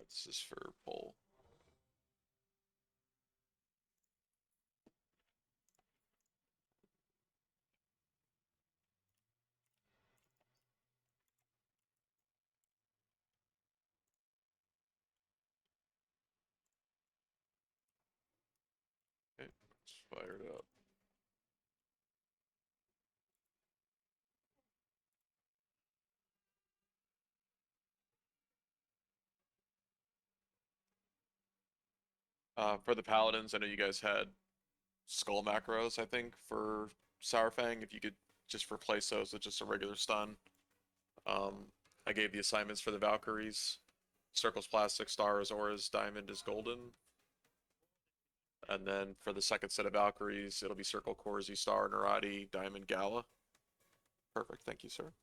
This is for pole. Okay, let's fire it up. For the paladins, I know you guys had skull macros, I think, for Sourfang. If you could just replace those with just a regular stun. I gave the assignments for the Valkyries. Circle's plastic, star is auras, diamond is golden. And then for the second set of Valkyries, it'll be Circle, Corsi, Star, Narati, Diamond, Gala. Perfect, thank you, sir.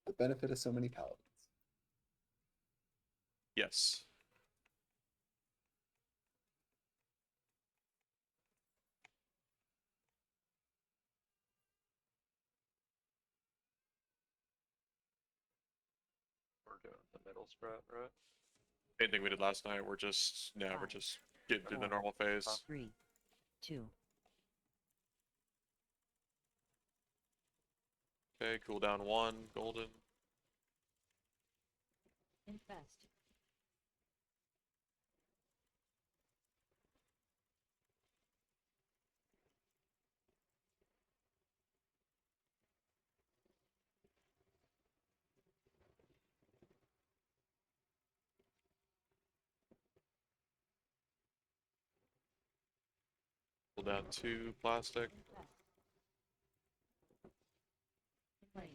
The benefit of so many paladins. Yes. We're doing the middle spread, right? Same thing we did last night. We're just we're just getting through the normal phase. 3, 2. Okay, cooldown 1, golden. Infest. Cooldown 2, plastic. Range.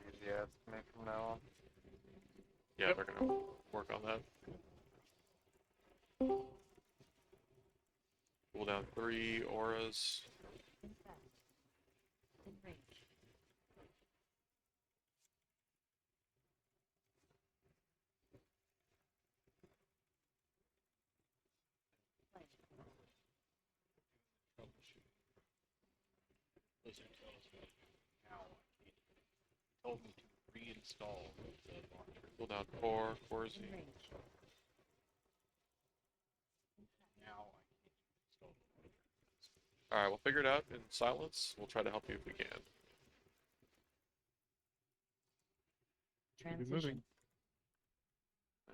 Easy ads to make from now on. Yeah, they're gonna work on that. Cooldown 3, auras. Infest. In range. Blizzard tells me now told me to reinstall the launcher. Cooldown 4, Corsi. In range. Now I can't install the launcher. Alright, we'll figure it out in silence. We'll try to help you if we can. Transition.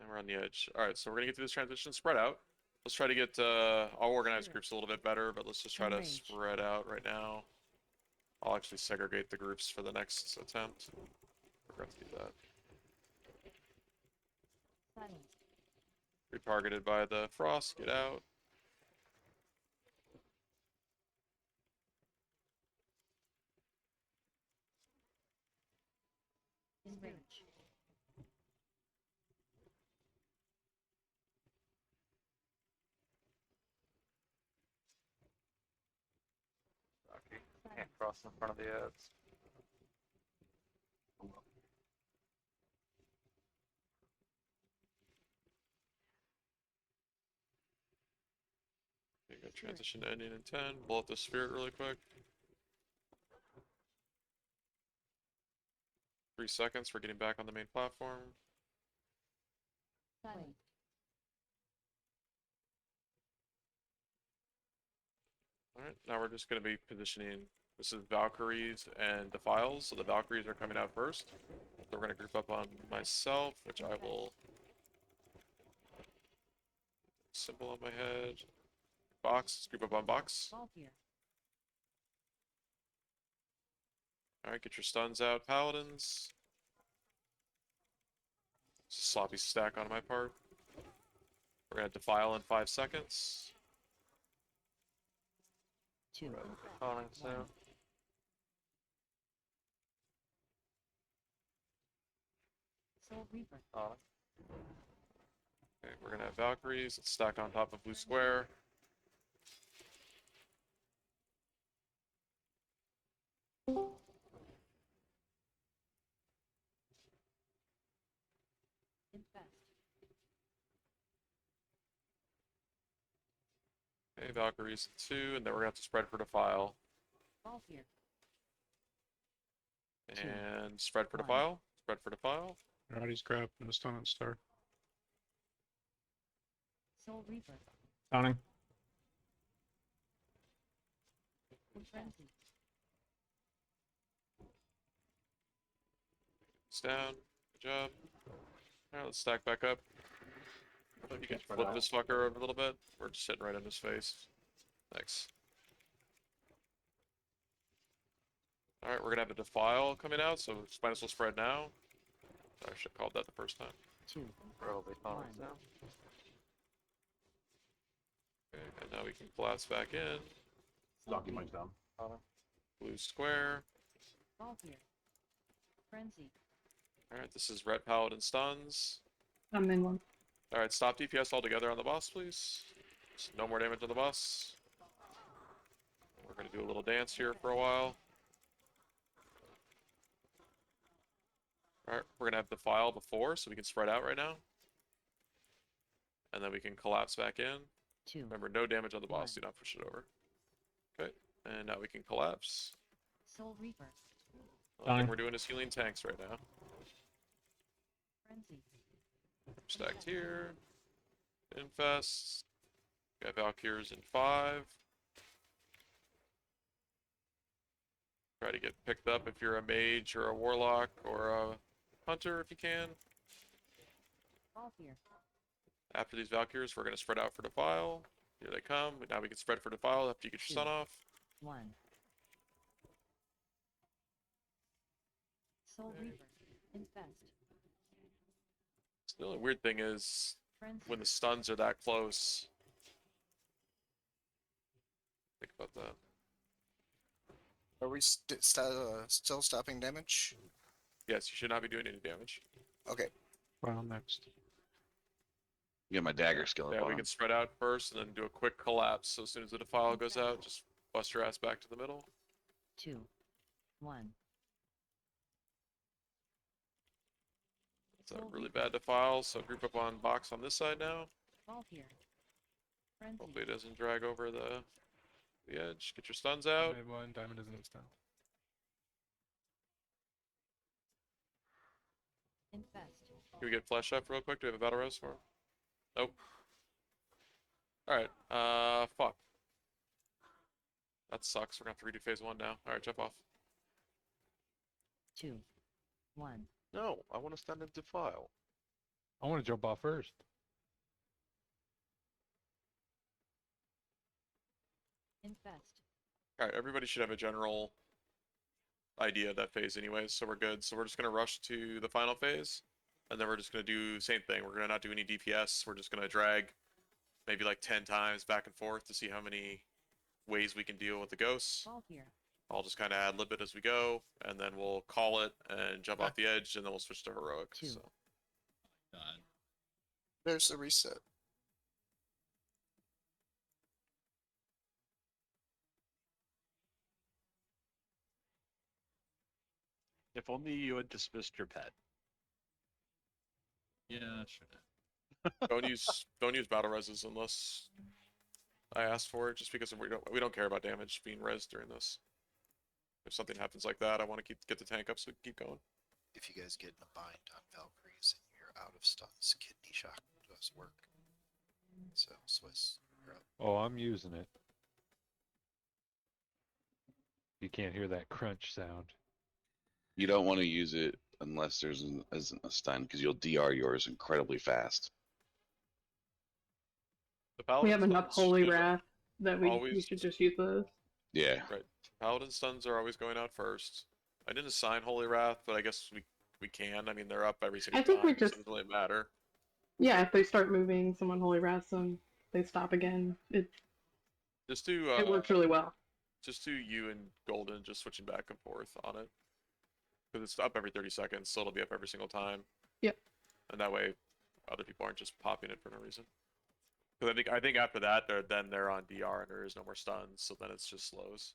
And we're on the edge. Alright, so we're gonna get through this transition, spread out. Let's try to get our organized groups a little bit better, but let's just try to Range. spread out right now. I'll actually segregate the groups for the next attempt. Forgot to do that. Silence. Retargeted by the frost, get out. In range. Rocky. Can't cross in front of the ads. Okay, got transition ending in 10. Blow up the spirit really quick. 3 seconds for getting back on the main platform. Silence. Alright, now we're just going to be positioning. This is Valkyries and Defiles, so the Valkyries are coming out first. So we're going to group up on myself, which I will. Symbol on my head. Box, group up on box. Ball here. Alright, get your stuns out, Paladins. It's a sloppy stack on my part. We're going to Defile in 5 seconds. 2. Calling soon. Soul Reaper. Calling. Okay, we're going to have Valkyries. Let's stack on top of blue square. Infest. Okay, Valkyries 2, and then we're gonna have to spread for Defile. Ball here. And spread for One. Defile. Spread for Defile. Roddy's grab, no stun on star. Soul Reaper. Counting. Frenzy. It's down. Good job. Alright, let's stack back up. You can flip this fucker over a little bit. We're just sitting right in his face. Thanks. Alright, we're gonna have a Defile coming out, so might as well spread now. I should have called that the first time. 2. Probably One. phones now. Okay, and now we can blast back in. Donkey mine's down. Blue square. Ball here. Frenzy. Alright, this is red paladin stuns. I'm in one. Alright, stop DPS altogether on the boss, please. Just no more damage on the boss. We're gonna do a little dance here for a while. Alright, we're gonna have Defile before, so we can spread out right now. And then we can collapse back in. 2. Remember, no damage on the boss, do One. not push it over. Okay, and now we can collapse. Soul Reaper. The only thing Done. we're doing is healing tanks right now. Frenzy. Stacked here. Infest. Got Valkyries in 5. Try to get picked up if you're a mage or a warlock or a hunter if you can. Ball here. After these Valkyries, we're going to spread out for Defile. Here they come. Now we can spread for Defile after you get your stun off. 1. Soul Okay. Reaper. Infest. So the only weird thing is Frenzy. when the stuns are that close. Think about that. Are we still stopping damage? Yes, you should not be doing any damage. Okay. Well, next. Get my dagger skill Yeah, up on we him. can spread out first and then do a quick collapse. So as soon as the Defile goes out, just bust your ass back to the middle. 2. 1. It's a really bad Defile, so group up on box on this side now. Ball here. Frenzy. Hopefully it doesn't drag over the edge. Get your stuns out. Mid one, diamond isn't stun. Infest. Can we get flesh up real quick? Do we have a battle rose for him? Nope. Alright, fuck. That sucks. We're gonna have to redo phase 1 now. Alright, jump off. 2. 1. No, I want to stand and defile. I want to jump off first. Infest. Alright, everybody should have a general idea of that phase anyways, so we're good. So we're just gonna rush to the final phase, and then we're just gonna do the same thing. We're gonna not do any DPS. We're just gonna drag maybe like 10 times back and forth to see how many ways we can deal with the ghosts. Ball here. I'll just kind of ad lib it as we go, and then we'll call it and jump off the edge, and then we'll switch to heroic. Two. So. God. There's the reset. If only you had dismissed your pet. Yeah, sure. don't use battle reses unless I ask for it, just because we don't care about damage being res during this. If something happens like that, I want to get the tank up so we can keep going. If you guys get in a bind on Valkyries and you're out of stuns, kidney shock does work. So Swiss, you're up. Oh, I'm using it. You can't hear that crunch sound. You don't want to use it unless there's isn't a stun, because you'll DR yours incredibly fast. The We paladin have enough stuns holy should wrath that we always- should just use those. Yeah. Paladin stuns are always going out first. I didn't assign Holy Wrath, but I guess we can. I mean, they're up every single I think time, we so just- it doesn't really matter. Yeah, if they start moving, someone holy wraths them, they stop again. It Just do works really well. just do you and Golden just switching back and forth on it. Because it's up every 30 seconds, so it'll be up every single time. Yep. And that way, other people aren't just popping it for no reason. Because I think after that, they're on DR and there is no more stuns, so then it's just slows.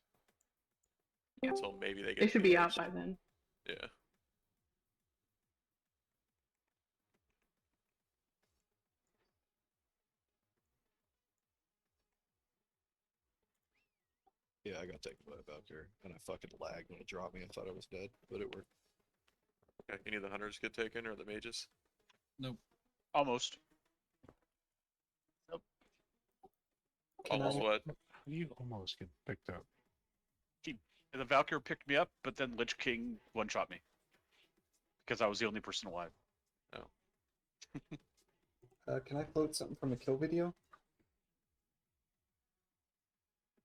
Yeah. Until maybe they get. They should be out engaged. by then. Yeah. Yeah, I got taken by a Valkyrie, and I fucking lagged when it dropped me. I thought I was dead, but it worked. Okay, any of the hunters get taken or the mages? Almost. Almost what? How do you almost get picked up? The Valkyrie picked me up, but then Lich King one-shot me. Because I was the only person alive. Can I quote something from a kill video?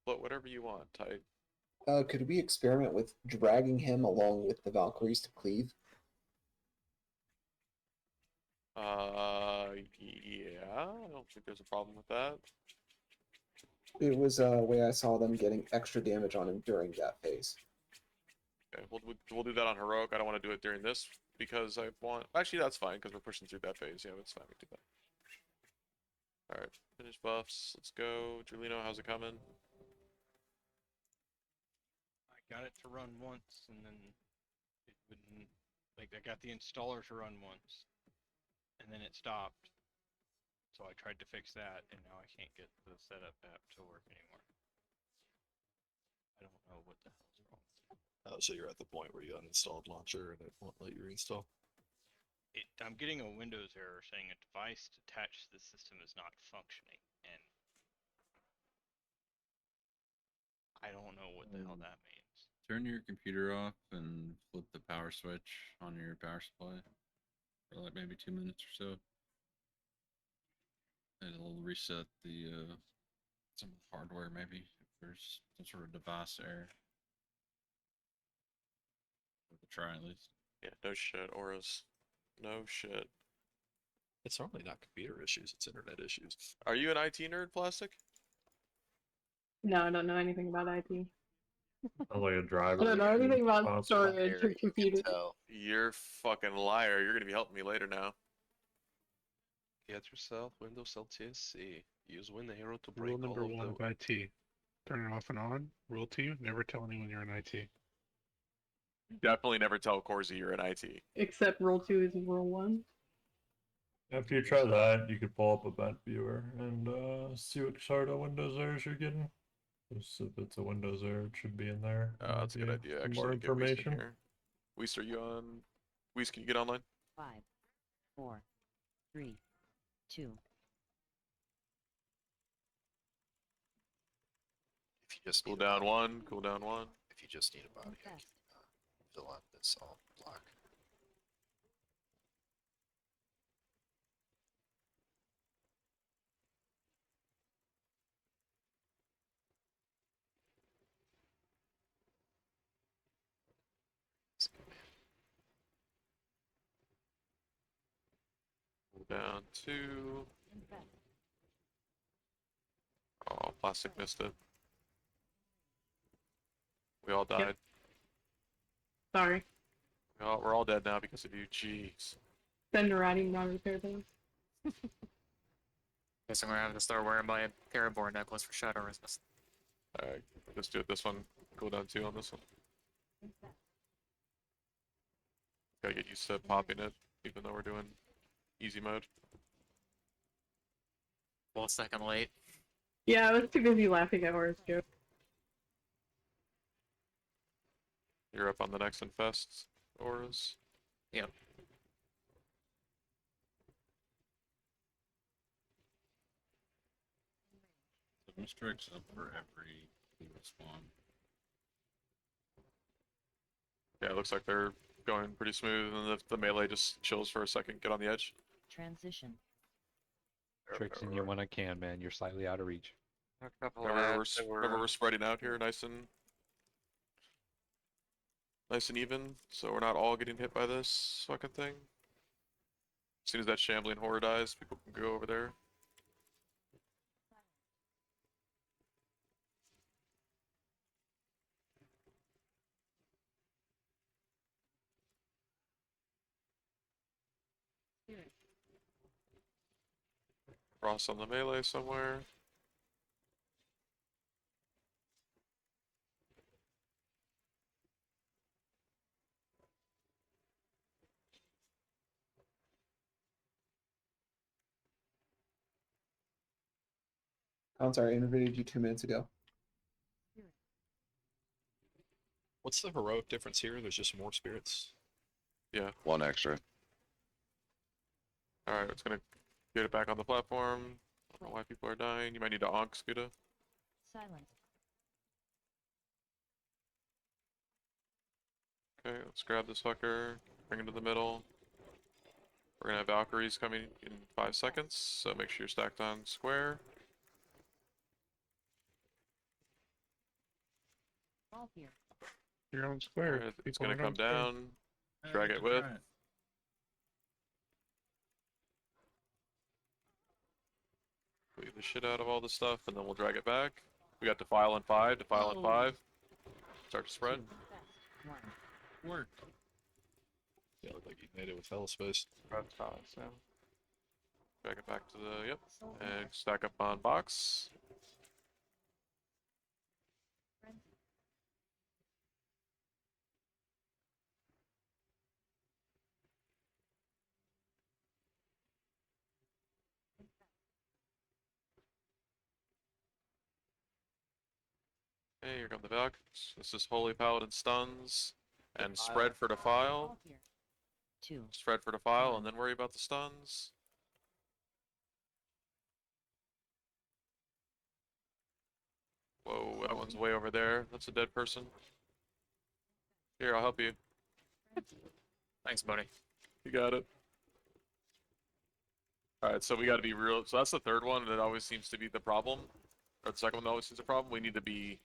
But whatever you want, type. Could we experiment with dragging him along with the Valkyries to cleave? Yeah, I don't think there's a problem with that. It was a way I saw them getting extra damage on him during that phase. Okay, we'll do that on heroic. I don't want to do it during this because I want. Actually, that's fine because we're pushing through that phase. Yeah, it's fine. We can do that. All right, finish buffs. Let's go. Julino, how's it coming? I got it to run once, and then it wouldn't. Like, I got the installer to run once, and then it stopped. So I tried to fix that, and now I can't get the setup app to work anymore. I don't know what the hell's wrong. Oh, so you're at the point where you uninstalled launcher and it won't let you reinstall. I'm getting a Windows error saying a device attached to the system is not functioning, and I don't know what the hell that means. Turn your computer off and flip the power switch on your power supply for like maybe 2 minutes or so. It'll reset the some of the hardware maybe if there's some sort of device error. Give it a try at least. Yeah, no shit, auras. No shit. It's normally not computer issues; it's internet issues. Are you an IT nerd, Plastic? No, I don't know anything about IT. Like a I driver. don't know anything about console. storage or There, you can computers. tell. You're fucking liar. You're gonna be helping me later now. Get yourself Windows LTSC. Use WinAero to break Rule number all of one the. of IT. Turn it off and on. Rule 2, never tell anyone you're in IT. Definitely never tell Corsi you're in IT. Except rule 2 is rule 1. After you try that, you could pull up event viewer and see what sort of Windows errors you're getting. Just if it's a Windows error, it should be in there. That's a good idea. Some Actually, more get Weiss in information. here. Weiss, are you on? Weiss, can you get online? 5, 4, 3, 2. If you just Cool need a down body, one. Cool down one. if you just need a body, I can Infest. fill out this all block. Cool down two. Infest. Oh, Plastic missed it. We all died. Sorry. We're all dead now because of you. Jeez. Send writing non-repair things. Guess I'm gonna have to start wearing my Paraborn necklace for Shadow Resistance. Alright, let's do it. This one. Cool down two on this one. Infest. Gotta get used to popping it, even though we're doing easy mode. 1 second late. Yeah, I was too busy laughing at horse joke. You're up on the next infest auras. Yep. So Mistrix up for every spawn. Yeah, it looks like they're going pretty smooth, and the melee just chills for a second. Get on the edge. Transition. Trixing you when I can, man. You're slightly out of reach. A couple Remember, ads that remember we're spreading out here, nice and even, so we're not all getting hit by this fucking thing. As soon as that shambling horror dies, people can go over there. Cross on the melee somewhere. I'm sorry, I interviewed you 2 minutes ago. What's the heroic difference here? There's just more spirits. Yeah. One extra. All right, it's gonna get it back on the platform. I don't know why people are dying. You might need to onk, Scuda. Silence. Okay, let's grab this fucker, bring him to the middle. We're gonna have Valkyries coming in 5 seconds, so make sure you're stacked on square. All here. You're on square. Alright, it's People gonna aren't come on square. down, drag it with. Leave the shit out of all this stuff, and then we'll drag it back. We got defile in 5, defile in 5. Start to spread. Infest. 1. Work. Yeah, looked like you made it with hell space. Drag it back to the, yep, Soul and Reaper. stack up on box. Frenzy. Okay, here come the Valkyries. This is Holy Paladin stuns. And spread for defile. All here. 2. Spread for defile, and then worry about the stuns. Whoa, that one's way over there. That's a dead person. Here, I'll help you. Thanks, buddy. You got it. Alright, so we gotta be real. So that's the third one that always seems to be the problem. Or the second one that always seems a problem. We need to be...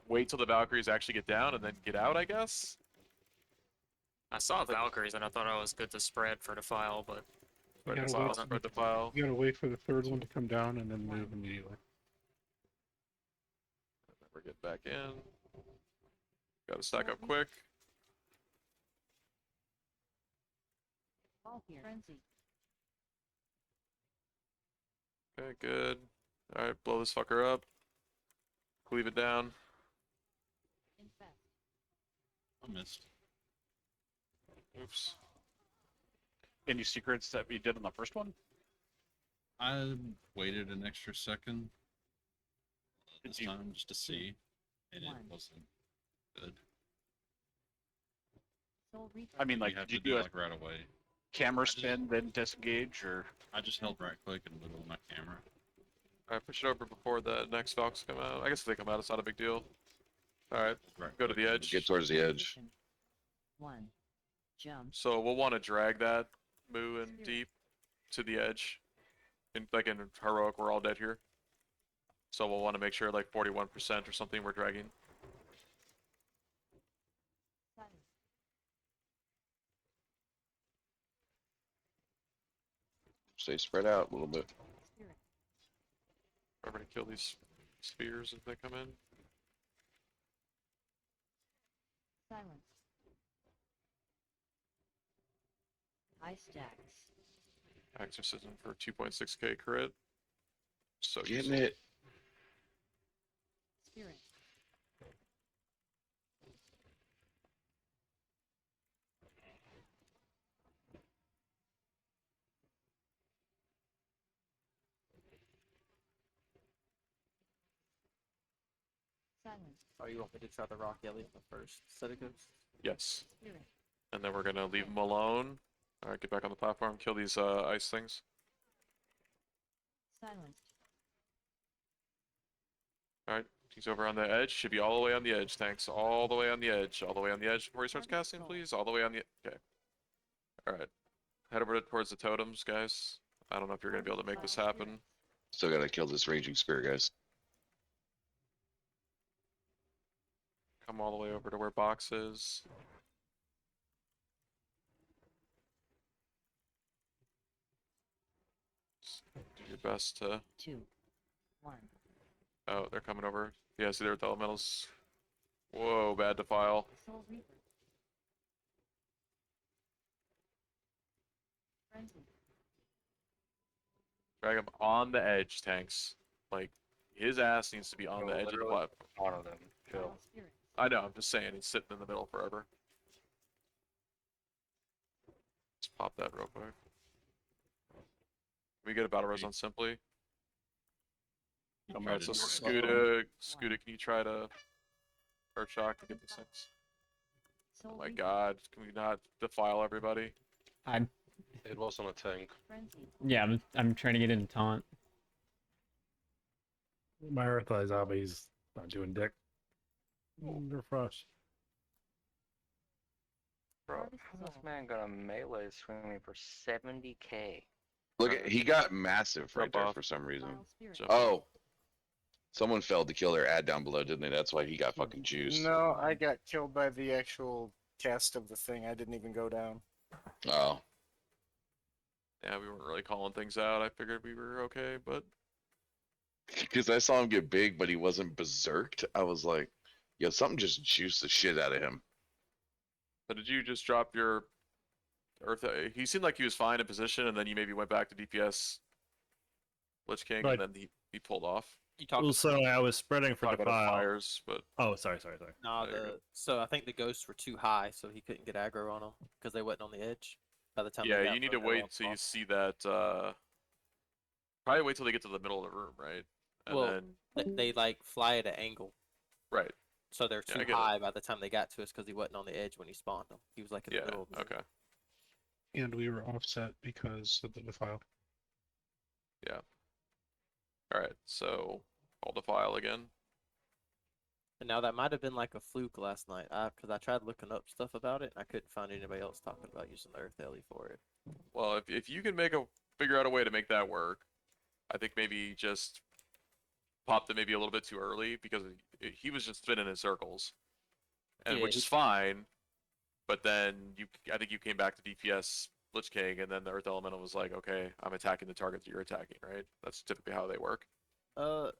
Wait till the Valkyries actually get down and then get out, I guess? I saw Valkyries and I thought I was good to spread for the file, but Spread gotta defile, wait. spread defile. You gotta wait for the third one to come down and then move immediately. Never get back in. Gotta stack up quick. All here. Frenzy. Okay, good. Alright, blow this fucker up. Cleave it down. Infest. I missed. Oops. Any secrets that we did on the first one? I waited an extra second this you- time just to see, and it 1. wasn't good. I Soul Reaper. mean, like, you have did to you do do a like right away. camera spin, then disengage, or? I just held right click and wiggled my camera. Alright, push it over before the next Valks come out. I guess if they come out, it's not a big deal. Alright, Right go to click the and edge. Get towards the edge. Transition. 1. Jump. So we'll want to drag that Moo and deep to the edge. Like in heroic, we're all dead here. So we'll want to make sure like 41% or something we're dragging. Silence. Stay spread out a little bit. Spirit. Remember to kill these spears if they come in. Silence. High stacks. Exorcism for 2.6k crit. So Getting useful. it. Spirit. Silence. oh, you want me to try the Rock Elliot the first set of ghosts? Yes. Spirit. And then we're gonna leave them alone. Alright, get back on the platform, kill these ice things. Silenced. Alright, he's over on the edge. Should be all the way on the edge, thanks. All the way on the edge. All the way on the edge before he starts casting, please. All the way on the okay. Alright. Head over towards the totems, guys. I don't know if you're gonna be able to make this happen. Still gotta kill this raging spirit, guys. Come all the way over to where box is. Just do your best to 2. 1. oh, they're coming over. Yeah, see, they're with the elementals. Whoa, bad defile. Soul Reaper. Frenzy. Drag him on the edge, tanks. Like, his ass needs to be on the edge of the platform. One of them. Chill. Vile Spirit. I know, I'm just saying, he's sitting in the middle forever. Let's pop that real quick. Can we get a battle res on Simply? You Alright, tried so to- Scuda, can you try to Earth shock to get these things. Oh Soul my Reaper, god, can we not defile everybody? It was on a tank. Frenzy, I'm trying to get into taunt. My Earthly Zombie's not doing dick. They're frost. Harvest This Soul, man got a melee swinging for 70k. Look at he got massive right Jump there off. for some reason. Vile Spirit, Jump Oh, someone failed to kill their ad down below, didn't they? That's why he got fucking juiced. No, I got killed by the actual cast of the thing. I didn't even go down. Oh, Yeah, we weren't really calling things out. I figured we were okay, but because I saw him get big, but he wasn't berserked. I was like, yo, something just juiced the shit out of him. but did you just drop your Earth? He seemed like he was fine in position, and then you maybe went back to DPS Lich King, Right. and then he pulled off. You talked. Well, so I was spreading for Talk about his defile. fires, but Oh, sorry. Nah, there you go. so I think the ghosts were too high, so he couldn't get aggro on them because they wasn't on the edge. By the time. they yeah, got you need to further wait on until you spawn. see that. Probably wait till they get to the middle of the room, right? And Well, then they like fly at an angle, right. so they're Yeah, I too get it. high by the time they got to us because he wasn't on the edge when he spawned them. He was like in the Yeah. middle of the room. Okay. And we were offset because of the defile. Yeah. All right. So I'll defile again. And now that might have been like a fluke last night, because I tried looking up stuff about it and I couldn't find anybody else talking about using the Earth Ellie for it. Well, if you can figure out a way to make that work, I think maybe just popped it maybe a little bit too early because he was just spinning in circles, and Yeah, which he- is fine. But then I think you came back to DPS Lich King, and then the Earth Elemental was like, okay, I'm attacking the target that you're attacking, right? That's typically how they work. No,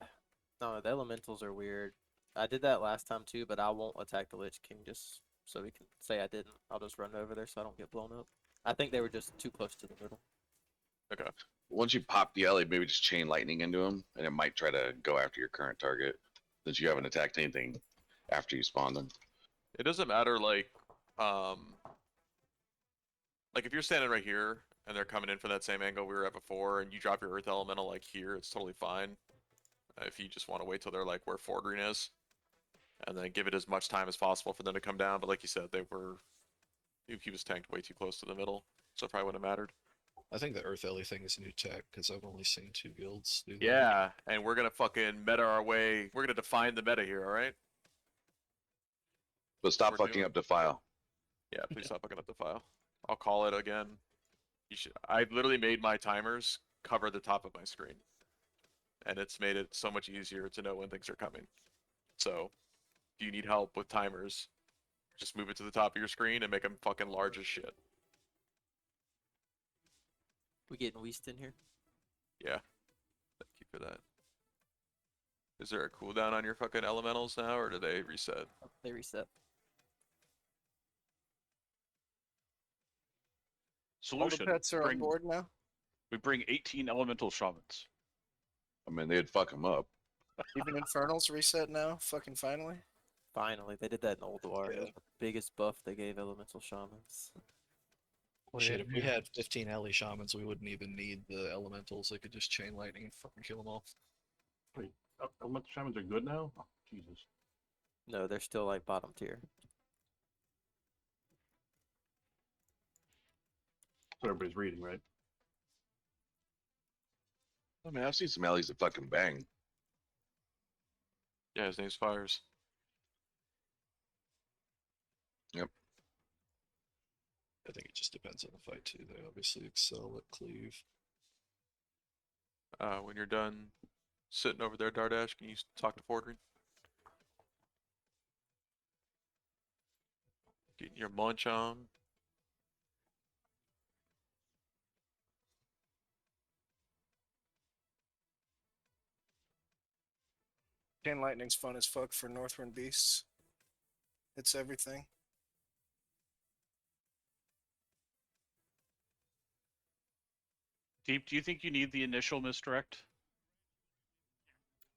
the elementals are weird. I did that last time too, but I won't attack the Lich King just so we can say I didn't. I'll just run over there so I don't get blown up. I think they were just too close to the middle. Okay. Once you pop the alley, maybe just chain lightning into him, and it might try to go after your current target since you haven't attacked anything after you spawn them. It doesn't matter like if you're standing right here and they're coming in from that same angle we were at before, and you drop your Earth Elemental like here, it's totally fine. If you just want to wait till they're like where Fordring is, and then give it as much time as possible for them to come down. But like you said, he was tanked way too close to the middle, so it probably wouldn't have mattered. I think the Earth Ellie thing is a new tech because I've only seen 2 guilds do that. Yeah, and we're gonna fucking meta our way. We're gonna define the meta here, all right? But stop We're fucking doing- up defile. Yeah, please stop looking up the file. I'll call it again. You should. I literally made my timers cover the top of my screen, and it's made it so much easier to know when things are coming. So, if you need help with timers, just move it to the top of your screen and make them fucking large as shit. We getting Weast in here? Yeah. Thank you for that. Is there a cooldown on your fucking elementals now, or do they reset? They reset. All the Solution. pets are on bring- board now. We bring 18 elemental shamans. I mean, they'd fuck him up. Even Infernals reset now. Fucking finally. Finally, they did that in Old War. Good. Biggest buff they gave elemental shamans. Shit, if we had 15 Ellie shamans, we wouldn't even need the elementals. They could just chain lightning and fucking kill them all. Wait, elemental shamans are good now? Oh, Jesus. No, they're still like bottom tier. That's what everybody's reading, right? I mean, I've seen some alleys that fucking bang. Yeah, his name's Fires. Yep. I think it just depends on the fight too. They obviously excel at cleave. When you're done sitting over there, Dardash, can you talk to Fordring? Getting your munch on. Chain lightning's fun as fuck for Northwind beasts. It's everything. Deep, do you think you need the initial misdirect?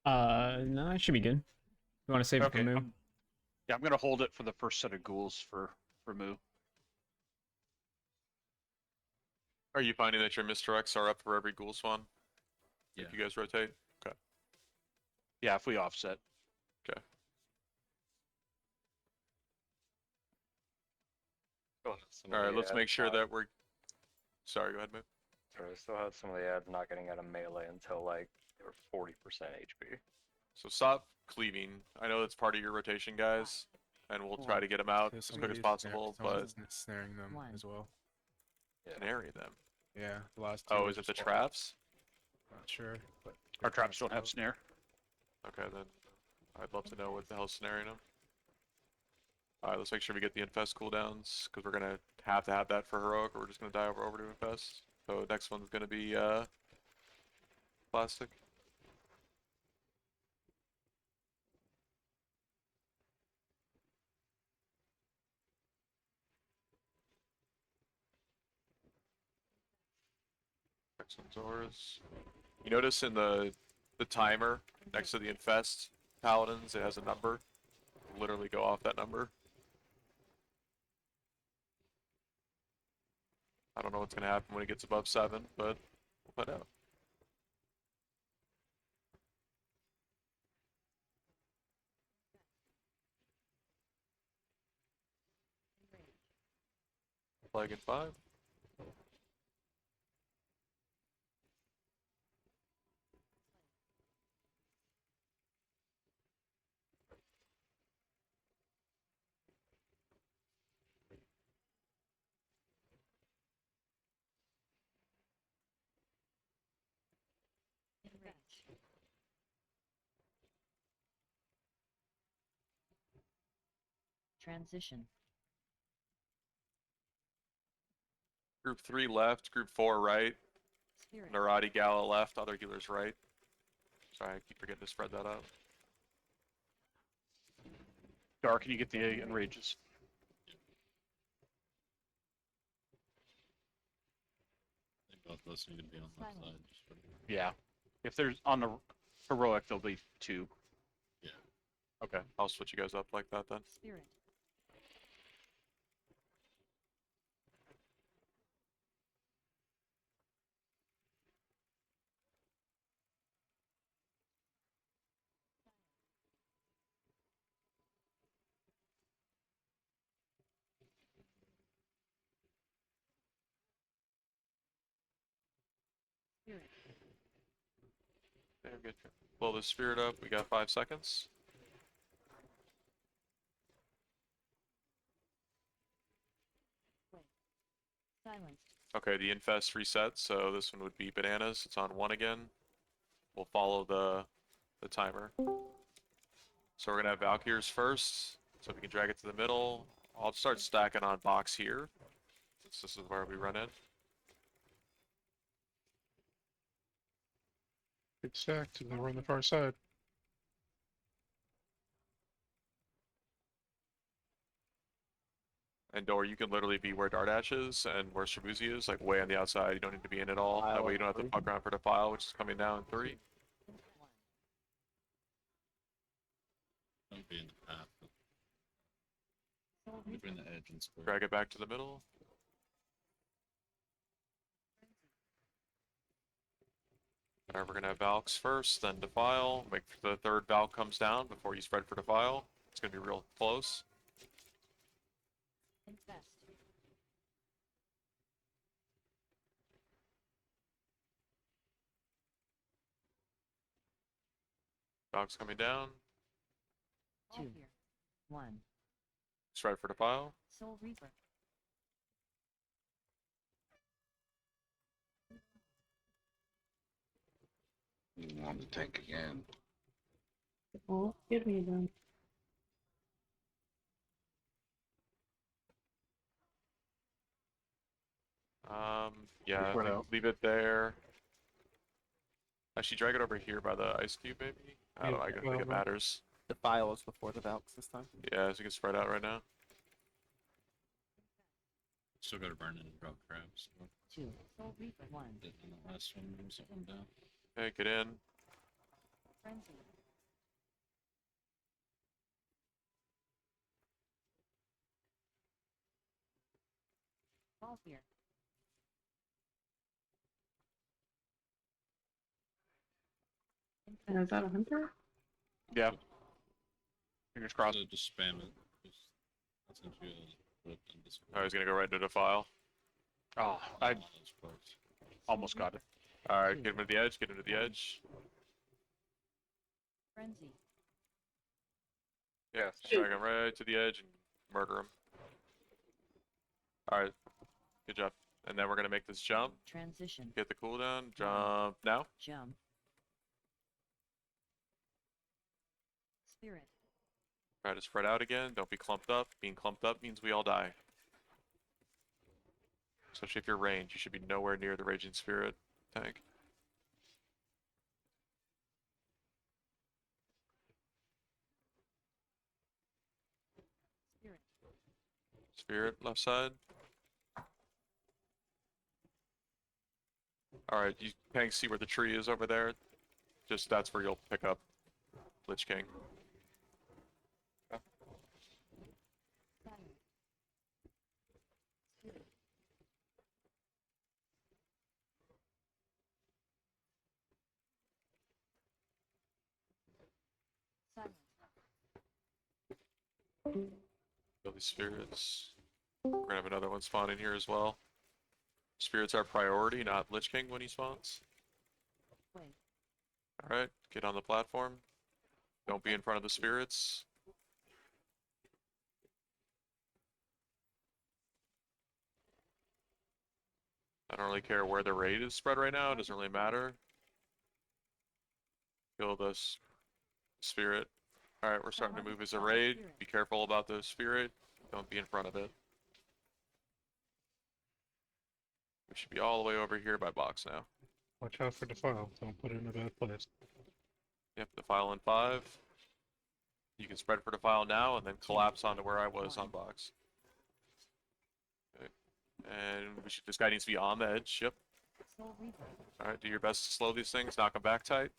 No, it should be good. You want to save it for Moo? Yeah, I'm gonna hold it for the first set of ghouls for Moo. Are you finding that your misdirects are up for every ghoul spawn? Yeah. If you guys rotate? Okay. Yeah, if we offset. Okay. All right, let's make sure that we're. Sorry, go ahead, move. Sorry, I still had some of the ads not getting out of melee until like they were 40% HP. So stop cleaving. I know that's part of your rotation, guys, and we'll try to get them out as quick as possible. But snaring them as well. snary them. Yeah, the last. Oh, is it the traps? Not sure, but Our traps don't have snare. Okay, then I'd love to know what the hell's snaring them. All right, let's make sure we get the infest cooldowns because we're gonna have to have that for heroic, or we're just gonna die over to infest. So next one's gonna be plastic. Next one's Auras. You notice in the timer next to the infest paladins, it has a number. Literally go off that number. I don't know what's gonna happen when it gets above 7, but we'll find out. Flag in 5. Transition. Group 3 left, group 4 right. Spirit. Narati Gala left, other healers right. Sorry, I keep forgetting to spread that out. Dark, can you get the enrages? I think both of us need to be on that side. Yeah. If there's on the heroic, there'll be 2. Yeah. Okay, I'll switch you guys up like that then. Spirit. Spirit. Okay, good. Blow the spirit up. We got 5 seconds. Silence. Okay, the infest resets, so this one would be bananas. It's on 1 again. We'll follow the timer. So we're gonna have Valkyrs first, so we can drag it to the middle. I'll start stacking on box here, since this is where we run in. Big stacked, and then we're on the far side. And Door, you can literally be where Dardash is and where Shabuzi is, like way on the outside. You don't need to be in at all. That way you don't have to fuck around for Defile, which is coming down in 3. Don't be in the path. Between the edge and square. Drag it back to the middle. Alright, we're gonna have Valks first, then Defile. Make sure the third Valk comes down before you spread for Defile. It's gonna be real close. Infest. Valk's coming down. 2. 1. Spread for Defile. Soul Reaper. You want to tank again. Oh, give me them. Yeah, Spread out. leave it there. Actually, drag it over here by the ice cube, maybe? I don't know, I don't think it matters. The file is before the Valks this time. Yeah, so you can spread out right now. Still got to burn in drop crabs. 2. Soul Reaper. 1. Did in the last one, something down. Okay, get in. Frenzy. Ball here. Is that a hunter? Yeah. Fingers crossed. So just spam it. Just, that's into put it in Discord. I was gonna go right into defile. Oh, I That's close. almost got it. All right, get him to the edge. Get him to the edge. Frenzy. Yeah, drag him right to the edge and murder him. All right, good job. And then we're gonna make this jump. Transition. Get the cooldown. Jump now. Jump. Spirit. Try to spread out again. Don't be clumped up. Being clumped up means we all die. Especially if you're ranged, you should be nowhere near the Raging Spirit tank. Spirit. Spirit, left side. Alright, you can see where the tree is over there. Just that's where you'll pick up Lich King. Silent. Spirit. Silent. Kill these spirits. We're gonna have another one spawn in here as well. Spirits are priority, not Lich King when he spawns. Wait. Alright, get on the platform. Don't be in front of the spirits. I don't really care where the raid is spread right now, it doesn't really matter. Kill this spirit. Alright, we're starting to move as a raid. Be careful about the spirit. Don't be in front of it. We should be all the way over here by box now. Watch out for defile. Don't put it in a bad place. Yep, defile in 5. You can spread for defile now and then collapse onto where I was on box. Okay. And this guy needs to be on the edge. Yep. Soul Reaper. Alright, do your best to slow these things. Knock them back tight.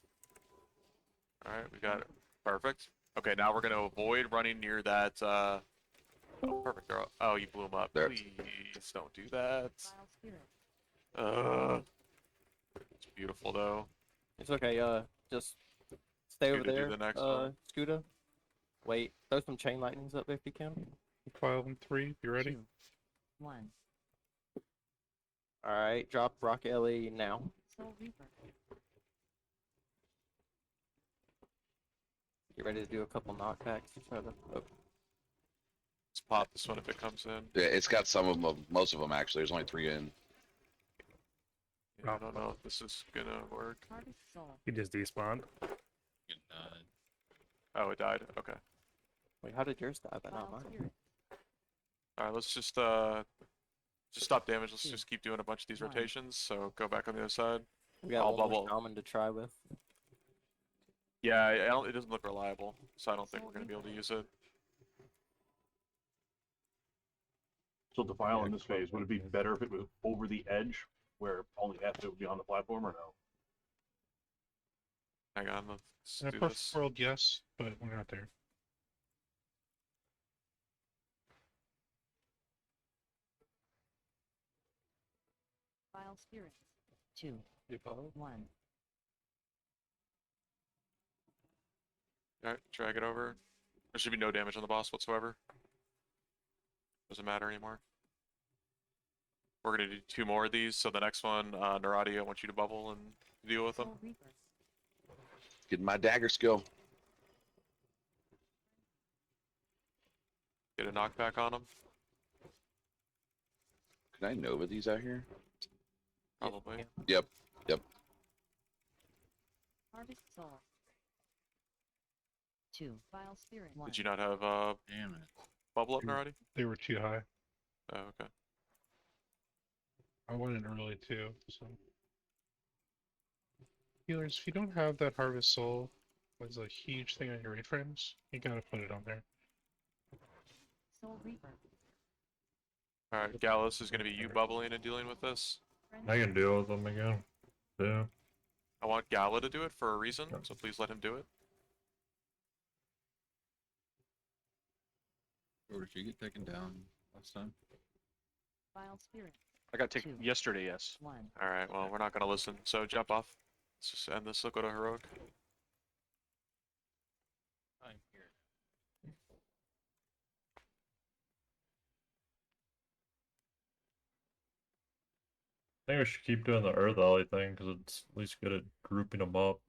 Alright, we got it. Perfect. Okay, now we're going to avoid running near that. Oh, perfect. Oh, you blew him up. There. Please don't do that. Vile Spirit. It's beautiful though. It's okay. Just stay over Scooter, do there. the next one. Scooter. Wait. Throw some chain lightnings up if you can. File in 3. You ready? 2. 1. All right. Drop Rock LE now. Soul Reaper. Get ready to do a couple knockbacks to try to. Oh, Let's pop this one if it comes in. Yeah, it's got some of them, most of them actually. There's only 3 in. Yeah, I don't know if this is gonna work. Harvest Soul. He just despawned. Get died. Oh, it died. Okay. wait, how did yours die? But not Vile mine. Spirit. All right, let's just stop damage. Let's just keep doing a bunch of these One. rotations. So go back on the other side. We got I'll one more bubble. shaman to try with. Yeah, it doesn't look reliable, so I don't think we're gonna be able to use it. So defile in this phase, would it be better if it was over the edge where only half of it would be on the platform or no? Hang on, let's In a do perfect this. world, yes, but we're not there. Vile Spirit. 2. You follow? 1. Alright, drag it over. There should be no damage on the boss whatsoever. Doesn't matter anymore. We're gonna do 2 more of these, so the next one, Narati, I want you to bubble and deal with them. Soul Reaper. Getting my dagger skill. Get a knockback on them. Can I Nova these out here? Probably. Yep. Yep. Harvest Soul. 2. Vile Spirit. 1. Did you not have Damn it. bubble up, Narati? They were too high. Oh, okay. I went in early too, so. Healers, if you don't have that Harvest Soul, was a huge thing on your raid frames, you gotta put it on there. Soul Reaper. Alright, Gallus is gonna be you bubbling and dealing with this. I can deal with them again. Yeah. I want Gala to do it for a reason, so please let him do it. Or did you get taken down last time? Vile Spirit. I got taken 2. yesterday, yes. 1. Alright, well, we're not gonna listen, so jump off. Let's just end this, go to Heroic. I'm here. think we should keep doing the Earth Alley thing because it's at least good at grouping them up.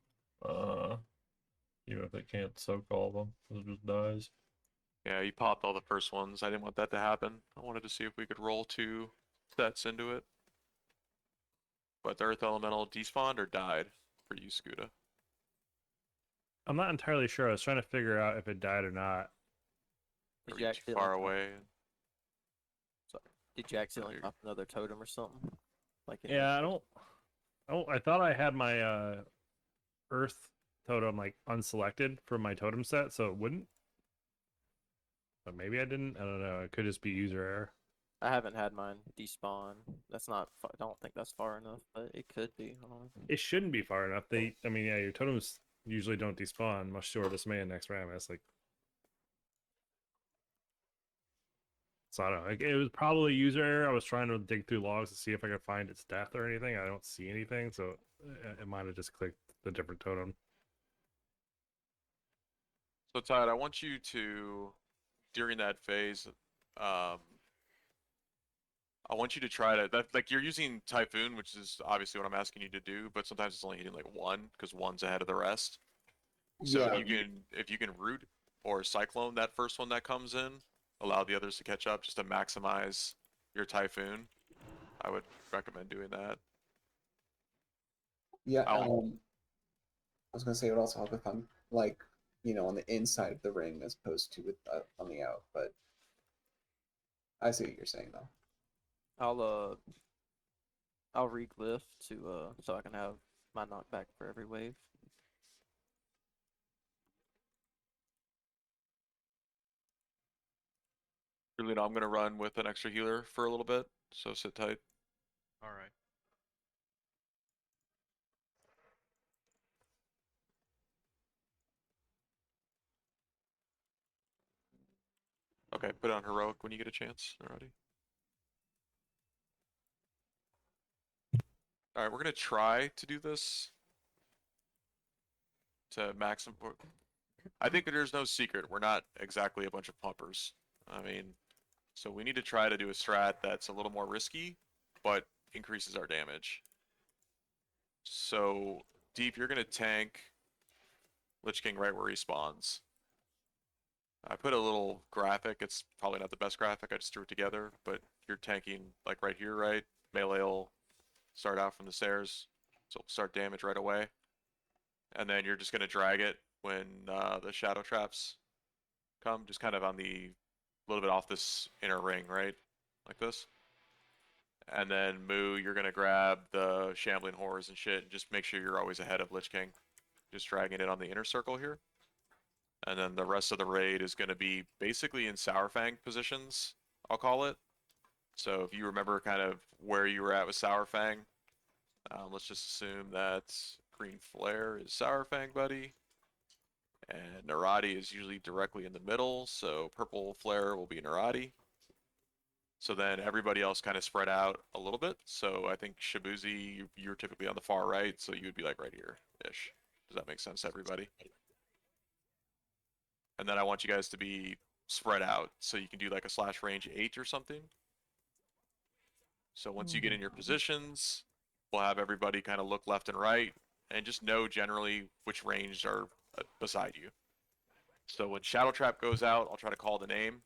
Even if they can't soak all of them, it just dies. Yeah, you popped all the first ones. I didn't want that to happen. I wanted to see if we could roll 2 sets into it. But the Earth Elemental despawned or died for you, Scuda? I'm not entirely sure. I was trying to figure out if it died or not. Or Did were you you too accidentally far drop- away? Sorry. Did you accidentally you're- drop another totem or something? Like in Yeah, I don't. Oh, I thought I had my Earth totem like unselected from my totem set, so it wouldn't. But maybe I didn't. I don't know. It could just be user error. I haven't had mine despawn. That's not. I don't think that's far enough, but it could be. I don't know. It shouldn't be far enough. I mean, yeah, your totems usually don't despawn much short of Dismay and next Ramus. Like, so I don't know. Like, it was probably user error. I was trying to dig through logs to see if I could find its death or anything. I don't see anything, so it might have just clicked the different totem. So Todd, I want you to, during that phase, I want you to try to like you're using Typhoon, which is obviously what I'm asking you to do, but sometimes it's only hitting like 1 because 1's ahead of the rest. So Yeah. if you can root or cyclone that first one that comes in, allow the others to catch up just to maximize your Typhoon. I would recommend doing that. Yeah. I'll- I was gonna say it would also help if I'm like, on the inside of the ring as opposed to on the out, but I see what you're saying though. I'll reglyph to so I can have my knockback for every wave. Really, I'm gonna run with an extra healer for a little bit, so sit tight. All right. Okay, put it on heroic when you get a chance already. All right, we're gonna try to do this to maximum. I think that there's no secret. We're not exactly a bunch of pumpers. I mean, so we need to try to do a strat that's a little more risky, but increases our damage. So, Deep, you're gonna tank Lich King right where he spawns. I put a little graphic. It's probably not the best graphic. I just threw it together, but you're tanking like right here, right? Melee will start out from the stairs, so it'll start damage right away. And then you're just gonna drag it when the shadow traps come, just kind of on the little bit off this inner ring, right? Like this. And then Moo, you're gonna grab the shambling horrors and shit, and just make sure you're always ahead of Lich King. Just dragging it on the inner circle here. And then the rest of the raid is gonna be basically in Sourfang positions, I'll call it. So if you remember kind of where you were at with Sourfang, let's just assume that Green Flare is Sourfang, buddy. And Narati is usually directly in the middle, so Purple Flare will be Narati. So then everybody else kind of spread out a little bit. So I think Shibuzi, you're typically on the far right, so you would be like right here-ish. Does that make sense to everybody? And then I want you guys to be spread out, so you can do like a slash range 8 or something. So once you get in your positions, we'll have everybody kind of look left and right, and just know generally which range are beside you. So when Shadow Trap goes out, I'll try to call the name,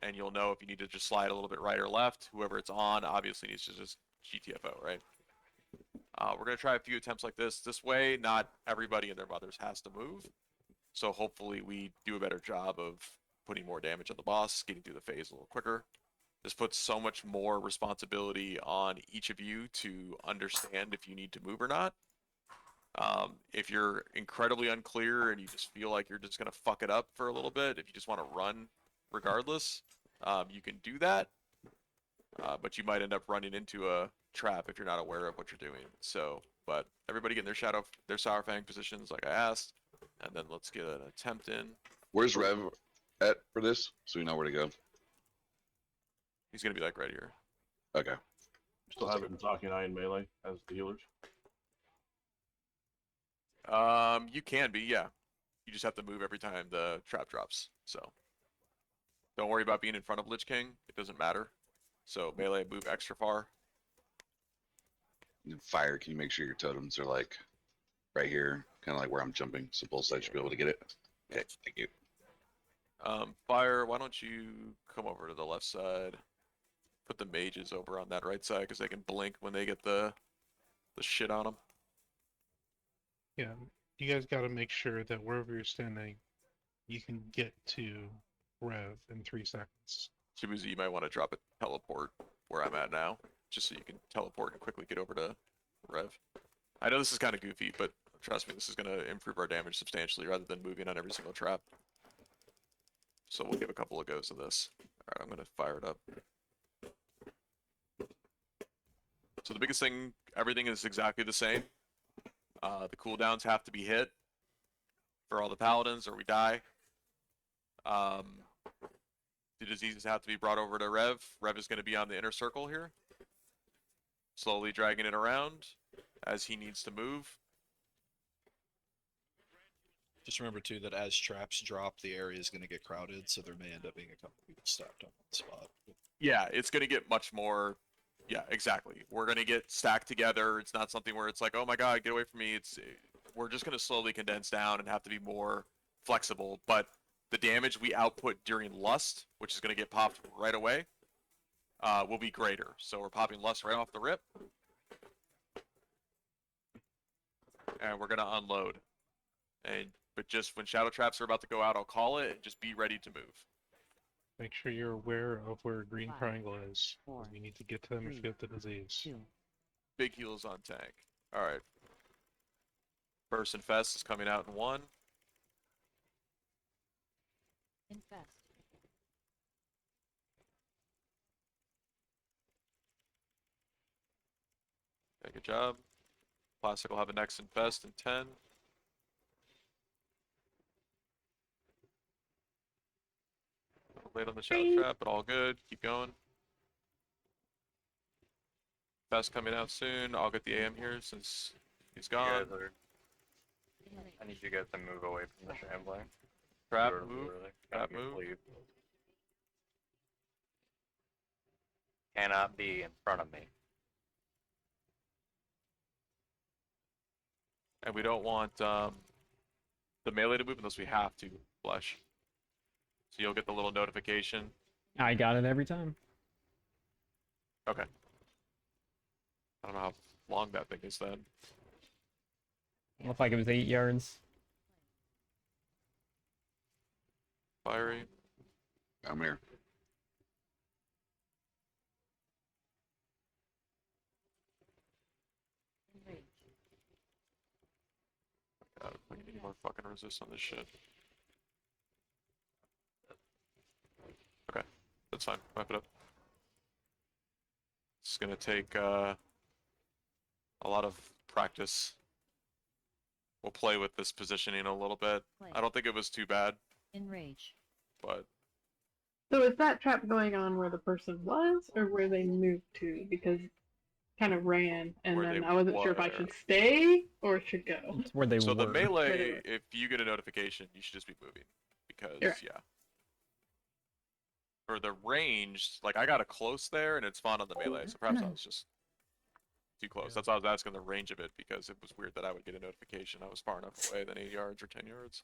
and you'll know if you need to just slide a little bit right or left. Whoever it's on obviously needs to just GTFO, right? We're going to try a few attempts like this. This way, not everybody and their mothers has to move. So hopefully we do a better job of putting more damage on the boss, getting through the phase a little quicker. This puts so much more responsibility on each of you to understand if you need to move or not. If you're incredibly unclear and you just feel like you're just going to fuck it up for a little bit, if you just want to run regardless, you can do that. But you might end up running into a trap if you're not aware of what you're doing. So, but everybody get in their Sourfang positions like I asked, and then let's get an attempt in. Where's Rev at for this? So we know where to go. He's going to be like right here. Okay. Still have it in Taki and I in melee as the healers. You can be, yeah. You just have to move every time the trap drops. So don't worry about being in front of Lich King. It doesn't matter. So melee, move extra far. Fire, can you make sure your totems are like right here, kind of like where I'm jumping, so both sides should be able to get it? Okay, thank you. Fire, why don't you come over to the left side? Put the mages over on that right side because they can blink when they get the shit on them. Yeah, you guys got to make sure that wherever you're standing, you can get to Rev in 3 seconds. Shibuzi, you might want to drop a teleport where I'm at now, just so you can teleport and quickly get over to Rev. I know this is kind of goofy, but trust me, this is going to improve our damage substantially rather than moving on every single trap. So we'll give a couple of goes of this. Alright, I'm going to fire it up. So the biggest thing, everything is exactly the same. The cooldowns have to be hit for all the paladins or we die. The diseases have to be brought over to Rev. Rev is going to be on the inner circle here. Slowly dragging it around as he needs to move. Just remember too that as traps drop, the area is going to get crowded, so there may end up being a couple people stacked on one spot. Yeah, it's going to get much more. Yeah, exactly. We're going to get stacked together. It's not something where it's like, oh my god, get away from me. We're just going to slowly condense down and have to be more flexible. But the damage we output during Lust, which is going to get popped right away, will be greater. So we're popping Lust right off the rip. And we're going to unload. But just when Shadow Traps are about to go out, I'll call it and just be ready to move. Make sure you're aware of where a green triangle is. 'Cause you need to get to them if you get the disease. Big heals on tank. Alright. Burst Infest is coming out in 1. Infest. Okay, good job. Plastic will have a next Infest in 10. Late on the Shadow Trap, but all good. Keep going. Fest coming out soon. I'll get the AM here since he's gone. I need you guys to move away from the shambling. Trap You're move. literally Trap gonna move. leave. Cannot be in front of me. And we don't want the melee to move unless we have to, Flesh. So you'll get the little notification. I got it every time. Okay. I don't know how long that thing is then. Looked like it was 8 yards. Fiery. I'm here. God, I need more fucking resist on this shit. Okay, that's fine. Wrap it up. It's gonna take a lot of practice. We'll play with this positioning a little bit. I don't think it was too bad, Enrage. but So is that trap going on where the person was or where they moved to? Because kind of ran and Where then they I wasn't sure if I were. should stay or should go. It's where they so were. the melee, Where they were. if you get a notification, you should just be moving because You're right. yeah. For the ranged, like I got a close there and it's fun on the melee, so perhaps I was just too close. That's why I was asking the range of it because it was weird that I would get a notification. I was far enough away than 8 yards or 10 yards.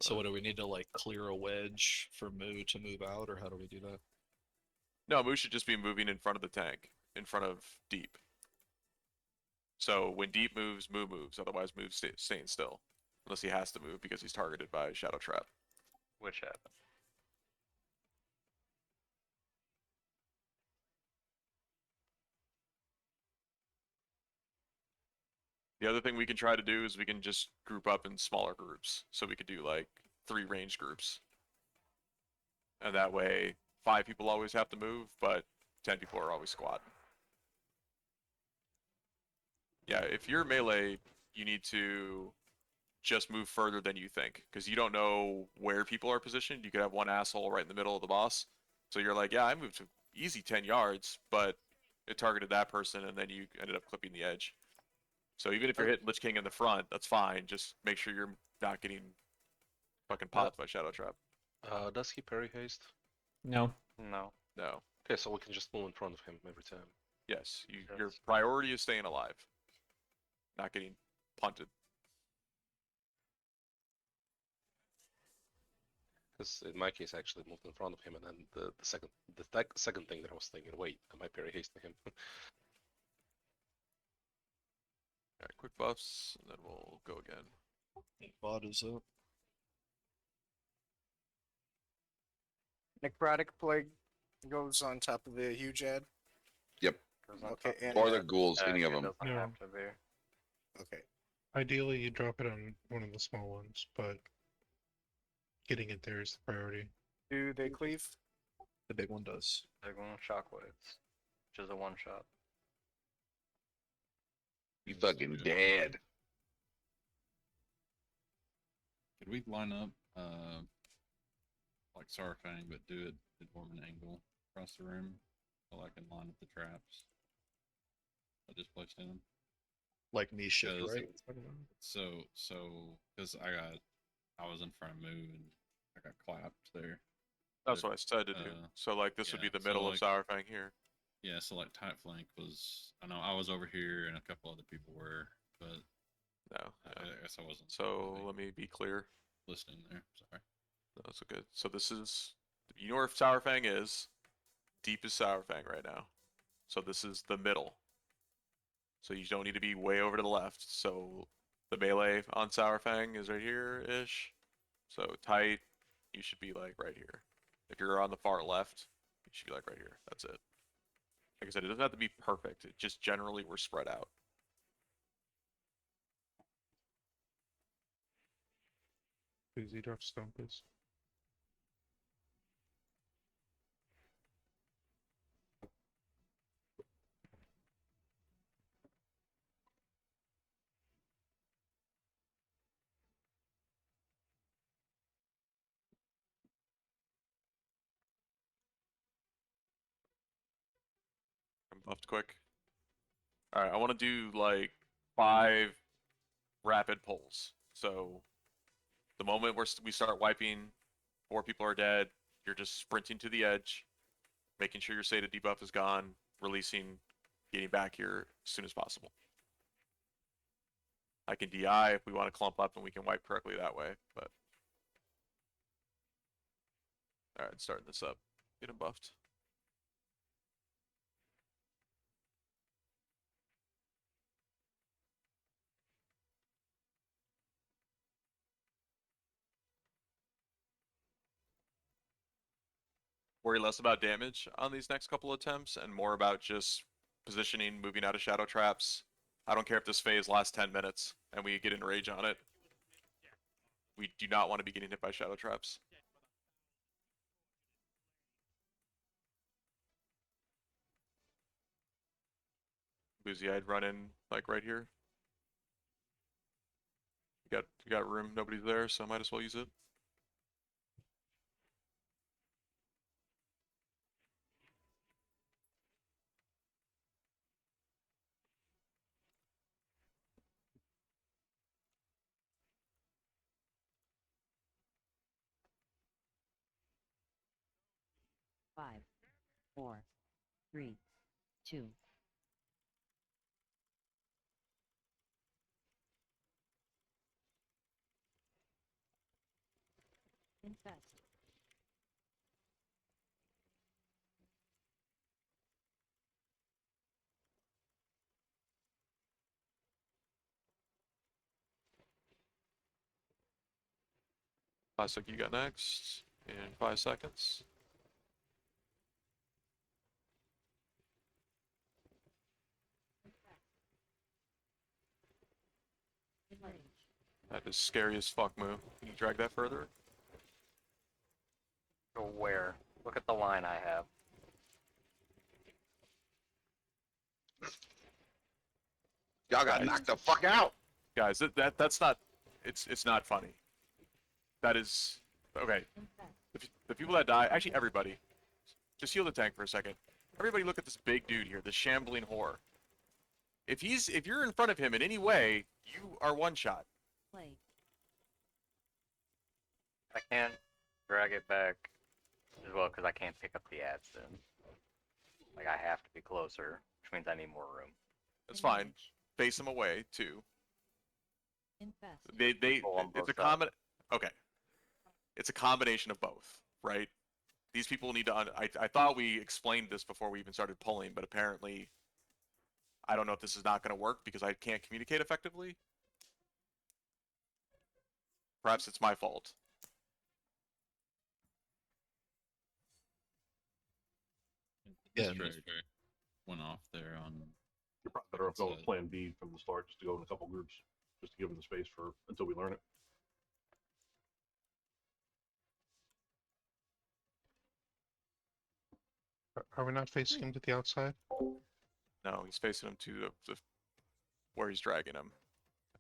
So what do we need to like clear a wedge for Moo to move out, or how do we do that? No, Moo should just be moving in front of the tank, in front of Deep. So when Deep moves, Moo moves. Otherwise, Moo's staying still. Unless he has to move because he's targeted by Shadow Trap. Which happened. The other thing we can try to do is we can just group up in smaller groups. So we could do like 3 range groups. And that way, 5 people always have to move, but 10 people are always squad. Yeah, if you're melee, you need to just move further than you think. Because you don't know where people are positioned. You could have one asshole right in the middle of the boss. So you're like, yeah, I moved to easy 10 yards, but it targeted that person and then you ended up clipping the edge. So even if you're hitting Lich King in the front, that's fine. Just make sure you're not getting fucking popped by Shadow Trap. Does he parry haste? No. No. No. Okay, so we can just move in front of him every time. Yes, your priority is staying alive, not getting punted. Because in my case, I actually moved in front of him, and then the second thing that I was thinking, wait, I might parry haste him. Alright, quick buffs, and then we'll go again. Bot is up. Necrotic plague goes on top of the huge ad. Yep. Okay, and Or the ghouls, any of them. Doesn't Yeah. have to be. okay. Ideally, you drop it on one of the small ones, but getting it there is the priority. Do they cleave? The big one does. Big one, shockwaves, which is a one shot. You fucking dead. Could we line up, like Sarfang, but do it at more of an angle across the room, so I can line up the traps I just placed in them? Like me shift, 'Cause- right? So, because I was in front of Moo and I got clapped there. That's But, what I said to do. So like this would be yeah, the so, middle of like- Sourfang here. Yeah, so like tight flank was, I know I was over here and a couple other people were, but No. I guess I wasn't. So really let me be clear. listening there. Sorry. That's good. So this is, you know where Sourfang is. Deep is Sourfang right now. So this is the middle. So you don't need to be way over to the left. So the melee on Sourfang is right here-ish. So tight, you should be like right here. If you're on the far left, you should be like right here. That's it. Like I said, it doesn't have to be perfect. It just generally we're spread out. Easy drop stone, please. I'm buffed quick. Alright, I want to do like 5 rapid pulls. So the moment we start wiping, 4 people are dead, you're just sprinting to the edge, making sure your Sata debuff is gone, releasing, getting back here as soon as possible. I can DI if we want to clump up and we can wipe correctly that way, but... Alright, starting this up. Get him buffed. Worry less about damage on these next couple attempts and more about just positioning, moving out of shadow traps. I don't care if this phase lasts 10 minutes and we get enrage on it. We do not want to be getting hit by shadow traps. Boozy, I'd run in like right here. You got room, nobody's there, so I might as well use it. Five, 4, 3, 2. Infest. Classic, you got next in 5 seconds. That is scary as fuck, Moo. Can you drag that further? Go where? Look at the line I have. Y'all got knocked the fuck out. Guys, that's not, it's not funny. That is, okay. The people that die, actually everybody, just heal the tank for a second. Everybody look at this big dude here, this shambling whore. If you're in front of him in any way, you are one shot. Play. I can't drag it back as well because I can't pick up the ads then. Like I have to be closer, which means I need more room. That's fine. Face them away too. Infest. People on It's both a sides. okay. It's a combination of both, right? These people need to. I thought we explained this before we even started pulling, but apparently, I don't know if this is not going to work because I can't communicate effectively. Perhaps it's my fault. This Yeah, no, just went off there on. You're probably better off going with Outside. Plan B from the start, just to go in a couple groups, just to give them the space for until we learn it. Are we not facing him to the outside? No, he's facing him to where he's dragging him.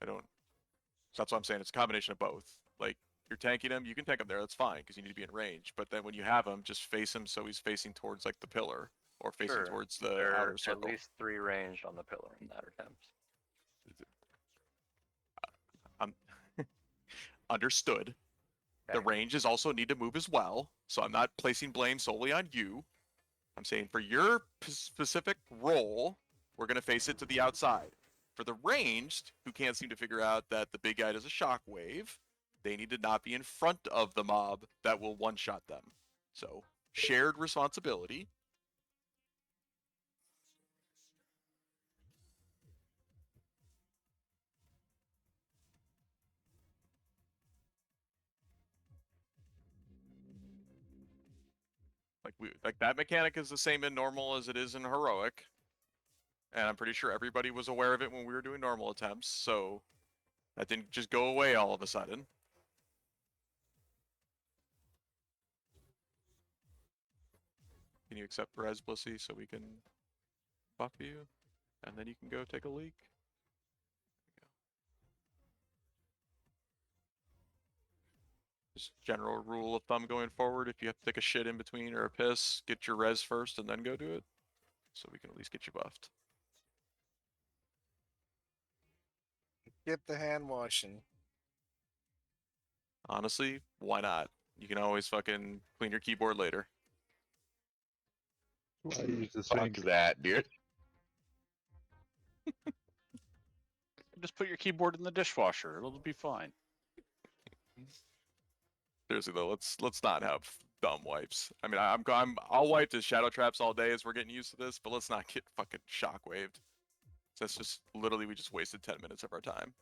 I don't. So that's what I'm saying. It's a combination of both. Like you're tanking him, you can tank him there. That's fine because you need to be in range. But then when you have him, just face him so he's facing towards like the pillar or facing Sure. towards the There outer are at circle. least 3 ranged on the pillar in that attempt. Understood. The ranges also need to move as well. So I'm not placing blame solely on you. I'm saying for your specific role, we're going to face it to the outside. For the ranged, who can't seem to figure out that the big guy does a shockwave, they need to not be in front of the mob that will one-shot them. So, shared responsibility. Like that mechanic is the same in normal as it is in heroic. And I'm pretty sure everybody was aware of it when we were doing normal attempts, so that didn't just go away all of a sudden. Can you accept Res Blissey so we can buff you? And then you can go take a leak. Just general rule of thumb going forward, if you have to take a shit in between or a piss, get your res first and then go do it. So we can at least get you buffed. Get the hand washing. Honestly, why not? You can always fucking clean your keyboard later. Fuck that, dude. Just put your keyboard in the dishwasher. It'll be fine. Seriously though, let's not have dumb wipes. I mean, I'll wipe the shadow traps all day as we're getting used to this, but let's not get fucking shockwaved. That's just literally we just wasted 10 minutes of our time.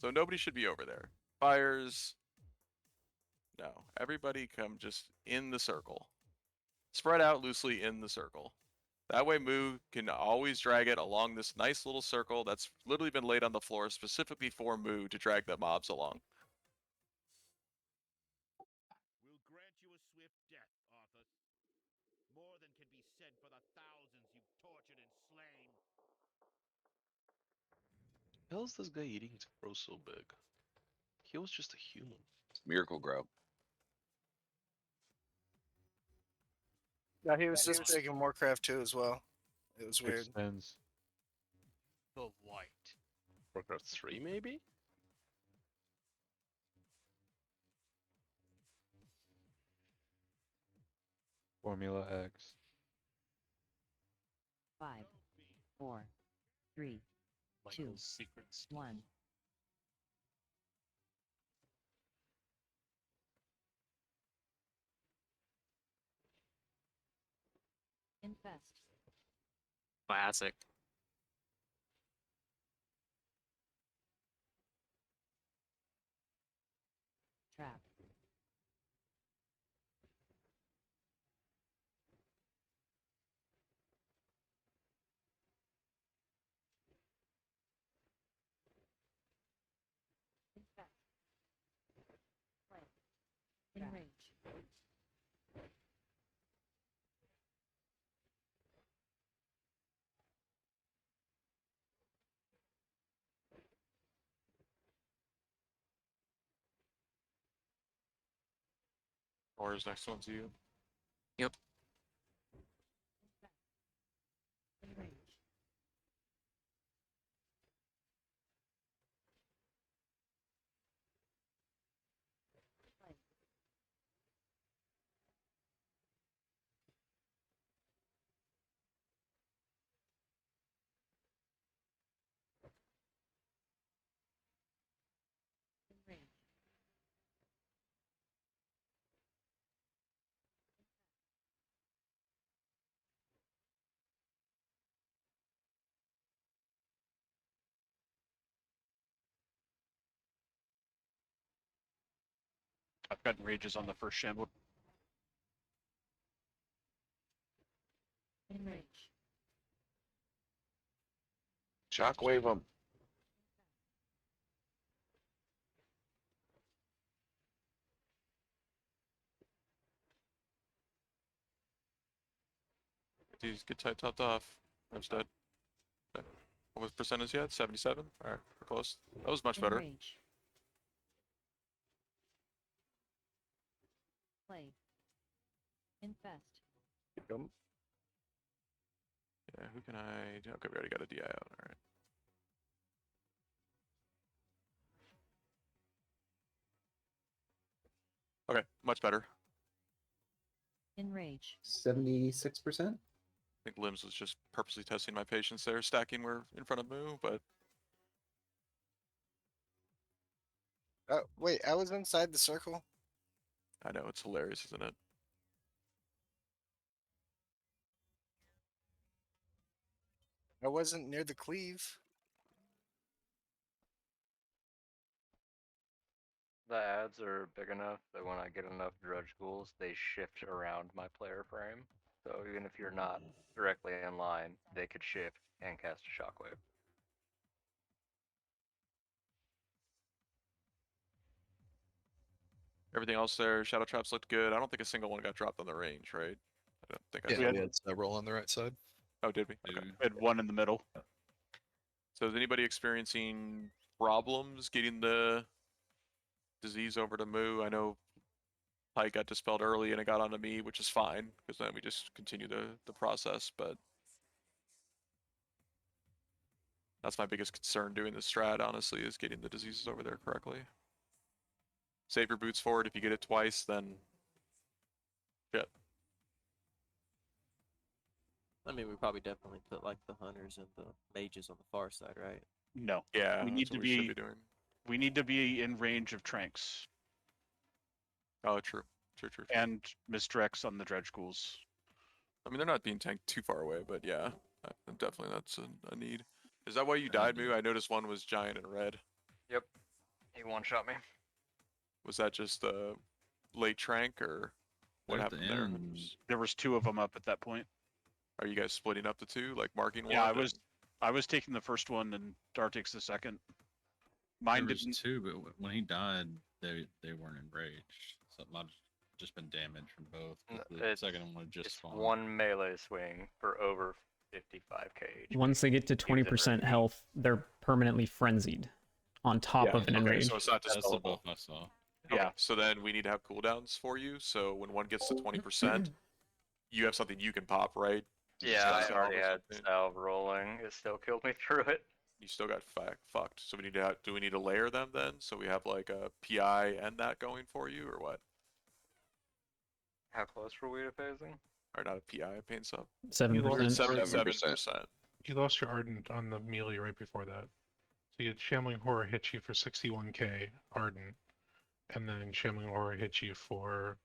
So nobody should be over there. Fires. No, everybody come just in the circle. Spread out loosely in the circle. That way Moo can always drag it along this nice little circle that's literally been laid on the floor specifically for Moo to drag the mobs along. We'll grant you a swift death, Arthur. More than can be said for the thousands you've tortured and slain. How's this guy eating to grow so big? He was just a human. Miracle Grow. Yeah, he was this big in Warcraft 2 as well. It was weird. Extends. The light. Warcraft 3, maybe? Formula X. 5, 4, 3, 2, 1. Infest. Classic. Trap. Infest. Play. In range. Or his next one's you. Yep. In range. Play. I've gotten rages on the first shamble. In range. Shockwave them. These get tight topped off. I'm dead. Okay. What was percentage yet? 77? Alright, we're close. That was much In better. range. Play. Infest. Yeah, who can I do? Okay, we already got a DI out. Alright. Okay, much better. Enrage. 76%. I think Limbs was just purposely testing my patience there, stacking we're in front of Moo, but Oh, wait, I was inside the circle. I know it's hilarious, isn't it? I wasn't near the cleave. The ads are big enough that when I get enough dredge ghouls, they shift around my player frame. So even if you're not directly in line, they could shift and cast a shockwave. Everything else there, Shadow Traps looked good. I don't think a single one got dropped on the range, right? I don't think I Yeah, saw we one. had several on the right side. Oh, did we? Okay. We had one in the middle. So is anybody experiencing problems getting the disease over to Moo? I know Pike got dispelled early and it got onto me, which is fine, because then we just continue the process, but that's my biggest concern doing this strat, honestly, is getting the diseases over there correctly. Save your boots for it. If you get it twice, then shit. I mean, we probably definitely put like the hunters and the mages on the far side, right? No. Yeah, we that's need what to we should be, be doing. we need to be in range of Tranks Oh, true. True. and Mistrex on the dredge ghouls. I mean, they're not being tanked too far away, but yeah, definitely that's a need. Is that why you died, Moo? I noticed one was giant and red. Yep. He one-shot me. Was that just a late trank, or what At the happened there? end, There was two of them up at that point. Are you guys splitting up the two, like marking one? Yeah, and- I was taking the first one and Dartix the second. Mine there was didn't. two, but when he died, they weren't enraged. So it might have just been damage from both. 'Cause the It's, second one just it's spawned. one melee swing for over 55k HP. Once they get to He was 20% enraged. health, they're permanently frenzied on top Yeah, of an okay, enrage. so it's not That's the dispellable. buff I saw. Okay, Yeah. so then we need to have cooldowns for you. So when one gets to 20%, you have something you can pop, right? Yeah, got I salve already or had something? salve rolling. It still killed me through it. You still got fucked. So we need to do we need to layer them then? So we have like a PI and that going for you, or what? How close were we to phasing? Or not a PI, pain sub. 7%. 7%. You lost your Ardent on the melee right before that. So you had Shambling Horror hit you for 61k Ardent, and then Shambling Horror hit you for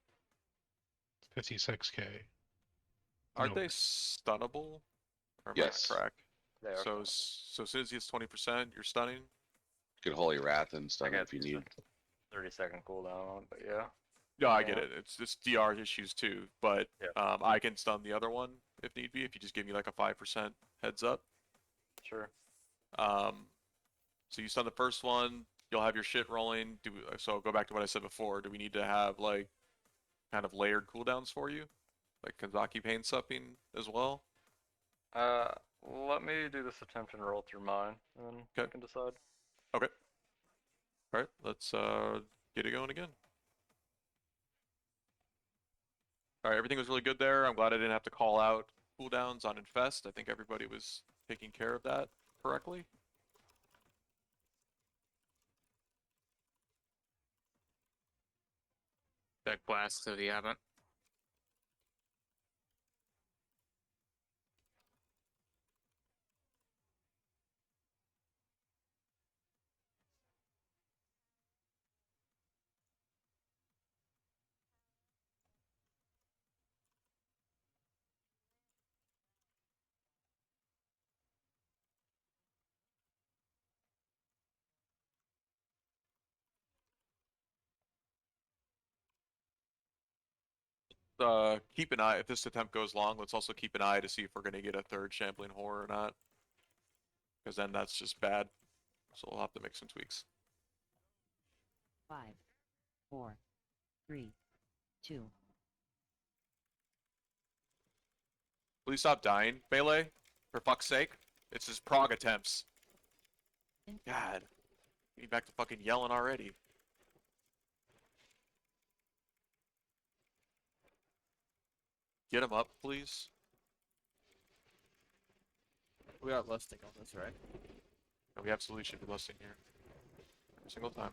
56k. Aren't No. they stunnable? Or am Yes. I on track? They are So so as soon as he hits 20%, you're stunning. You could Holy Wrath and I stun got if you need. 30-second cooldown on it, but yeah. No, I get Yeah. it. It's DR issues too, but Yeah. I can stun the other one if need be. If you just give me like a 5% heads up. Sure. So you stun the first one, you'll have your shit rolling. So I'll go back to what I said before. Do we need to have like kind of layered cooldowns for you, like Kanzaki pain supping as well? Let me do this attempt and roll through mine, and then you can decide. Okay. All right, let's get it going again. All right, everything was really good there. I'm glad I didn't have to call out cooldowns on Infest. I think everybody was taking care of that correctly. Deck blast if you haven't. keep an eye if this attempt goes long. Let's also keep an eye to see if we're gonna get a third shambling horror or not, because then that's just bad. So we'll have to make some tweaks. 5, 4, 3, 2. Please stop dying, Melee. For fuck's sake. It's his prog attempts. God. Get back to fucking yelling already. Get him up, please. We got lusting on this, right? No, we absolutely should be listening here. Every single time.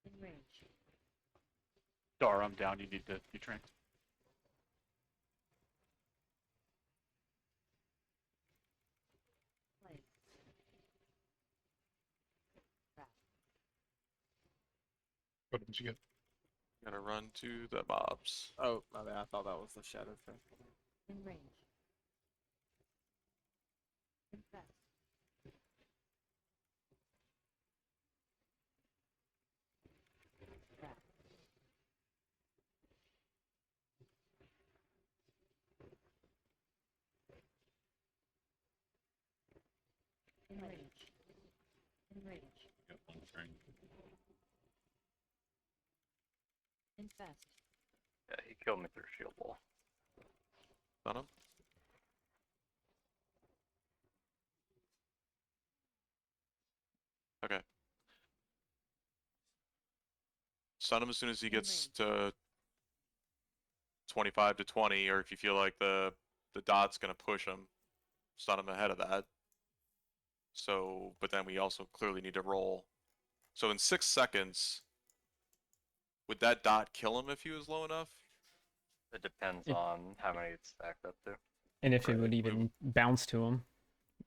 In range. Dar, I'm down. You need to be trained. Play. Back. What did you get? Gotta run to the mobs. Oh, my bad. I thought that was the shadow thing. In range. Infest. Back. In range. In range. Got one train. Infest. Yeah, he killed me through shield wall. Stun him. Okay. Stun him as soon as he gets to 25 to 20, or if you feel like the dot's gonna push him, stun him ahead of that. So, but then we also clearly need to roll. So in 6 seconds, would that dot kill him if he was low enough? It depends It- on how many it's stacked up to. And if it Right, would even bounce to him.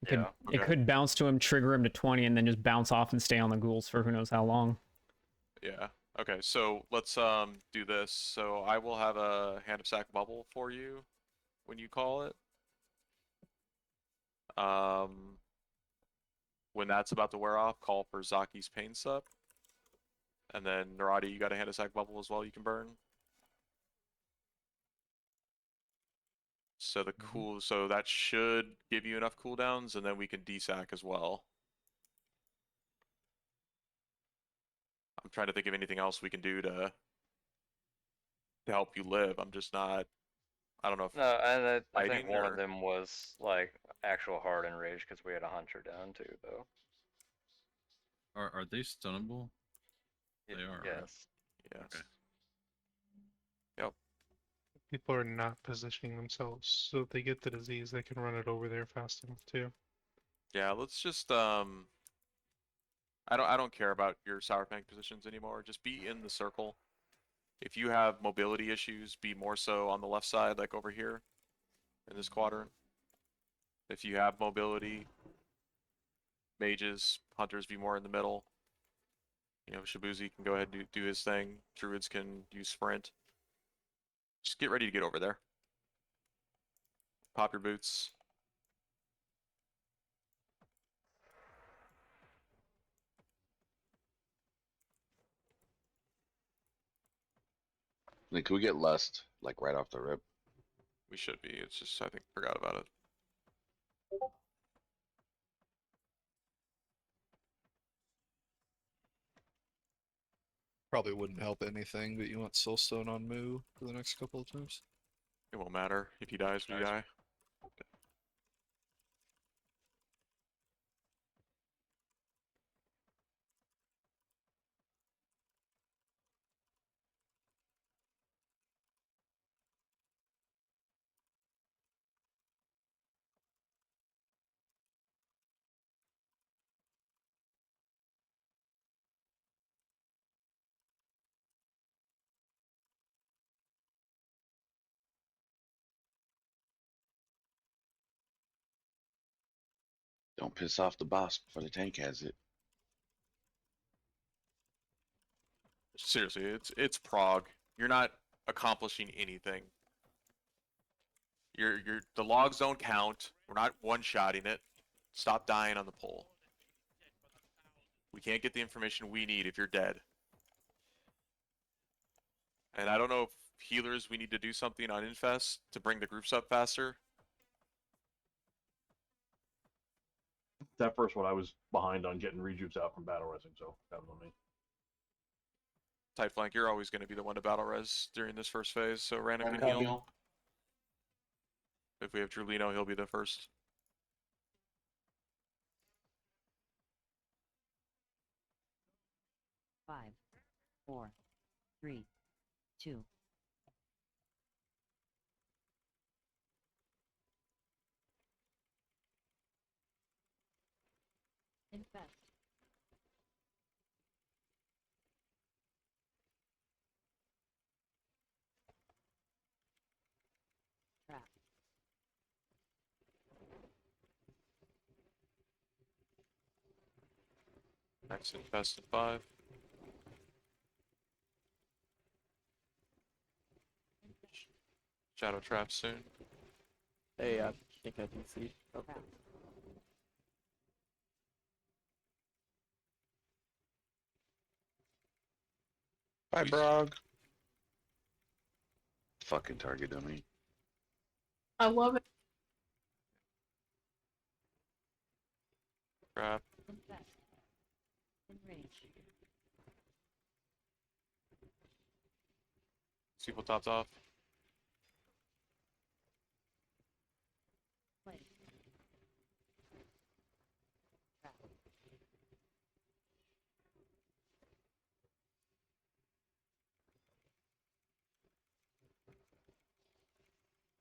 It could, Yeah. it Okay. could bounce to him, trigger him to 20, and then just bounce off and stay on the ghouls for who knows how long. Yeah. Okay, so let's do this. So I will have a hand of sack bubble for you when you call it. When that's about to wear off, call for Zaki's pain sup. And then Narati, you got a hand of sack bubble as well you can burn. So so that should give you enough cooldowns, and then we can desack as well. I'm trying to think of anything else we can do to help you live. I'm just not. I don't know if No, and I think fighting one or- of them was like actual hard enrage because we had a hunter down too, though. Are they stunnable? They are. Right? Yes. Yes. Okay. Yep. People are not positioning themselves so if they get the disease, they can run it over there fast enough too. Yeah, let's just I don't care about your sour tank positions anymore. Just be in the circle. If you have mobility issues, be more so on the left side, like over here in this quadrant. If you have mobility, mages, hunters be more in the middle. You know, Shibuzi can go ahead and do his thing. Druids can use sprint. Just get ready to get over there. Pop your boots. Then can we get lust like right off the rip? We should be. It's just I think forgot about it. Probably wouldn't help anything, but you want Soulstone on Moo for the next couple of times? It won't matter. If he dies, we die. Don't piss off the boss before the tank has it. Seriously, it's Prague. You're not accomplishing anything. The logs don't count. We're not one-shotting it. Stop dying on the pole. We can't get the information we need if you're dead. And I don't know if healers, we need to do something on Infest to bring the groups up faster. That first one, I was behind on getting rejupes out from battle resing, so that was on me. Tight flank, you're always going to be the one to battle res during this first phase, so random can Random heal. If we have Drulino, he'll be the first. Five, 4, 3, 2. Infest. Trap. Next Infest in 5. Shadow Trap soon. Hey, I think I can see. Okay. Bye, Brog. Fucking target dummy. I love it. Trap. Infest. In range. People topped off. Play. Trap.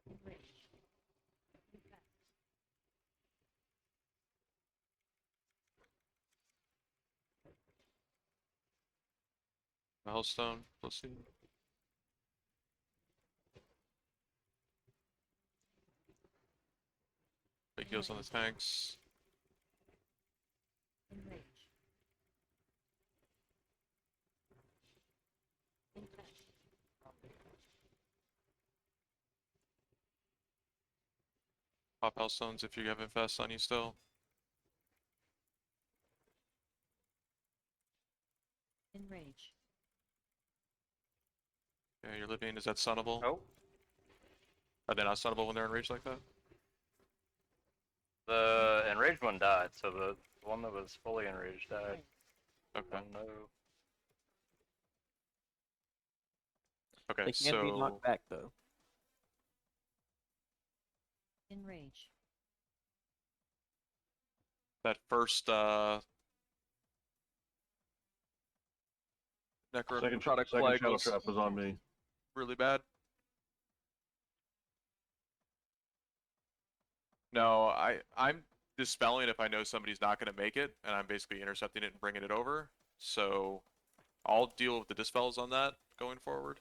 In range. Infest. Hellstone. Let's see. Big heals on the tanks. In range. Infest. Pop Hellstones if you have Infest on you still. In range. Yeah, you're living. Is that stunnable? Oh, Are they not stunnable when they're enraged like that? the enraged one died, so the one that was fully enraged died. Okay. Oh no. Okay, They can be so knocked back though. In range. that first necrotic product Second flag shadow was trap was on me. really bad. No, I'm dispelling if I know somebody's not going to make it, and I'm basically intercepting it and bringing it over. So I'll deal with the dispels on that going forward.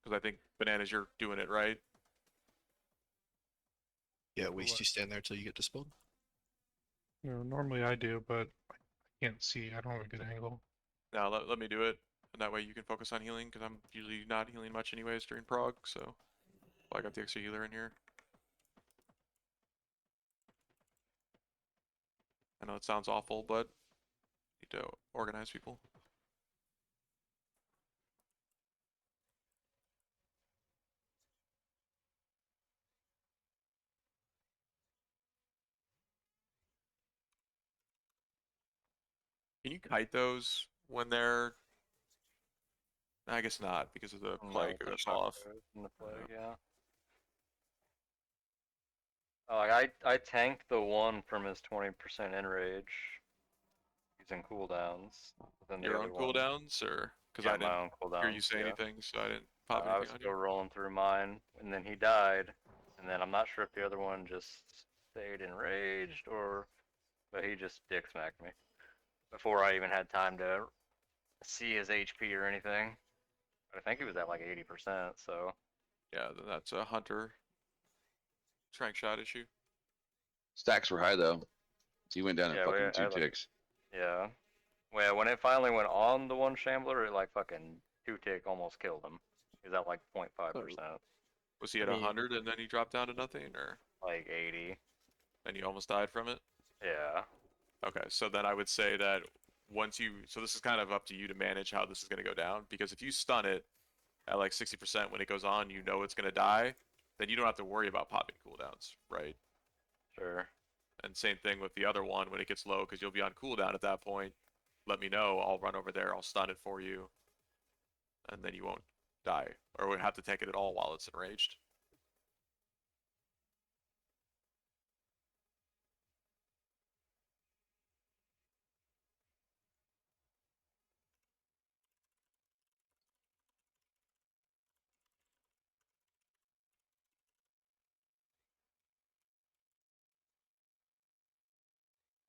Because I think Bananas, you're doing it right. Yeah, at least you stand there till you get dispelled. You know, normally I do, but I can't see. I don't have a good angle. Now let me do it, and that way you can focus on healing, because I'm usually not healing much anyways during prog, so well, I got the extra healer in here. I know it sounds awful, but need to organize people. Can you kite those when they're... I guess not, because of the plague No, goes off. in the plague, yeah. Oh, like I tanked the one from his 20% enrage using cooldowns. But then the Your other own one, cooldowns, or because yeah, I didn't my own cooldowns, hear you say yeah. anything, so I didn't pop I was anything on still you. rolling through mine, and then he died, and then I'm not sure if the other one just stayed enraged or, but he just dick smacked me before I even had time to see his HP or anything. I think he was at like 80%, so Yeah, then that's a hunter trank shot issue. Stacks were high though. He went down in Yeah, fucking I two like- ticks. Yeah. Well, when it finally went on the one shambler, it like fucking 2-tick almost killed him. He's at like 0.5%. Was he at 100 and then he dropped down to nothing, or Like 80. and you almost died from it? Yeah. Okay, so then I would say that so this is kind of up to you to manage how this is going to go down, because if you stun it at like 60% when it goes on, you know it's going to die, then you don't have to worry about popping cooldowns, right? Sure. And same thing with the other one when it gets low, because you'll be on cooldown at that point. Let me know, I'll run over there, I'll stun it for you, and then you won't die, or won't have to tank it at all while it's enraged.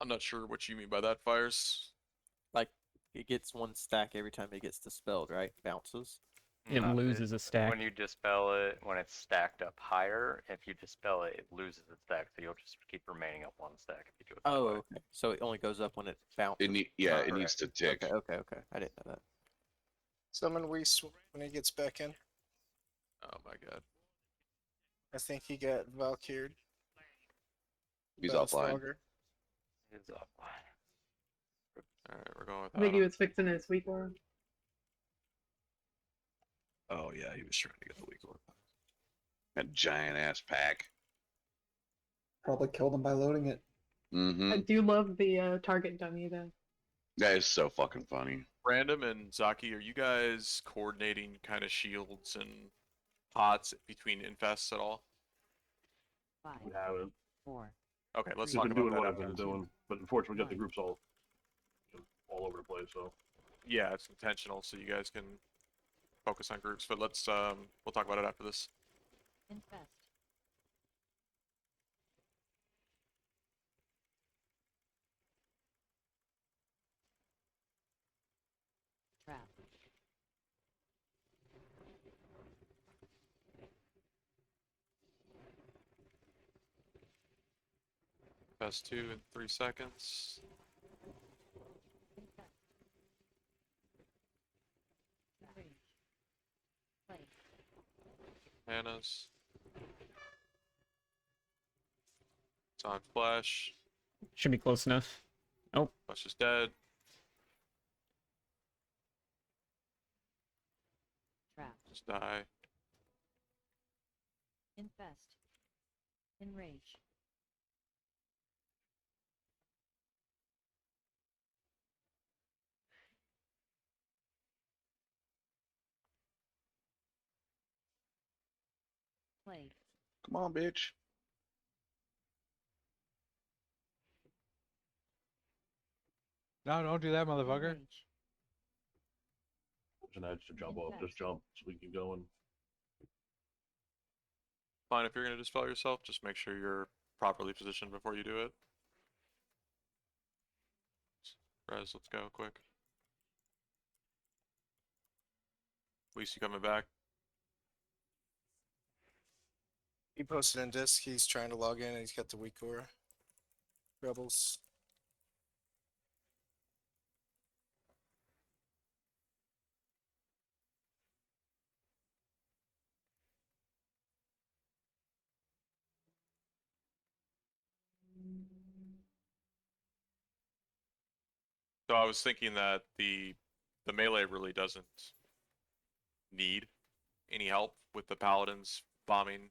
I'm not sure what you mean by that, Fires. Like, it gets 1 stack every time it gets dispelled, right? Bounces. It loses a stack. When you dispel it, when it's stacked up higher, if you dispel it, it loses its stack, so you'll just keep remaining up 1 stack if you do it that way. Okay. So it only goes up when it bounces. It needs to tick. Okay. I didn't know that. Summon Weiss when he gets back in. Oh my god. I think he got Valkyried. He's by the offline. Slogger. He's offline. Alright, we're going with I think he was fixing his weak aura. Oh yeah, he was trying to get the weak one. That giant ass pack. Probably killed him by loading it. Mm-hmm. I do love the target dummy though. That is so fucking funny. Random and Zaki, are you guys coordinating kind of shields and pots between infests at all? 5, We haven't. 4. Okay, let's I've talk been about doing that what I've after been this. doing, but unfortunately, we got the groups all over the place. So Yeah, it's intentional, so you guys can focus on groups. But let's we'll talk about it after this. Infest. Trap. Best 2 in 3 seconds. Infest. Rage. Play. Hannah's. It's on Flash. Should be close enough. Oh, Flash is dead. Trap. Just die. Infest. Enrage. Play. Come on, bitch. No, don't do that, motherfucker. Enrage. there's an edge to jump off. Just jump so we can keep going. Fine, if you're gonna dispel yourself, just make sure you're properly positioned before you do it. Rez, let's go quick. Least you coming back? He posted in disc. He's trying to log in and he's got the weak aura. Rebels. So I was thinking that the melee really doesn't need any help with the paladins bombing.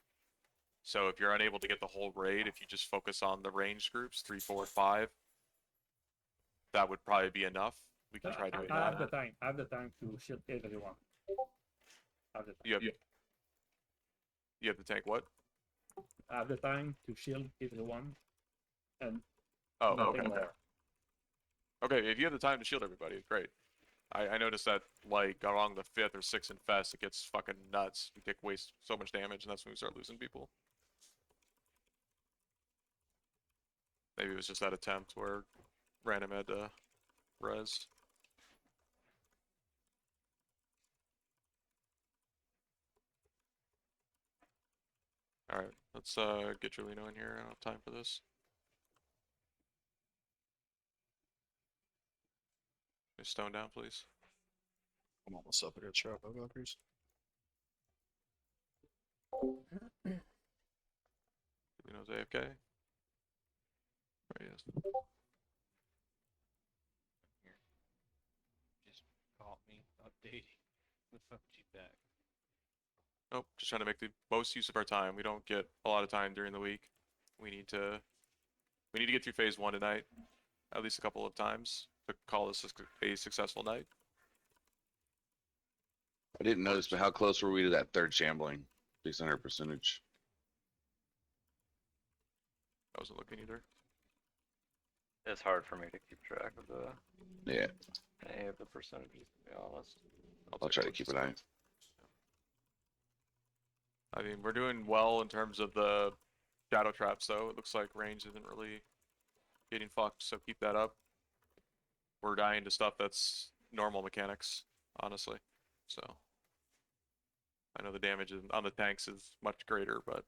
So if you're unable to get the whole raid, if you just focus on the ranged groups, 3, 4, 5, that would probably be enough. We can try doing I have the that. time. I have the time to shield everyone. I have the time. You have the tank what? I have the time to shield everyone, and Oh, nothing okay. more. Okay, if you have the time to shield everybody, great. I noticed that, like, along the 5th or 6th infest, it gets fucking nuts. We take waste so much damage, and that's when we start losing people. Maybe it was just that attempt where random had res. Alright, let's get Julino in here. I don't have time for this. Just stone down, please. I'm almost up at a trap of Valkyries. Julino's AFK. There he is. Just caught me updating the PUBG back. Nope, just trying to make the most use of our time. We don't get a lot of time during the week. We need to get through phase 1 tonight, at least a couple of times, to call this a successful night. I didn't notice, but how close were we to that third shambling? 600 percentage. I wasn't looking either. It's hard for me to keep track of the Yeah, any of the percentages, to be honest. I'll try to keep an eye. I mean, we're doing well in terms of the shadow traps, though. It looks like range isn't really getting fucked, so keep that up. We're dying to stuff that's normal mechanics, honestly. So I know the damage on the tanks is much greater, but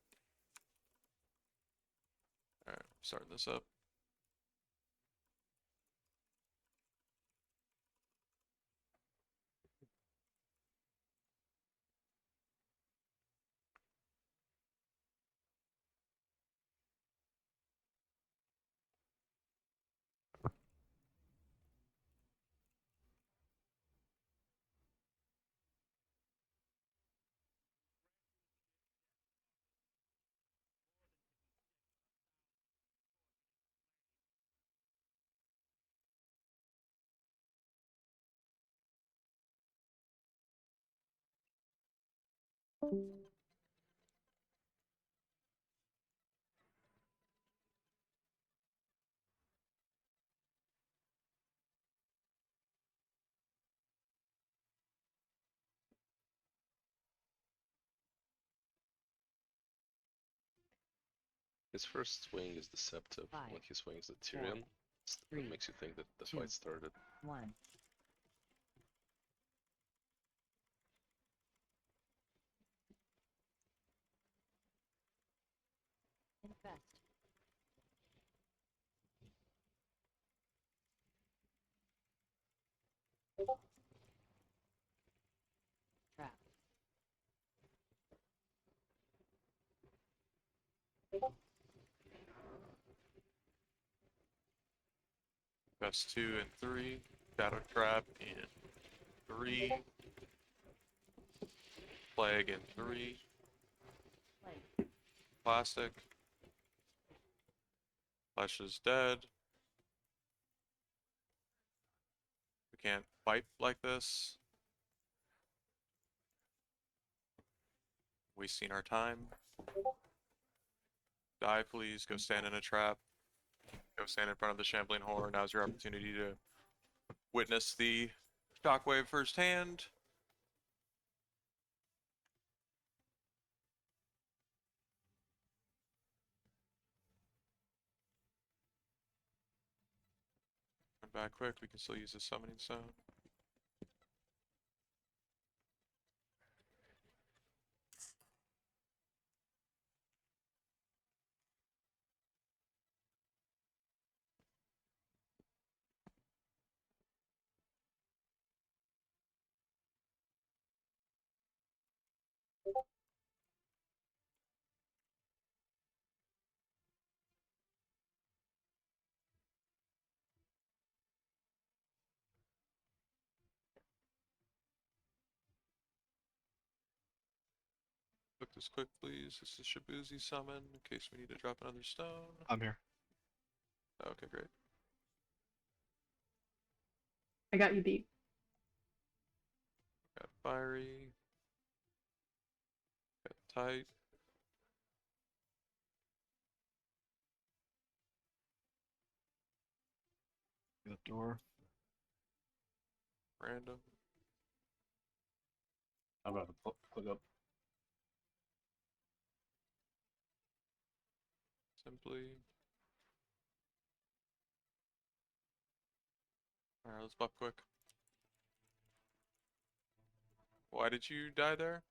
alright, starting this up. His first swing is deceptive. When he swings the Tyrion, it makes you think that the fight started. 1. Infest. Trap. Best 2 and 3. Shadow trap in 3. Plague in 3. Plague. Plastic. Flesh is dead. We can't fight like this. Wasting our time. Die, please. Go stand in a trap. Go stand in front of the shambling horror. Now's your opportunity to witness the shockwave firsthand. Come back quick. We can still use the summoning stone. Look this quick, please. This is Shibuzi summon in case we need to drop another stone. I'm here. Okay, great. I got you deep. Got fiery. Got tight. Good door. Random. I'm about to click up. Simply. Alright, let's buff quick. Why did you die there?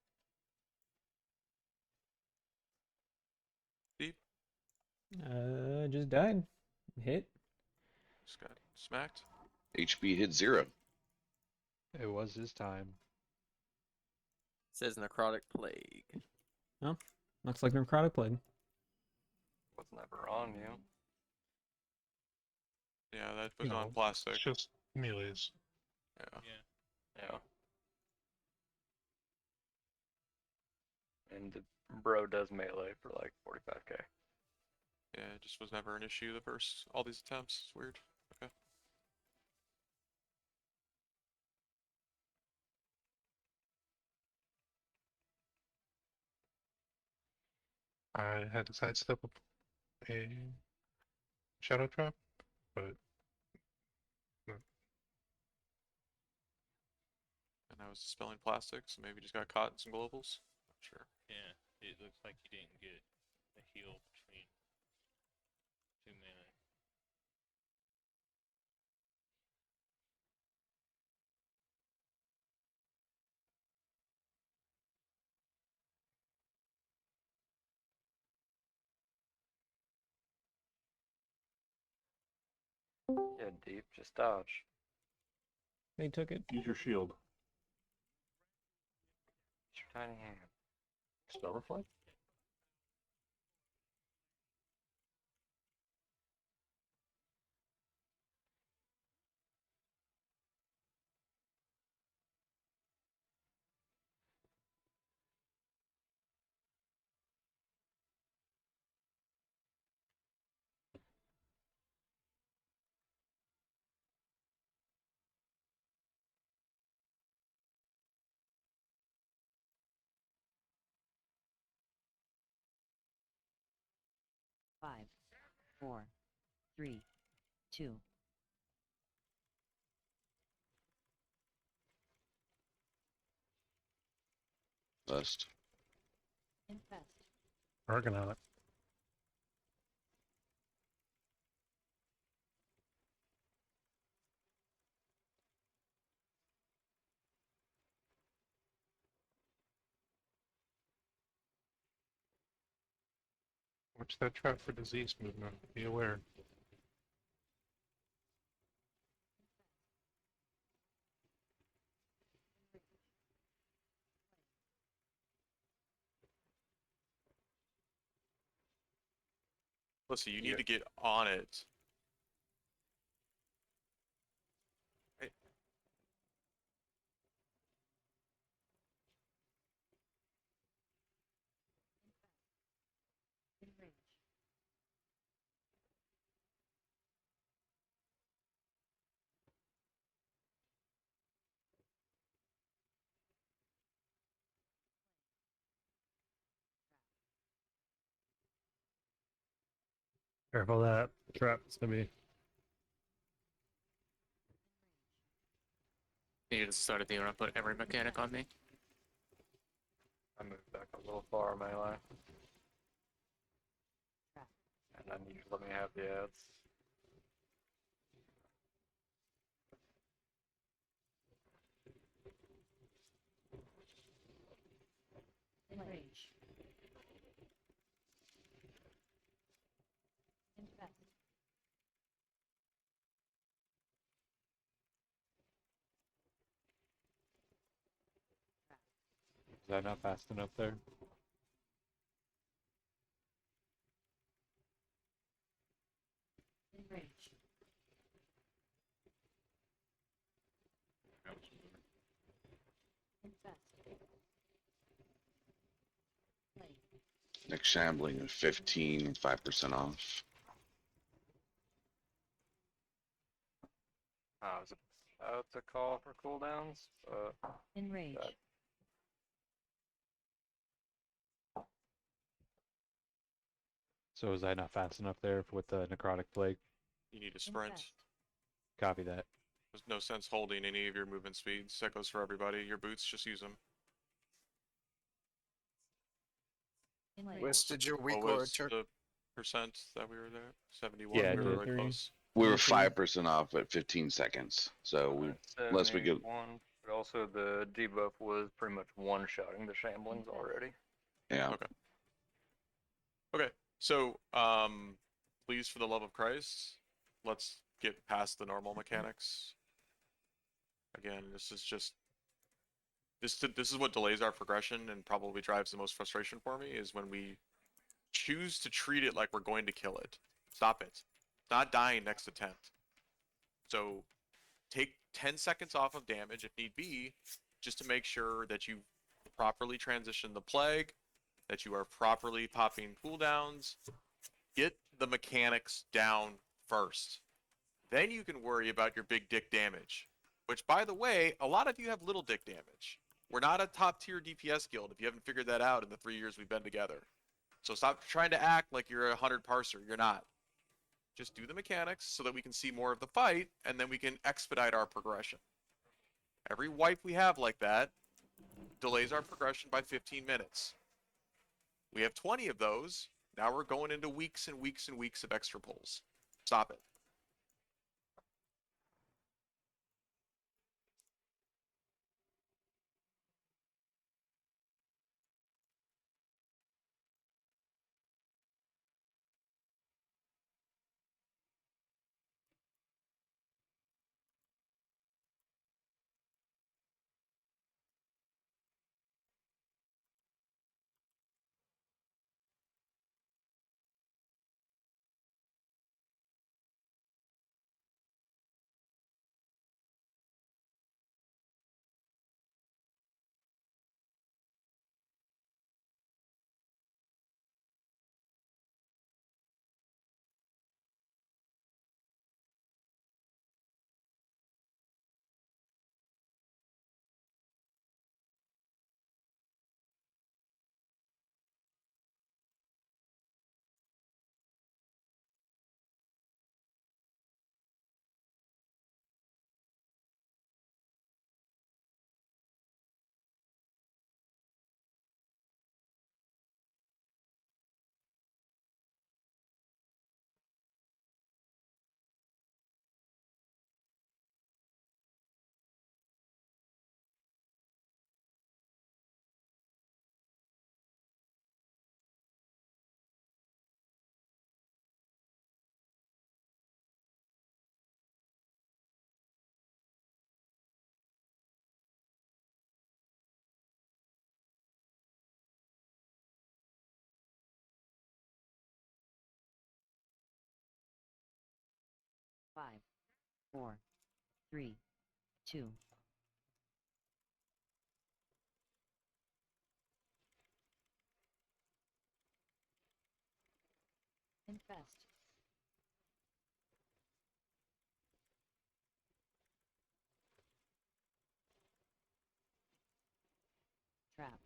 Just died. Hit. Just got smacked. HB hit 0. It was his time. Says necrotic plague. Oh, looks like necrotic plague. Was never on you. Yeah, that was No, on plastic. It's just melees. Yeah. Yeah. And the bro does melee for like 45k. Yeah, it just was never an issue the first all these attempts. It's weird. Okay. I had to sidestep a shadow trap, but And I was dispelling plastic, so maybe just got caught in some globals. Not sure. Yeah, it looks like you didn't get a heal between 2 mana. Yeah, deep, just dodge. They took it. Use your shield. It's your tiny hand. Spell reflect? Five, 4, 3, 2. Bust. Infest. working on it. Watch that trap for disease movement. Be aware. Listen, you need to get on it. Hey. In range. Careful of that trap. It's gonna be. You just started the put every mechanic on me. I moved back a little far melee. And then you let me have the ads. In range. Infest. Is that not fast enough there? In range. Infest. Plague. Next shambling of 15, 5% off. I was about to call for cooldowns, but In range. that So is that not fast enough there with the necrotic plague? You need to sprint. Infest. Copy that. There's no sense holding any of your movement speeds. That goes for everybody. Your boots, just use them. In range. Wes, did your weak What or was turn? the percent that we were there? 71. Yeah, we were it really did. close. We were 5% off at 15 seconds. So we, unless we get, one, but also the debuff was pretty much one-shotting the shamblings already. yeah. Okay. Okay. So, please, for the love of Christ, let's get past the normal mechanics. Again, this is just this is what delays our progression and probably drives the most frustration for me is when we choose to treat it like we're going to kill it. Stop it. It's not dying next to tent. So take 10 seconds off of damage if need be, just to make sure that you properly transition the plague, that you are properly popping cooldowns. Get the mechanics down first. Then you can worry about your big dick damage. Which, by the way, a lot of you have little dick damage. We're not a top tier DPS guild if you haven't figured that out in the 3 years we've been together. So stop trying to act like you're a 100 parser. You're not. Just do the mechanics so that we can see more of the fight, and then we can expedite our progression. Every wipe we have like that delays our progression by 15 minutes. We have 20 of those. Now we're going into weeks and weeks and weeks of extra pulls. Stop it. Five, 4, 3, 2. Infest. Trap.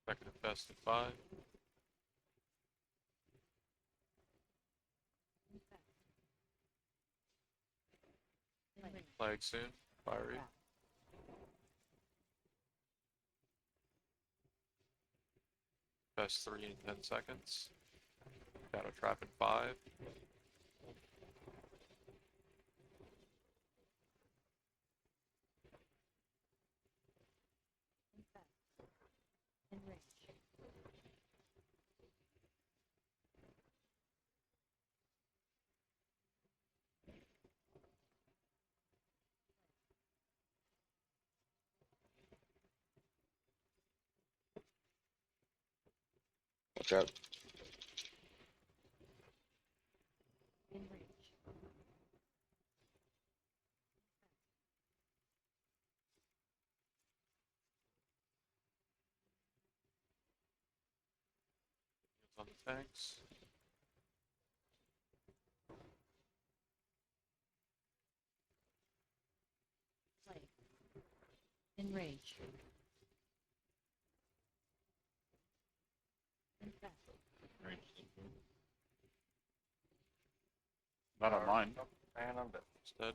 Second infest in 5. Plague soon. Fiery. Best 3 in 10 seconds. Got a trap in 5. Enrage. Watch out. Enrage. On the tanks. Plague. Enrage. Infest. Not on mine. And I'm dead. It's dead.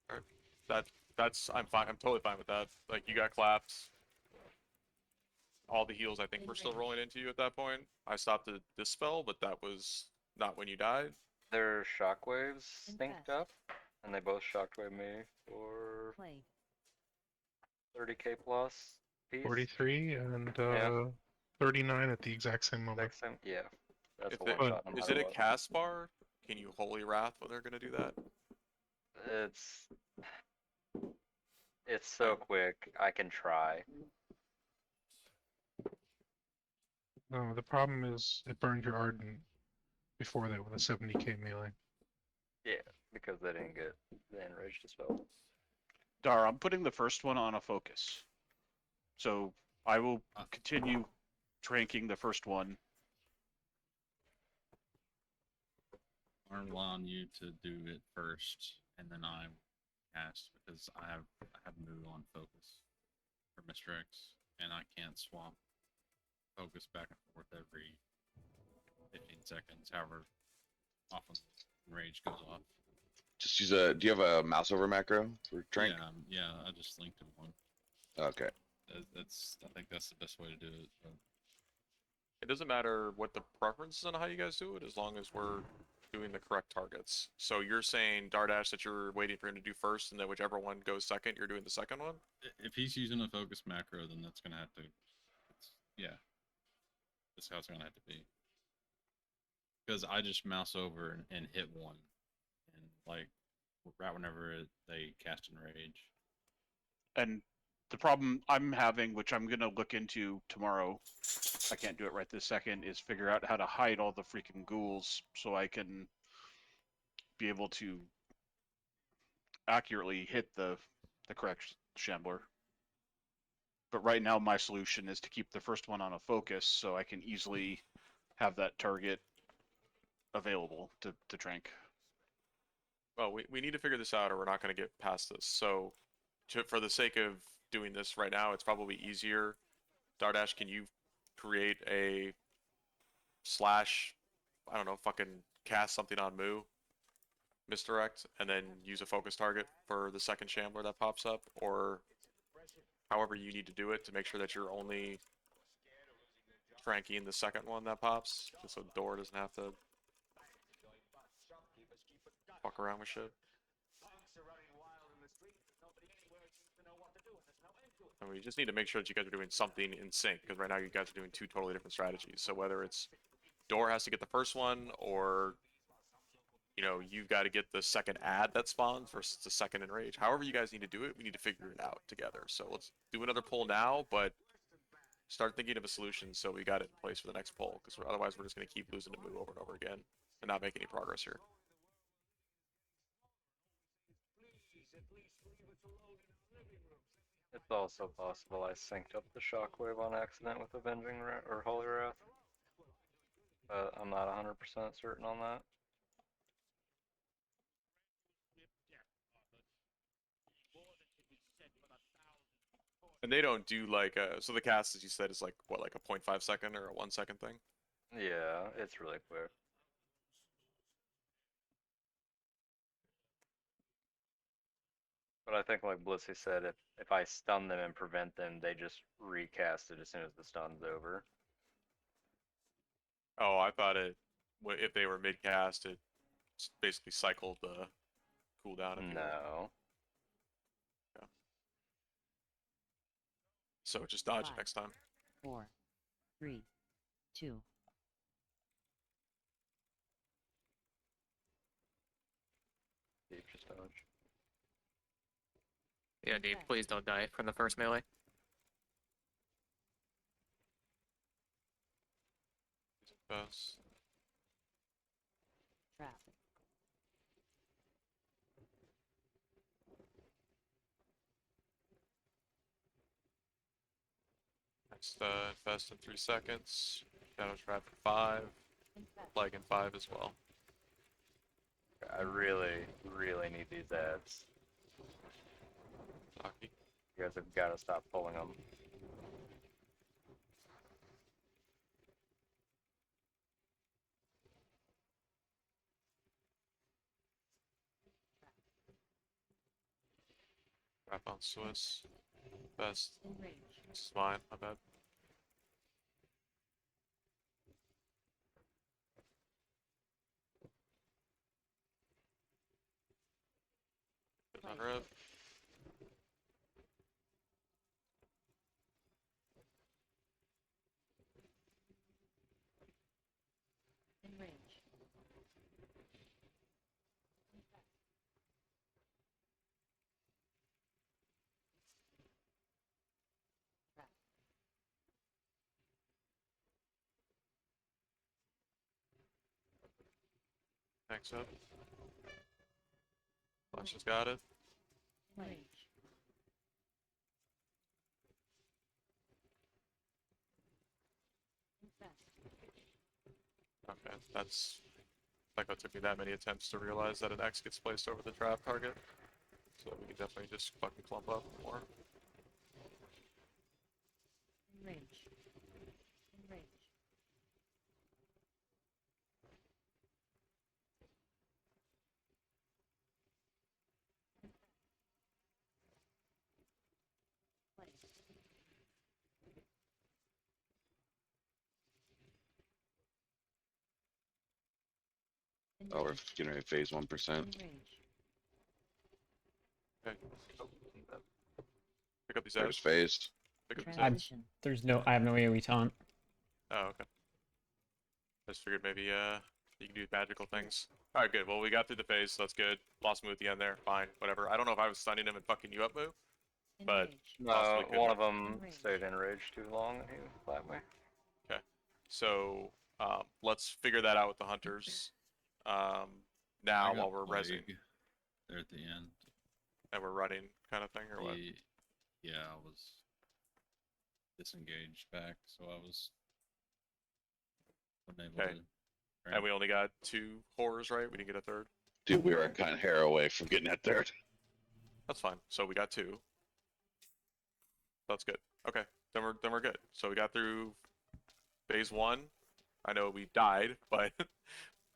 Alright. That's I'm fine. I'm totally fine with that. Like you got clapped. All the heals I think were still rolling into you at that point. I stopped the dispel, but that was not when you died. Their shockwaves synced up, And they both shockwave me for Play. 30k plus piece. 43 and Yeah. 39 at the exact same moment. Exact same. Yeah. That's If a one it, shot no is matter it a what. cast bar? Can you Holy Wrath when they're gonna do that? It's so quick. I can try. No, the problem is it burned your Ardent before that with a 70k melee. Yeah, because they didn't get the enraged spell. Dar, I'm putting the first one on a focus. So I will continue tranking the first one. I'm allowing you to do it first, and then I cast because I have move on focus for Mr. X, and I can't swap focus back and forth every 15 seconds. However often rage goes off. Just use a. Do you have a mouse over macro for Trank? Yeah. I just linked him one. Okay. I think that's the best way to do it. But It doesn't matter what the preference is on how you guys do it, as long as we're doing the correct targets. So you're saying Dardash that you're waiting for him to do first, and then whichever one goes second, you're doing the second one? if he's using a focus macro, then that's gonna have to. Yeah. That's how it's gonna have to be. Because I just mouse over and hit one, and like right whenever they cast enrage. And the problem I'm having, which I'm gonna look into tomorrow, I can't do it right this second, is figure out how to hide all the freaking ghouls so I can be able to accurately hit the correct shambler. But right now my solution is to keep the first one on a focus so I can easily have that target available to trank. Well, we need to figure this out or we're not going to get past this. So for the sake of doing this right now, it's probably easier. Dardash, can you create a slash, I don't know, fucking cast something on Moo, misdirect, and then use a focus target for the second shambler that pops up? Or however you need to do it to make sure that you're only tranking the second one that pops, just so Door doesn't have to fuck around with shit. And we just need to make sure that you guys are doing something in sync, because right now you guys are doing two totally different strategies. So whether it's Door has to get the first one, or you know, you've got to get the second ad that spawns versus the second enrage. However you guys need to do it, we need to figure it out together. So let's do another poll now, but start thinking of a solution so we got it in place for the next poll, because otherwise we're just going to keep losing to Moo over and over again and not make any progress here. It's also possible I synced up the shockwave on accident with Avenging or Holy Wrath. But I'm not 100% certain on that. And they don't do like so the cast, as you said, is like what, like a 0.5 second or a 1 second thing? Yeah, it's really quick. But I think like Blissey said, if I stun them and prevent them, they just recast it as soon as the stun's over. Oh, I thought if they were mid cast, it basically cycled the cooldown. If you will. No. Yeah. So just dodge it 5, next time. 4, 3, 2. Deep just dodge. Yeah, Deep, please don't die from the first melee. Best. Trap. Next, infest in 3 seconds. Shadow trap for 5. Plague in 5 as well. I really, really need these ads. Lucky. You guys have got to stop pulling them. Trap on Swiss. Best. This is mine, my bad. On rev. In range. Next up. Flash has got it. In range. Infest. Okay, that's like that took me that many attempts to realize that an X gets placed over the trap target. So we can definitely just fucking clump up more. In range. In range. Oh, we're getting ready to phase 1%. In range. Okay. Oh, pick up these There's ads. phased. Pick up these I, ads. there's no, I have no AoE taunt. Oh, okay. I just figured maybe you can do magical things. Alright, good. Well, we got through the phase, so that's good. Lost move at the end there. Fine, whatever. I don't know if I was stunning him and fucking you up move, In but range. No, possibly could one have. of them range. stayed in rage too long and he flat me. Okay. So let's figure that out with the hunters. Now I got while we're resing plague there at the end. and we're running kind of thing, or what? Yeah, I was disengaged back, so I was unable Okay. to. And we only got 2 horrors, right? We didn't get a third. Dude, we were a kind of hair away from getting that third. That's fine. So we got 2. That's good. Okay, then we're good. So we got through phase 1. I know we died, but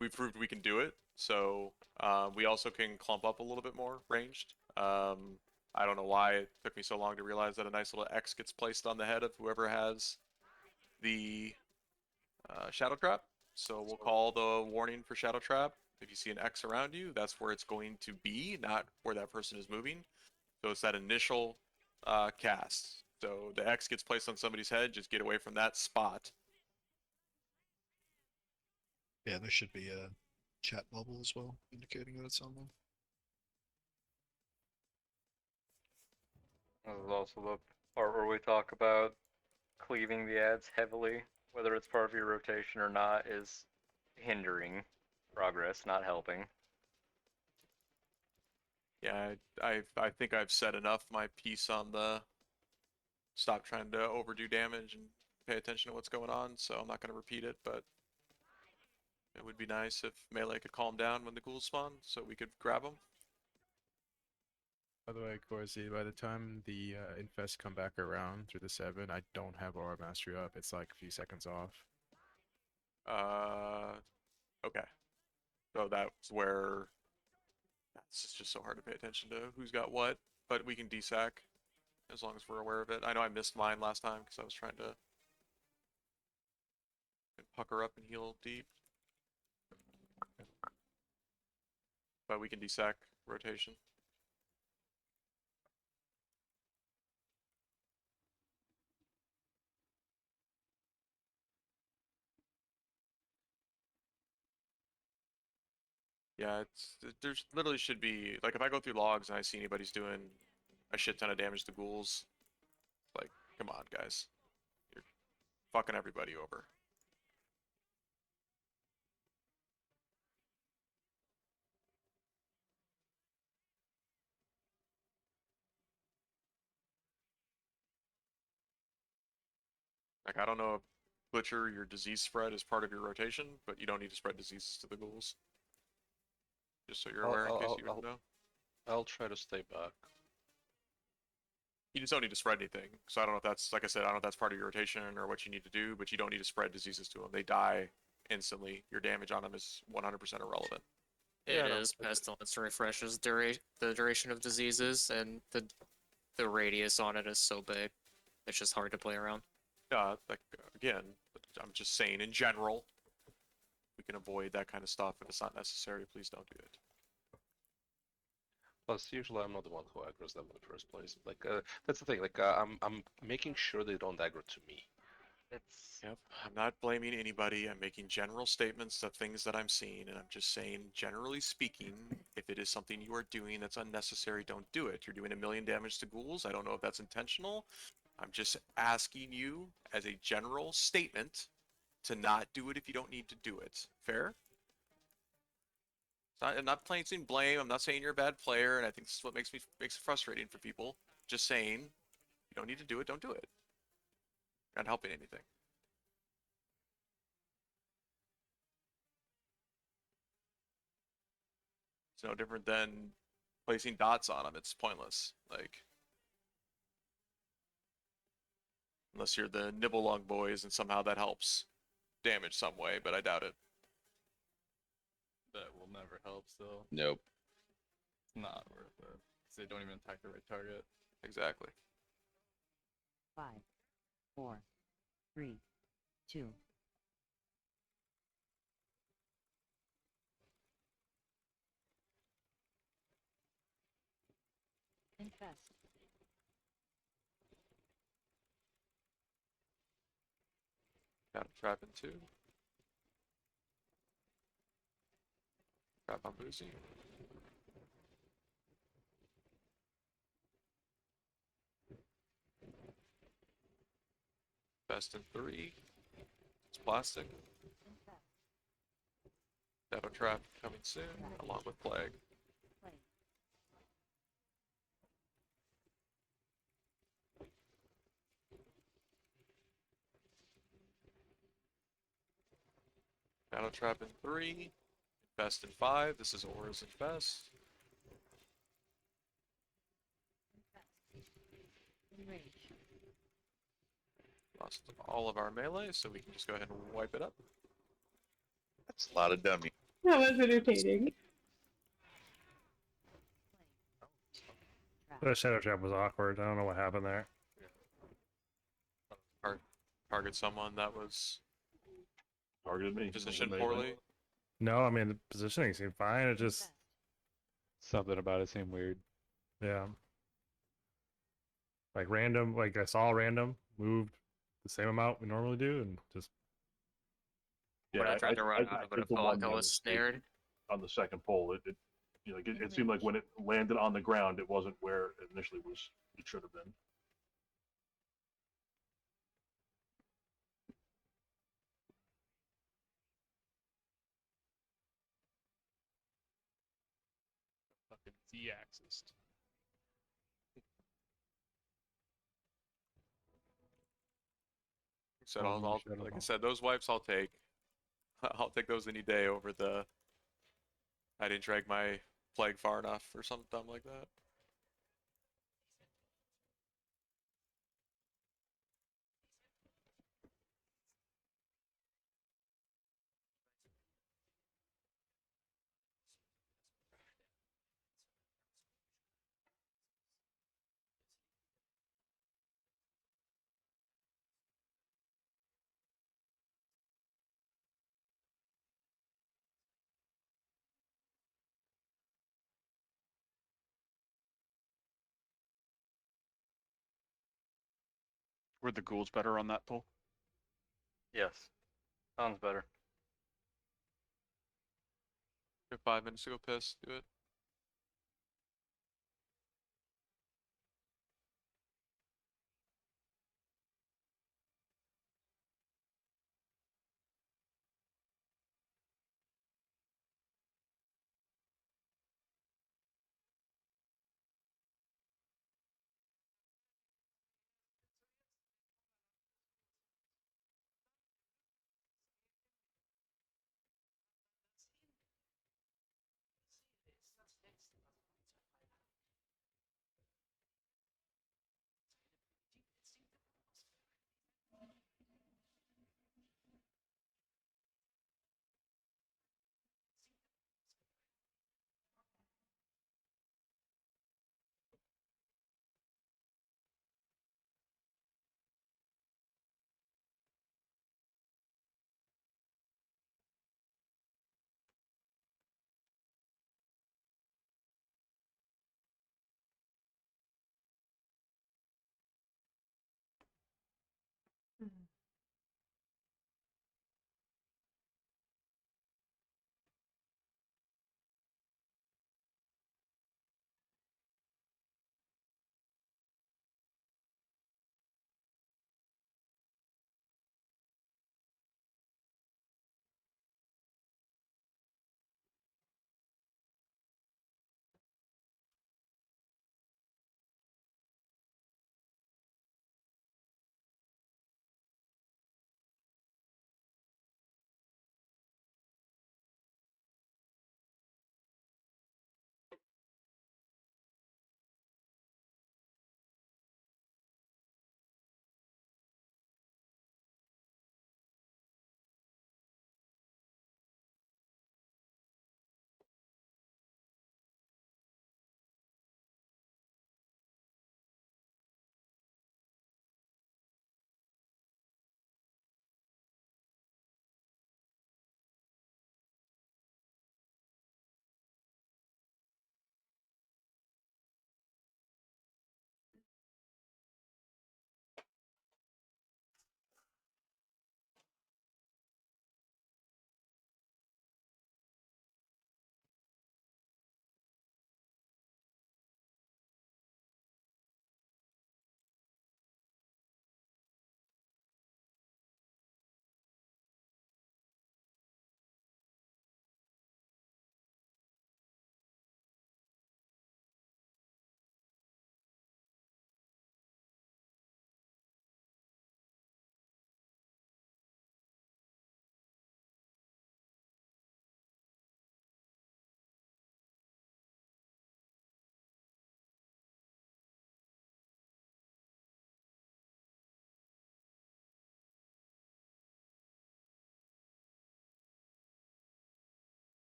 we proved we can do it. So we also can clump up a little bit more ranged. I don't know why it took me so long to realize that a nice little X gets placed on the head of whoever has the shadow trap. So we'll call the warning for shadow trap. If you see an X around you, that's where it's going to be, not where that person is moving. So it's that initial cast. So the X gets placed on somebody's head, just get away from that spot. Yeah, there should be a chat bubble as well, indicating that it's on there. This is also the part where we talk about cleaving the ads heavily, whether it's part of your rotation or not, is hindering progress, not helping. Yeah, I think I've said enough my piece on the stop trying to overdo damage and pay attention to what's going on, so I'm not going to repeat it, but it would be nice if melee could calm down when the ghouls spawn so we could grab them. By the way, Corsi, by the time the infest come back around through the 7, I don't have Aura Mastery up. It's like a few seconds off. Okay. So that's where it's just so hard to pay attention to who's got what, but we can desac as long as we're aware of it. I know I missed mine last time because I was trying to pucker up and heal deep. But we can desac rotation. Yeah, there's literally should be like if I go through logs and I see anybody's doing a shit ton of damage to ghouls, like come on guys, you're fucking everybody over. Like I don't know if Butcher, your disease spread is part of your rotation, but you don't need to spread diseases to the ghouls. Just so you're aware in case you didn't know. I'll try to stay back. You just don't need to spread anything. So I don't know if that's, like I said, I don't know if that's part of your rotation or what you need to do, but you don't need to spread diseases to them. They die instantly. Your damage on them is 100% irrelevant. It is. Pestilence refreshes the duration of diseases, and the radius on it is so big. It's just hard to play around. Like, again, I'm just saying in general, we can avoid that kind of stuff if it's not necessary. Please don't do it. Plus, usually I'm not the one who aggroes them in the first place. Like, that's the thing. Like, I'm making sure they don't aggro to me. It's Yep, I'm not blaming anybody. I'm making general statements of things that I'm seeing, and I'm just saying, generally speaking, if it is something you are doing that's unnecessary, don't do it. You're doing 1,000,000 damage to ghouls. I don't know if that's intentional. I'm just asking you as a general statement to not do it if you don't need to do it. Fair? I'm not placing blame. I'm not saying you're a bad player, and I think this is what makes it frustrating for people. Just saying, you don't need to do it. Don't do it. Not helping anything. It's no different than placing dots on them. It's pointless. Like, unless you're the Nibelung boys and somehow that helps damage some way, but I doubt it. That will never help still. Nope. Not worth it. 'Cause they don't even attack the right target. Exactly. 5, 4, 3, 2. Infest. Got a trap in 2. Trap on Boozy. Best in 3. It's plastic. Shadow trap coming soon, along with plague. Shadow trap in 3. Best in 5. This is Aura's Infest. Enrage. Lost all of our melee, so we can just go ahead and wipe it up. That's a lot of dummy. That was entertaining. The shadow trap was awkward. I don't know what happened there. Target someone that was Targeted me. positioned Melee. poorly. No, I mean the positioning seemed fine. It just Something about it seemed weird. yeah, like random. Like I saw random moved the same amount we normally do, and just when I tried to run out of it, I did the felt one like I that was snared. on the second pole. It you know, it seemed like when it landed on the ground, it wasn't where it initially was. It should have been. Fucking Z-axis. So like I said, those wipes I'll take. I'll take those any day over the. I didn't drag my plague far enough or something dumb like that. Were the ghouls better on that pull? Yes. Sounds better. You have 5 minutes to go piss. Do it.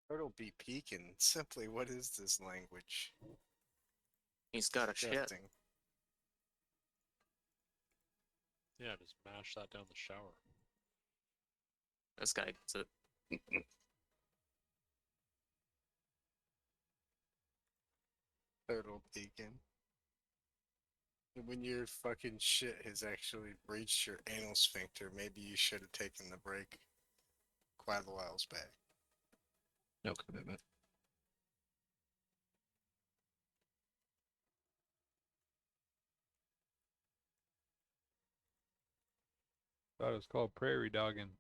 Turtle be peeking. Simply, what is this language? He's got a shit. Disgusting. Yeah, just mash that down the shower. This guy gets it. Turtle peeking. When your fucking shit has actually breached your anal sphincter, maybe you should have taken the break quite a while back. No commitment. Thought it was called prairie dogging.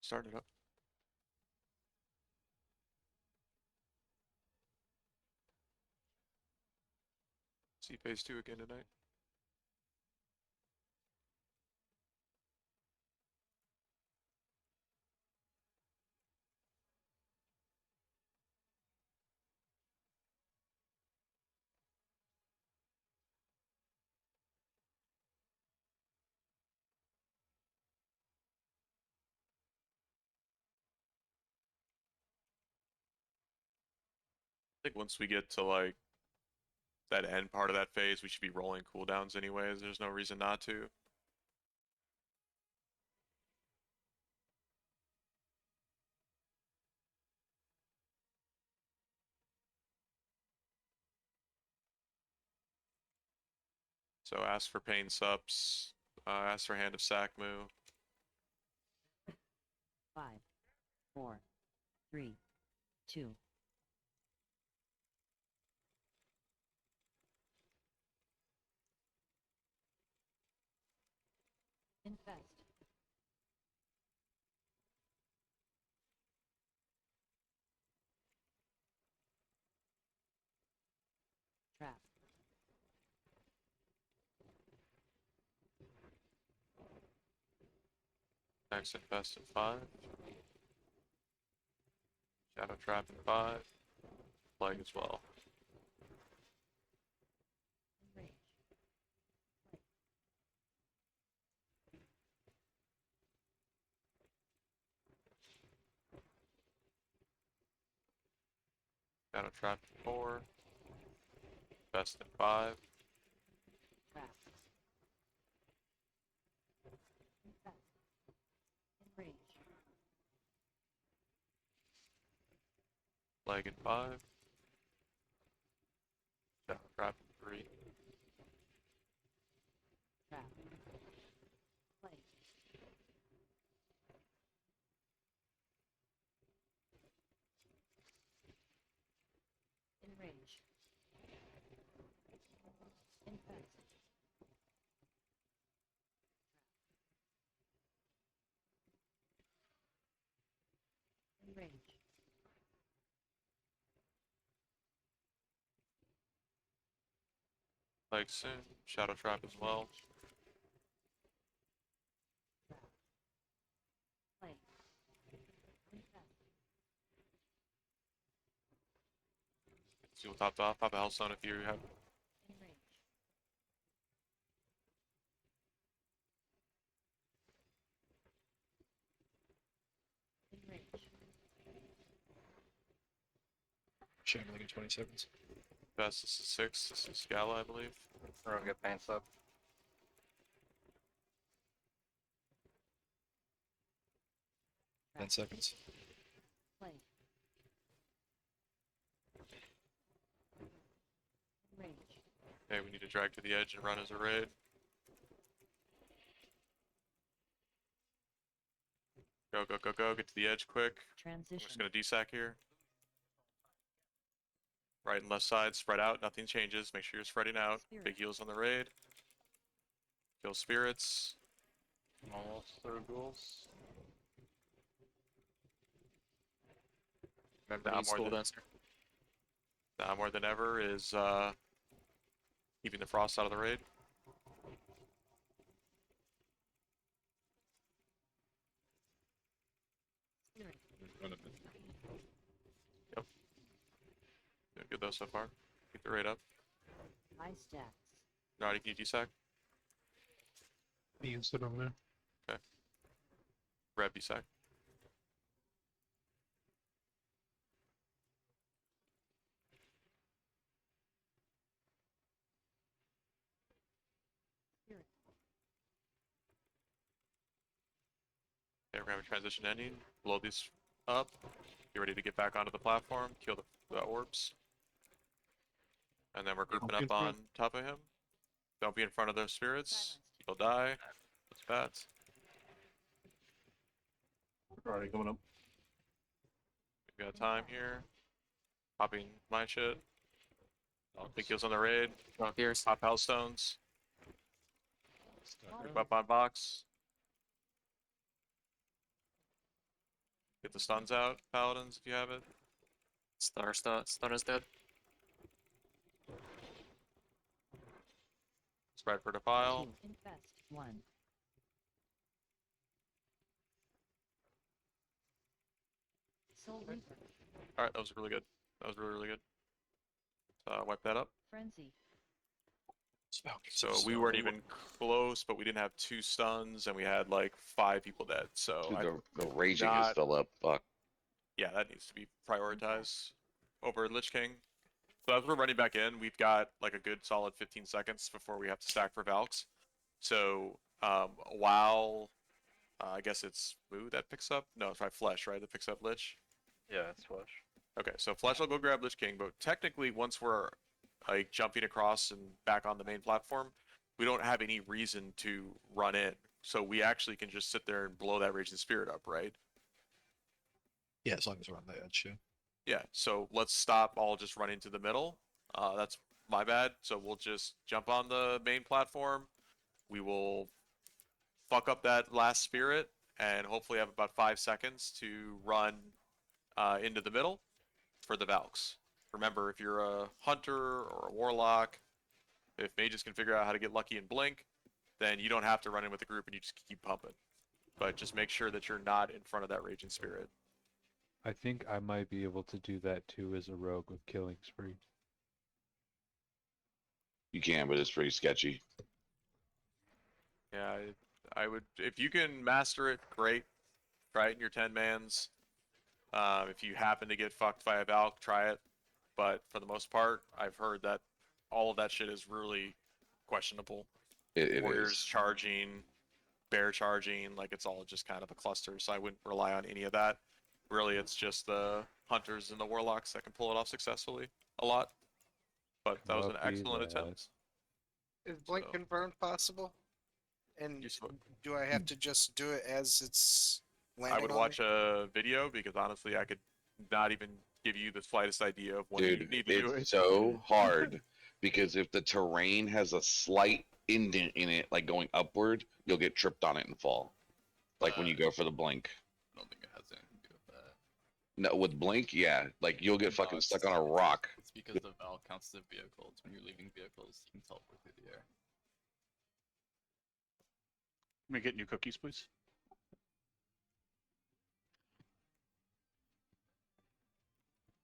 Start it up. See phase 2 again tonight. I think once we get to like that end part of that phase, we should be rolling cooldowns anyways. There's no reason not to. So ask for pain subs, ask for Hand of Sakmu. 5, 4, 3, 2. Infest. Trap. Next infest in 5. Shadow Trap in 5. Plague as well. Shadow Trap in 4. Infest in 5. Trap. Infest. Enrage. Plague in 5. Shadow Trap in 3. Trap. Plague. Enrage. Infest. Enrage. Plague soon. Shadow Trap as well. Plague. Infest. See what topped off. Pop a Hellstone if you have. Enrage. Enrage. Shambling in 20 seconds. Best, this is 6. This is Gala, I believe. Or get pain sub. Trap. 10 seconds. Plague. Enrage. Okay, we need to drag to the edge and run as a raid. Go, go, go, go. Get to the edge quick. I'm Transition. just going to desack here. Right and left side, spread out. Nothing changes. Make sure you're spreading out. Big heals on the raid. Kill spirits. Almost through ghouls. Remember to Now use more School than Dancer. now more than ever is keeping the frost out of the raid. Yep. Doing good though so far. Keep the raid up. High stacks. Naughty, can you desack? He used it on there. Okay. Grab desack. Okay, we're gonna have a transition ending. Blow these up. Get ready to get back onto the platform. Kill the orbs. And then we're grouping be in up on front. top of him. Don't be in front of those spirits. You'll die. That's bats. Alright, coming up. We got time here. Popping my shit. Big kills on the raid. Pop house stones. Group up on box. Get the stuns out, paladins, if you have it. Stun is dead. Spread for defile. Infest. 1. Soul Reaper. Alright, that was really good. That was really, really good. Wipe that up. Frenzy. So we weren't even close, but we didn't have 2 stuns, and we had like 5 people dead. So Dude, I the raging is not- still up. Fuck. yeah, that needs to be prioritized over Lich King. So as we're running back in, we've got like a good solid 15 seconds before we have to stack for Valks. So while I guess it's Moo that picks up. No, it's probably Flesh, right? That picks up Lich. Yeah, it's Flesh. Okay, so Flesh will go grab Lich King, but technically once we're like jumping across and back on the main platform, we don't have any reason to run in. So we actually can just sit there and blow that Raging Spirit up, right? Yeah, as long as we're on the edge, yeah. Yeah, so let's stop all just running to the middle. That's my bad. So we'll just jump on the main platform. We will fuck up that last spirit and hopefully have about 5 seconds to run into the middle for the Valks. Remember, if you're a hunter or a warlock, if mages can figure out how to get lucky and blink, then you don't have to run in with the group and you just keep pumping. But just make sure that you're not in front of that Raging Spirit. I think I might be able to do that too as a rogue with Killing Spree. You can, but it's pretty sketchy. Yeah, I would, if you can master it, great. Try it in your 10 mans. If you happen to get fucked by a Valk, try it. But for the most part, I've heard that all of that shit is really questionable. It Warriors is. charging, bear charging, like it's all just kind of a cluster. So I wouldn't rely on any of that. Really, it's just the hunters and the warlocks that can pull it off successfully a lot. But that was an Copy excellent that. attempt. Is blink So- confirmed possible? And You sw- do I have to just do it as it's landing? I would on watch me? a video because honestly, I could not even give you the slightest idea of when you Dude, need to do it. it's so hard because if the terrain has a slight indent in it, like going upward, you'll get tripped on it and fall. Like when you go for the blink. I don't think it has anything to do with that. No, with blink, yeah, like you'll get fucking it's- stuck on a rock. It's because the valve counts as vehicles. When you're leaving vehicles, you can teleport through the air. Can we get new cookies, please?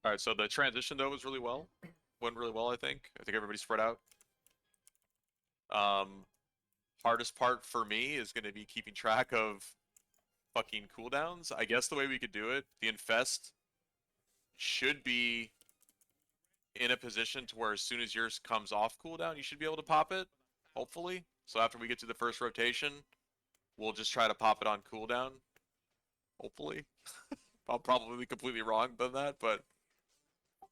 All right, so the transition though was really well, went really well. I think everybody spread out. Hardest part for me is going to be keeping track of fucking cooldowns. I guess the way we could do it, the infest should be in a position to where as soon as yours comes off cooldown, you should be able to pop it, hopefully. So after we get to the first rotation, we'll just try to pop it on cooldown, hopefully. I'll probably be completely wrong than that, but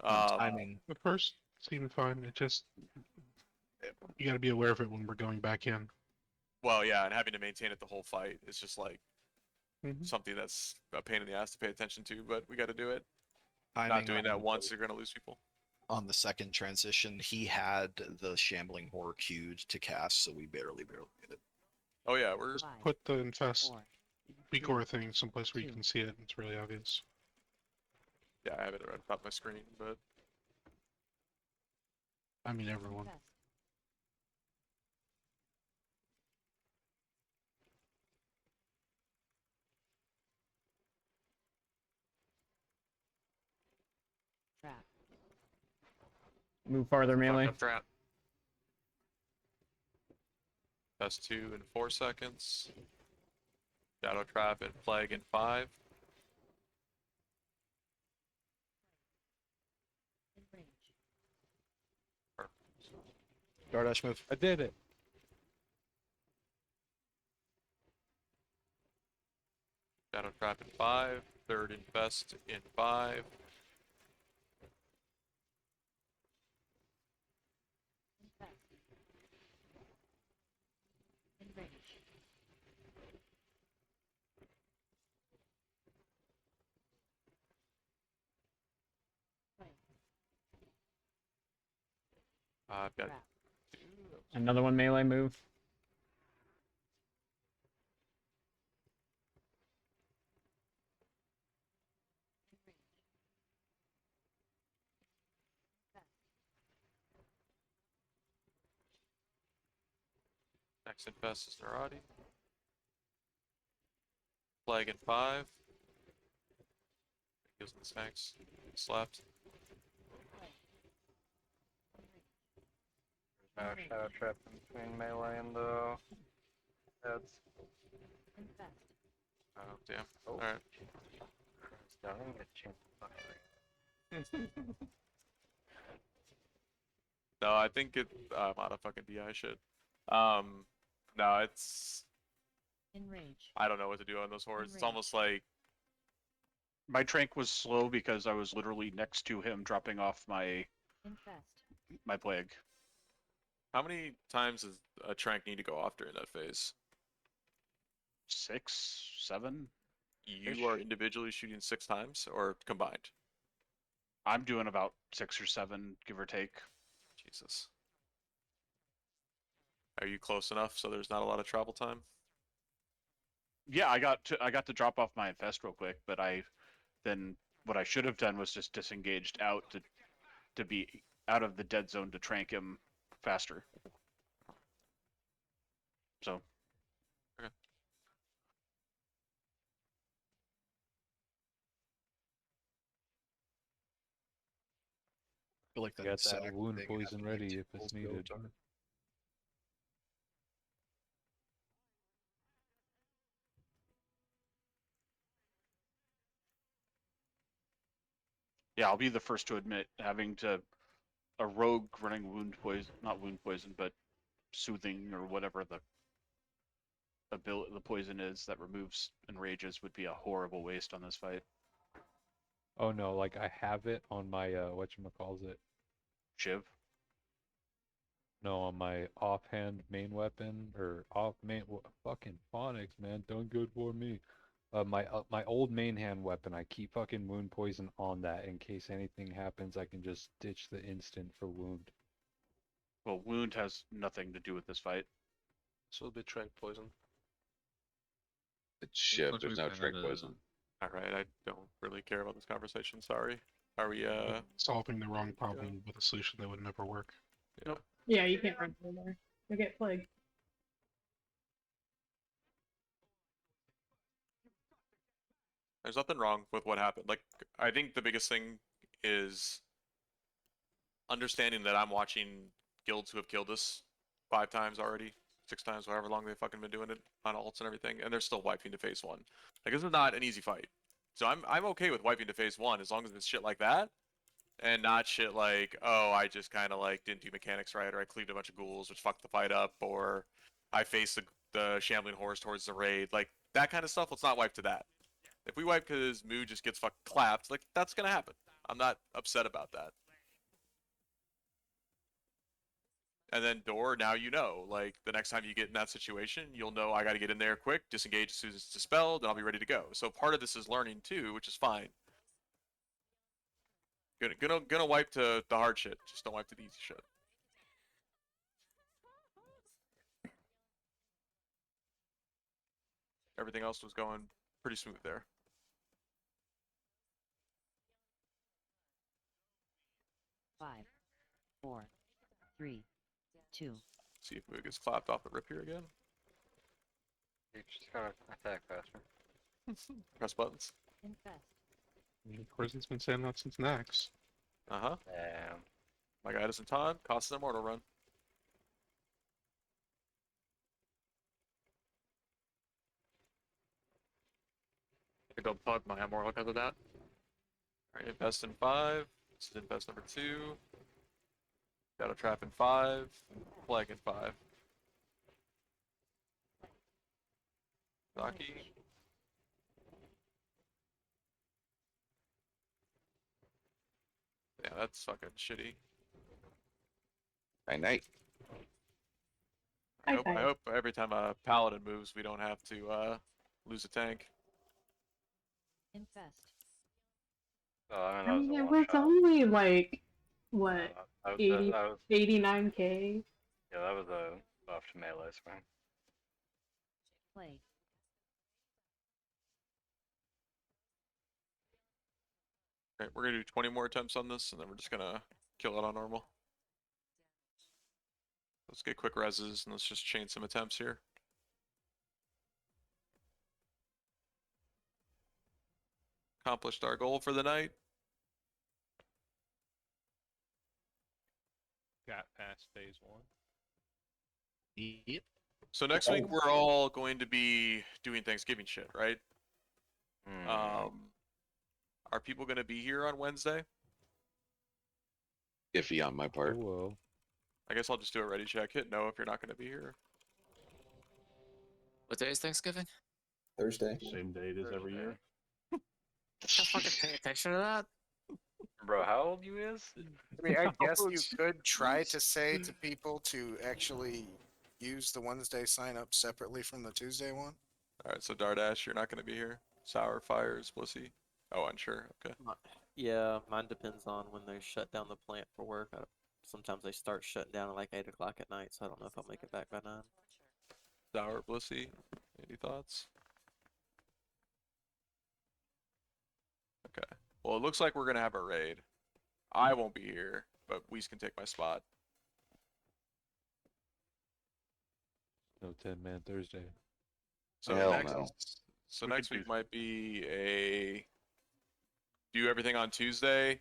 timing. The first seemed fine. It just you got to be aware of it when we're going back in. well, yeah, and having to maintain it the whole fight is just like something that's a pain in the ass to pay attention to, but we got to do it. Timing Not doing on that the- once, you're gonna lose people. On the second transition, he had the Shambling Horror queued to cast, so we barely did it. Oh yeah, we're Put the infest Begor thing someplace where you can see it. It's really obvious. yeah, I have it right on top of my screen, but I mean, everyone. Trap. Move farther melee. Fucked up trap. that's 2 in 4 seconds. Shadow Trap and Plague in 5. In range. Dardash move. I did it. Shadow Trap in 5. Third Infest in 5. Infest. In range. Play. I've got Trap. 2. Another one melee move. In range. Infest. Next Infest is Narati. Plague in 5. Using the snacks. Slept. Play. In range. No shadow trap in between melee and the heads. Infest. Oh, damn. Oh. Alright. Don't get changed. No, I think I'm out of fucking DI shit. No, it's... In range. I don't know what to do on those hordes. It's range. almost like... My trank was slow because I was literally next to him dropping off my Infest. plague. How many times does a Trank need to go off during that phase? 6, 7. You are individually shooting 6 times, or combined? I'm doing about 6 or 7, give or take. Jesus. Are you close enough so there's not a lot of travel time? Yeah, I got to drop off my infest real quick, but then what I should have done was just disengaged out to be out of the dead zone to trank him faster. So. Okay. I feel like that Got exact that wound thing poison happened ready like if two it's goals ago, needed. Tar. Yeah, I'll be the first to admit having a rogue running not wound poison, but soothing or whatever the poison is that removes enrages would be a horrible waste on this fight. Oh no, like I have it on my whatchamacallit. Shiv? No, on my offhand main weapon or fucking phonics, man, done good for me. My old main hand weapon, I keep fucking wound poison on that in case anything happens. I can just ditch the instant for wound. Well, wound has nothing to do with this fight. So it'll be trank poison. It's Shiv. Much There's we've no had, Trank poison. Alright, I don't really care about this conversation, sorry. Are we, Solving the wrong problem with a solution that would never work. Yeah. Yeah, you can't run through there. You'll get plagued. There's nothing wrong with what happened. Like, I think the biggest thing is understanding that I'm watching guilds who have killed us 5 times already, 6 times, however long they've fucking been doing it on alts and everything, and they're still wiping to phase 1. Like, this is not an easy fight. So I'm okay with wiping to phase 1 as long as it's shit like that, and not shit like, oh, I just kind of like didn't do mechanics right, or I cleaved a bunch of ghouls, which fucked the fight up, or I faced the shambling horse towards the raid. Like, that kind of stuff, let's not wipe to that. If we wipe because Moo just gets fucking clapped, like, that's gonna happen. I'm not upset about that. And then door, now you know. Like the next time you get in that situation, you'll know I got to get in there quick, disengage as soon as it's dispelled, and I'll be ready to go. So part of this is learning too, which is fine. Gonna wipe to the hard shit. Just don't wipe to the easy shit. Everything else was going pretty smooth there. Five, 4, 3, 2. See if Moog gets clapped off the rip here again. You just gotta attack faster. Press buttons. Infest. Of course, he's been saying that since Nax. Uh-huh. Damn. My guy doesn't ton. Costs an immortal run. I don't plug my immortal because of that. Alright, invest in 5. This is invest number 2. Got a trap in 5. Flag in 5. Zaki. Yeah, that's fucking shitty. Night. I hope every time a paladin moves, we don't have to lose a tank. Infest. Oh, I I mean, mean, that it was a was one shot. only like, what, That 80, was 89k? yeah, that was a buff to melee swing. Play. Okay, we're gonna do 20 more attempts on this, and then we're just gonna kill it on normal. Let's get quick reses, and let's just chain some attempts here. Accomplished our goal for the night. Got past phase 1. Yep. So next week we're all going to be doing Thanksgiving shit, right? Are people gonna be here on Wednesday? Iffy on my part. Hello. I guess I'll just do a ready check. Hit no if you're not gonna be here. What day is Thanksgiving? Thursday. Same day it is every year. Can't fucking pay attention to that. Bro, how old you is? I mean, I guess Oh, you could try to say to people to actually use the Wednesday sign up separately from the Tuesday one. Alright, so Dardash, you're not gonna be here. Sour Fires, Pussy. Oh, unsure. Okay. Yeah, mine depends on when they shut down the plant for work. Sometimes they start shutting down at like 8 o'clock at night, so I don't know if I'll make it back by 9. Sour Blissy, any thoughts? Okay. Well, it looks like we're gonna have a raid. I won't be here, but Weiss can take my spot. No 10-man Thursday. So Hell next, no. so We next could week do- might be a do everything on Tuesday.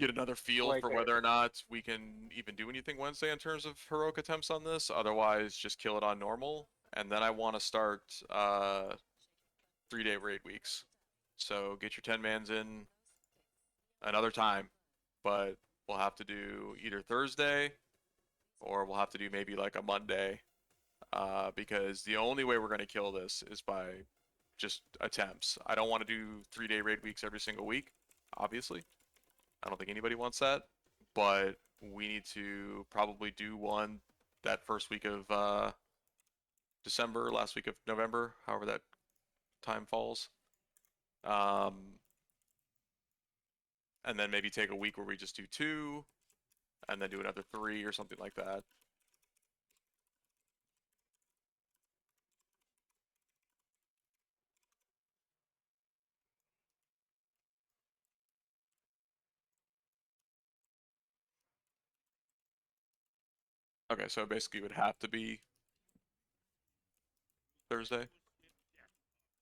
Get another feel Like for whether or not we can even do anything Wednesday in terms of heroic attempts on this. Otherwise, just kill it on normal. And then I want to start 3-day raid weeks. So get your 10-mans in another time, but we'll have to do either Thursday or we'll have to do maybe like a Monday. Because the only way we're going to kill this is by just attempts. I don't want to do 3-day raid weeks every single week, obviously. I don't think anybody wants that, but we need to probably do one that first week of December, last week of November, however that time falls. And then maybe take a week where we just do 2, and then do another 3 or something like that. Okay, so basically it would have to be Thursday.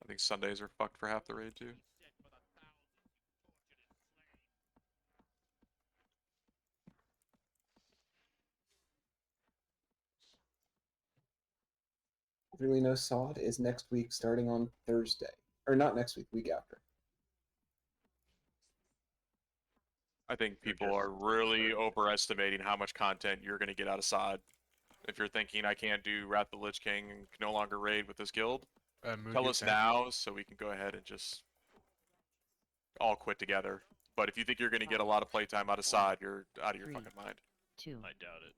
I think Sundays are fucked for half the raid too. Really no sod is next week starting on Thursday. Or not next week, week after. I think people are really overestimating how much content you're going to get out of SOD. If you're thinking I can't do Wrath of the Lich King and can no longer raid with this guild, tell us now so we can go ahead and just all quit together. But if you think you're going to get a lot of playtime out of SOD, you're out of your fucking mind. 2. I doubt it.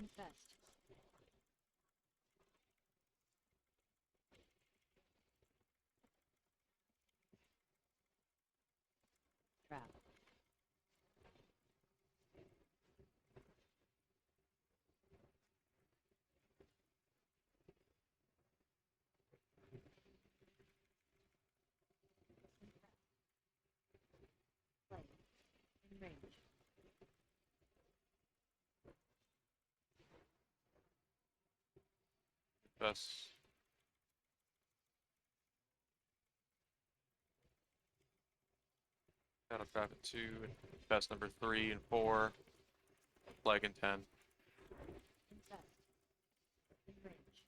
Infest. Trap. Play. In range. Best. Shadow Trap at 2, and best number 3 and 4. Flag in 10. Infest. In range.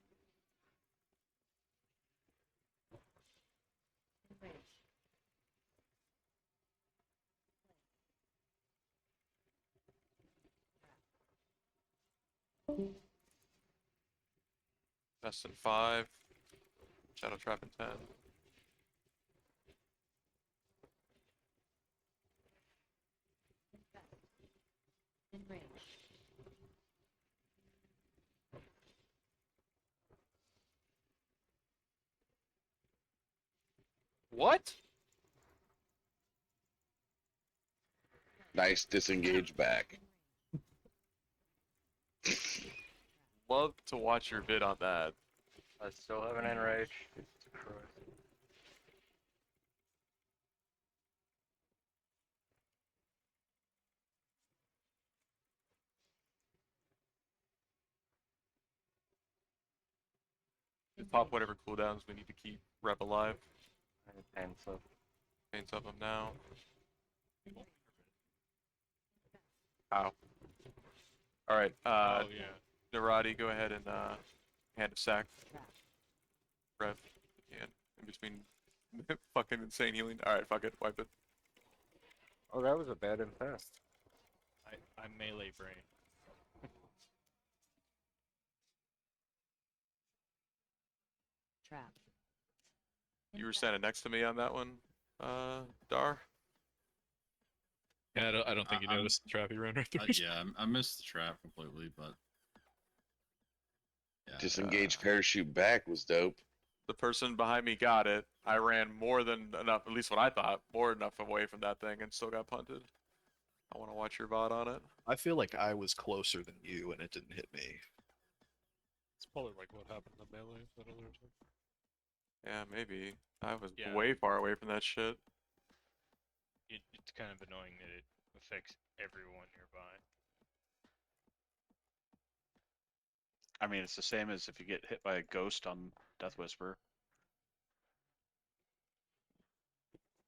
In range. Best in 5. Shadow Trap in 10. Infest. In range. What? Nice disengage back. Love to watch your vid on that. I still have an enrage. Jesus Christ. Pop whatever cooldowns we need to keep Rep alive. And so Paints up him now. Ow. Alright, Oh yeah. Narati, go ahead and hand of sack. Rev. And in between fucking insane healing. Alright, fuck it, wipe it. Oh, that was a bad infest. I'm melee brain. Trap. You were standing next to me on that one, Dar. Yeah, I don't think you I'm- noticed the trap he ran right through. Yeah, I missed the trap completely, but yeah. Disengage parachute back was dope. The person behind me got it. I ran more than enough, at least what I thought, more than enough away from that thing and still got punted. I want to watch your VOD on it. I feel like I was closer than you and it didn't hit me. It's probably like what happened in the melee that other time. Yeah, maybe. I was Yeah. way far away from that shit. It's kind of annoying that it affects everyone nearby. I mean, it's the same as if you get hit by a ghost on Death Whisper.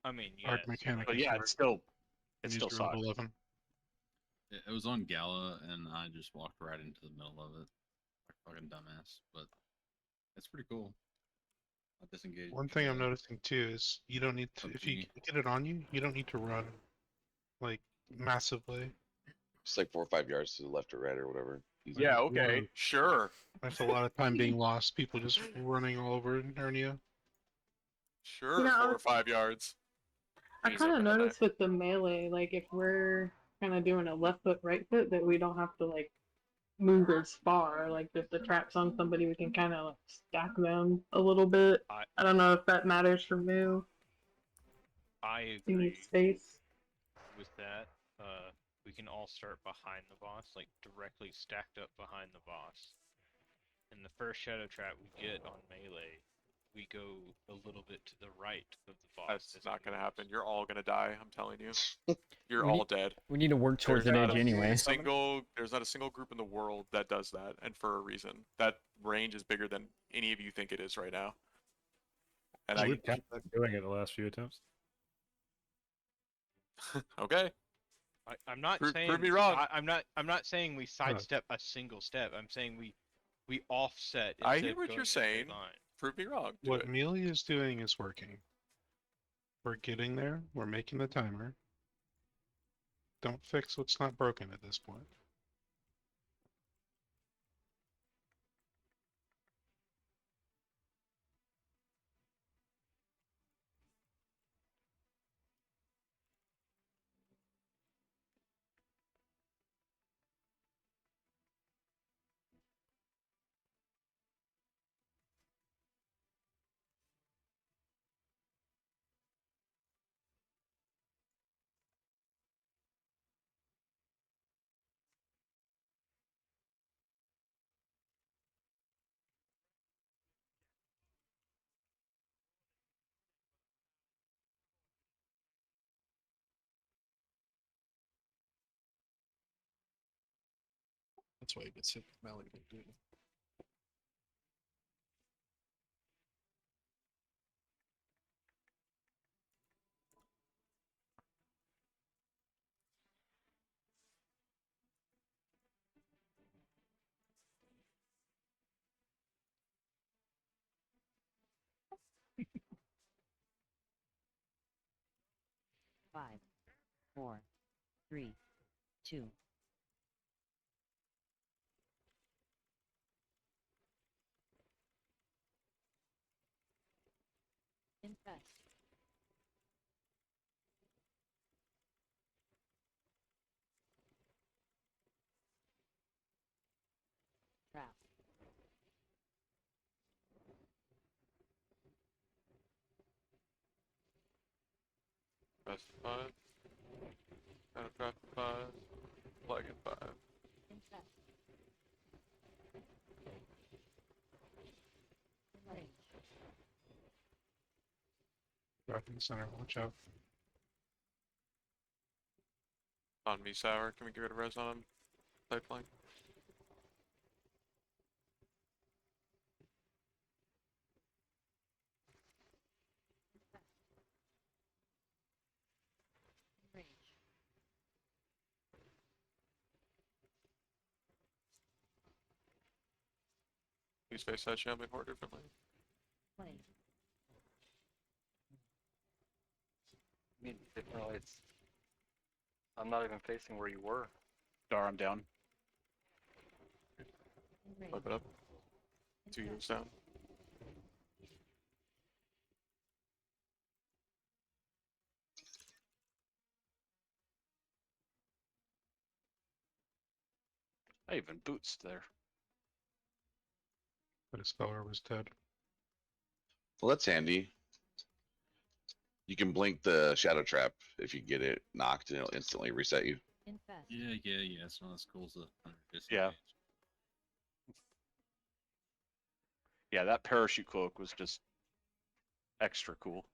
I mean, Hard yes, mechanic But is yeah, hard. it's still Use still your level sucks. 11. It was on Gala, and I just walked right into the middle of it. Like a fucking dumbass, but it's pretty cool. I disengaged. One thing I'm noticing too is you don't need to, if you get it on you, you don't need to run like massively. Just like 4 or 5 yards to the left or right or whatever. Easy. Yeah, okay, sure. That's a lot of time being lost. People just running all over Narnia. Sure, You know, 4 or 5 yards. I kind of noticed with the melee, like if we're kind of doing a left foot, right foot, that we don't have to like move as far. Like if the trap's on somebody, we can kind of like stack them a little bit. I don't know if that matters for Moo. I You agree need space. with that. We can all start behind the boss, like directly stacked up behind the boss. And the first shadow trap we get on melee, we go a little bit to the right of the boss. That's not gonna happen. You're all gonna die, I'm telling you. You're We all need- dead. We need to work towards There's an not edge a anyway. There's not a single group in the world that does that, and for a reason. That range is bigger than any of you think it is right now. And We've kept doing it the last few attempts. okay. I'm not Prove- saying prove me wrong. I'm not saying we sidestep a single step. I'm saying we offset. I instead hear of what going you're in a straight saying. line. Prove me wrong. Do What it. Amelia is doing is working. We're getting there. We're making the timer. Don't fix what's not broken at this point. That's why he gets hit with melee. Dude. Five, 4, 3, 2. Infest. Trap. Press 5. Kind of trap 5. Flag at 5. Infest. Range. Back in the center, watch out. On me, Sour. Can we get rid of res on him? Pipeline. Range. Use face that shambling more differently. Play. I mean, differently, it's. I'm not even facing where you were. Dar, I'm down. Flip it up. 2 units down. I even boots there. But his speller was dead. Well, that's handy. You can blink the shadow trap if you get it knocked, and it'll instantly reset you. Infest. Yeah. It's one of those schools that Yeah. Yeah, that parachute cloak was just extra cool.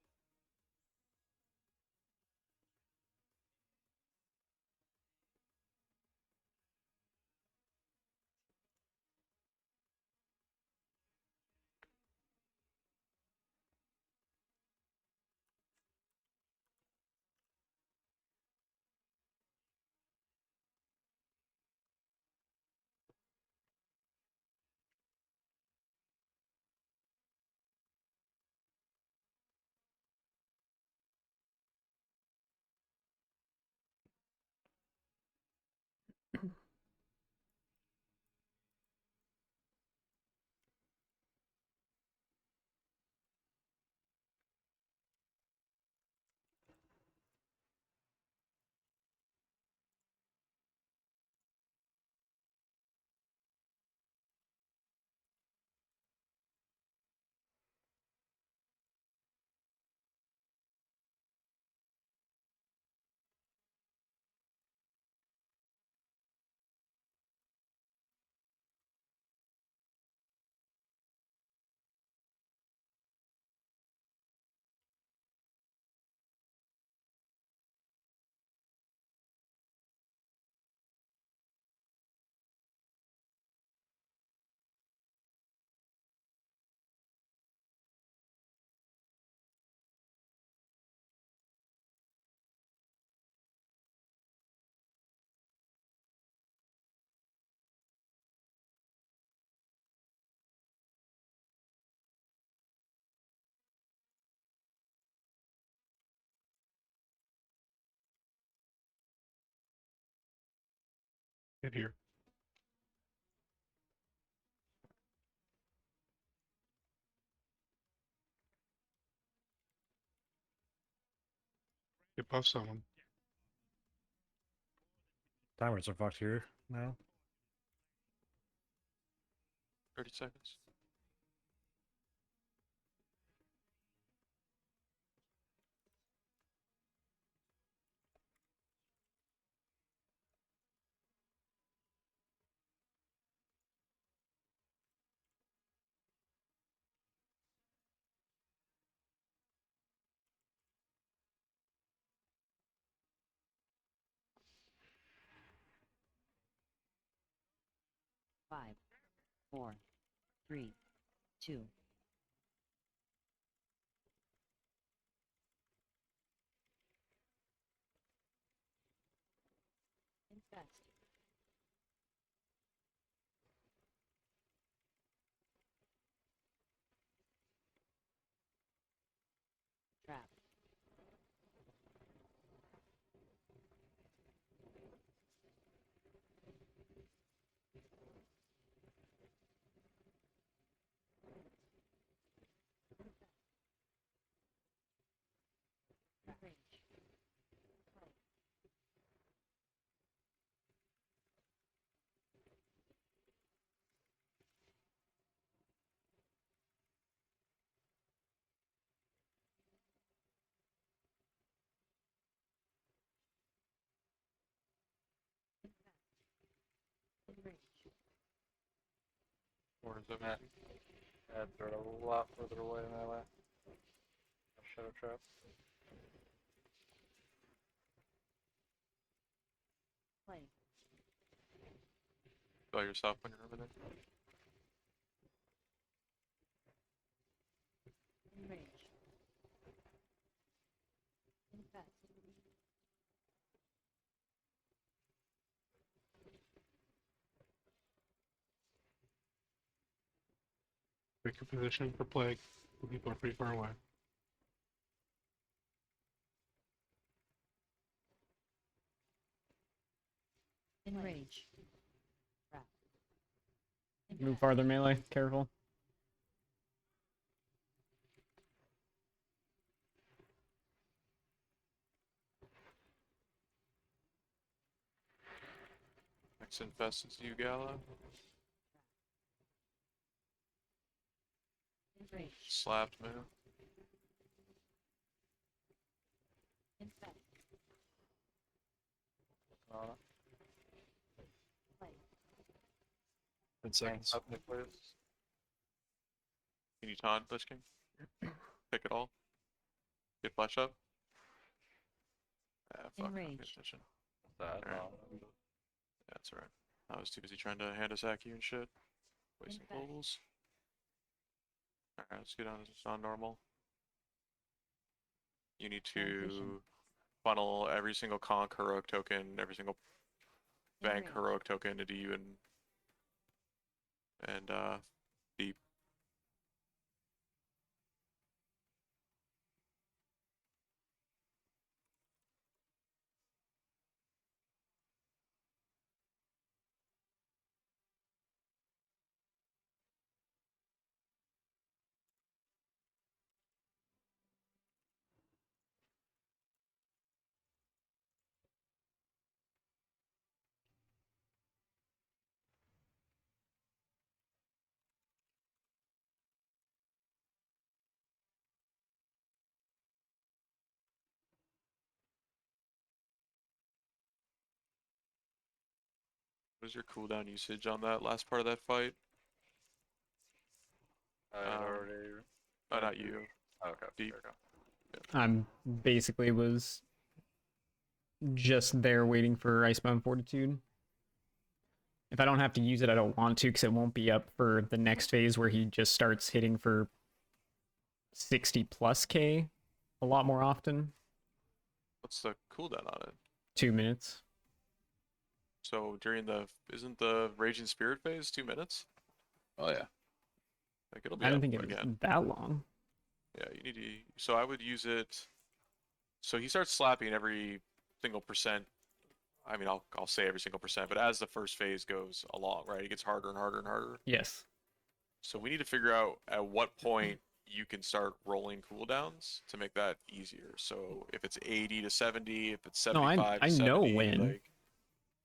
Hit here. Get buffs on him. Timers are fucked here now. 30 seconds. 5, 4, 3, 2. Infest. Trap. Range. Play. Range. Or is it? They're a lot further away than I left. Shadow trap. Play. Spell yourself when you're over there. In range. Infest. Pick your position for plague. The people are pretty far away. In range. Trap. Move farther melee. Careful. Next infest is you, Gala. In range. Slapped move. Infest. Play. 10 seconds. Up nucleus. Can you taunt Lich King? Pick it all. Get flash up. Ah, In fuck, not paying range. attention. That. Alright. That's alright. I was too busy trying to hand attack you and shit. Wasting Infest. goals. Alright, let's get on normal. You need to Transition. funnel every single conk heroic token, every single In bank range. heroic token into you and deep. What is your cooldown usage on that last part of that fight? I had already. Not you. Oh, okay. Deep. There we go. I'm basically was just there waiting for Icebound Fortitude. If I don't have to use it, I don't want to because it won't be up for the next phase where he just starts hitting for 60 plus K a lot more often. What's the cooldown on it? 2 minutes. So isn't the Raging Spirit phase 2 minutes? Oh yeah. Like it'll be I up didn't think it was again. that long. Yeah, you need to. So I would use it. So he starts slapping every single percent. I mean, I'll say every single percent, but as the first phase goes along, right, it gets harder and harder and harder. Yes. So we need to figure out at what point you can start rolling cooldowns to make that easier. So if it's 80 to 70, if it's No, 75 I to 70, know when. like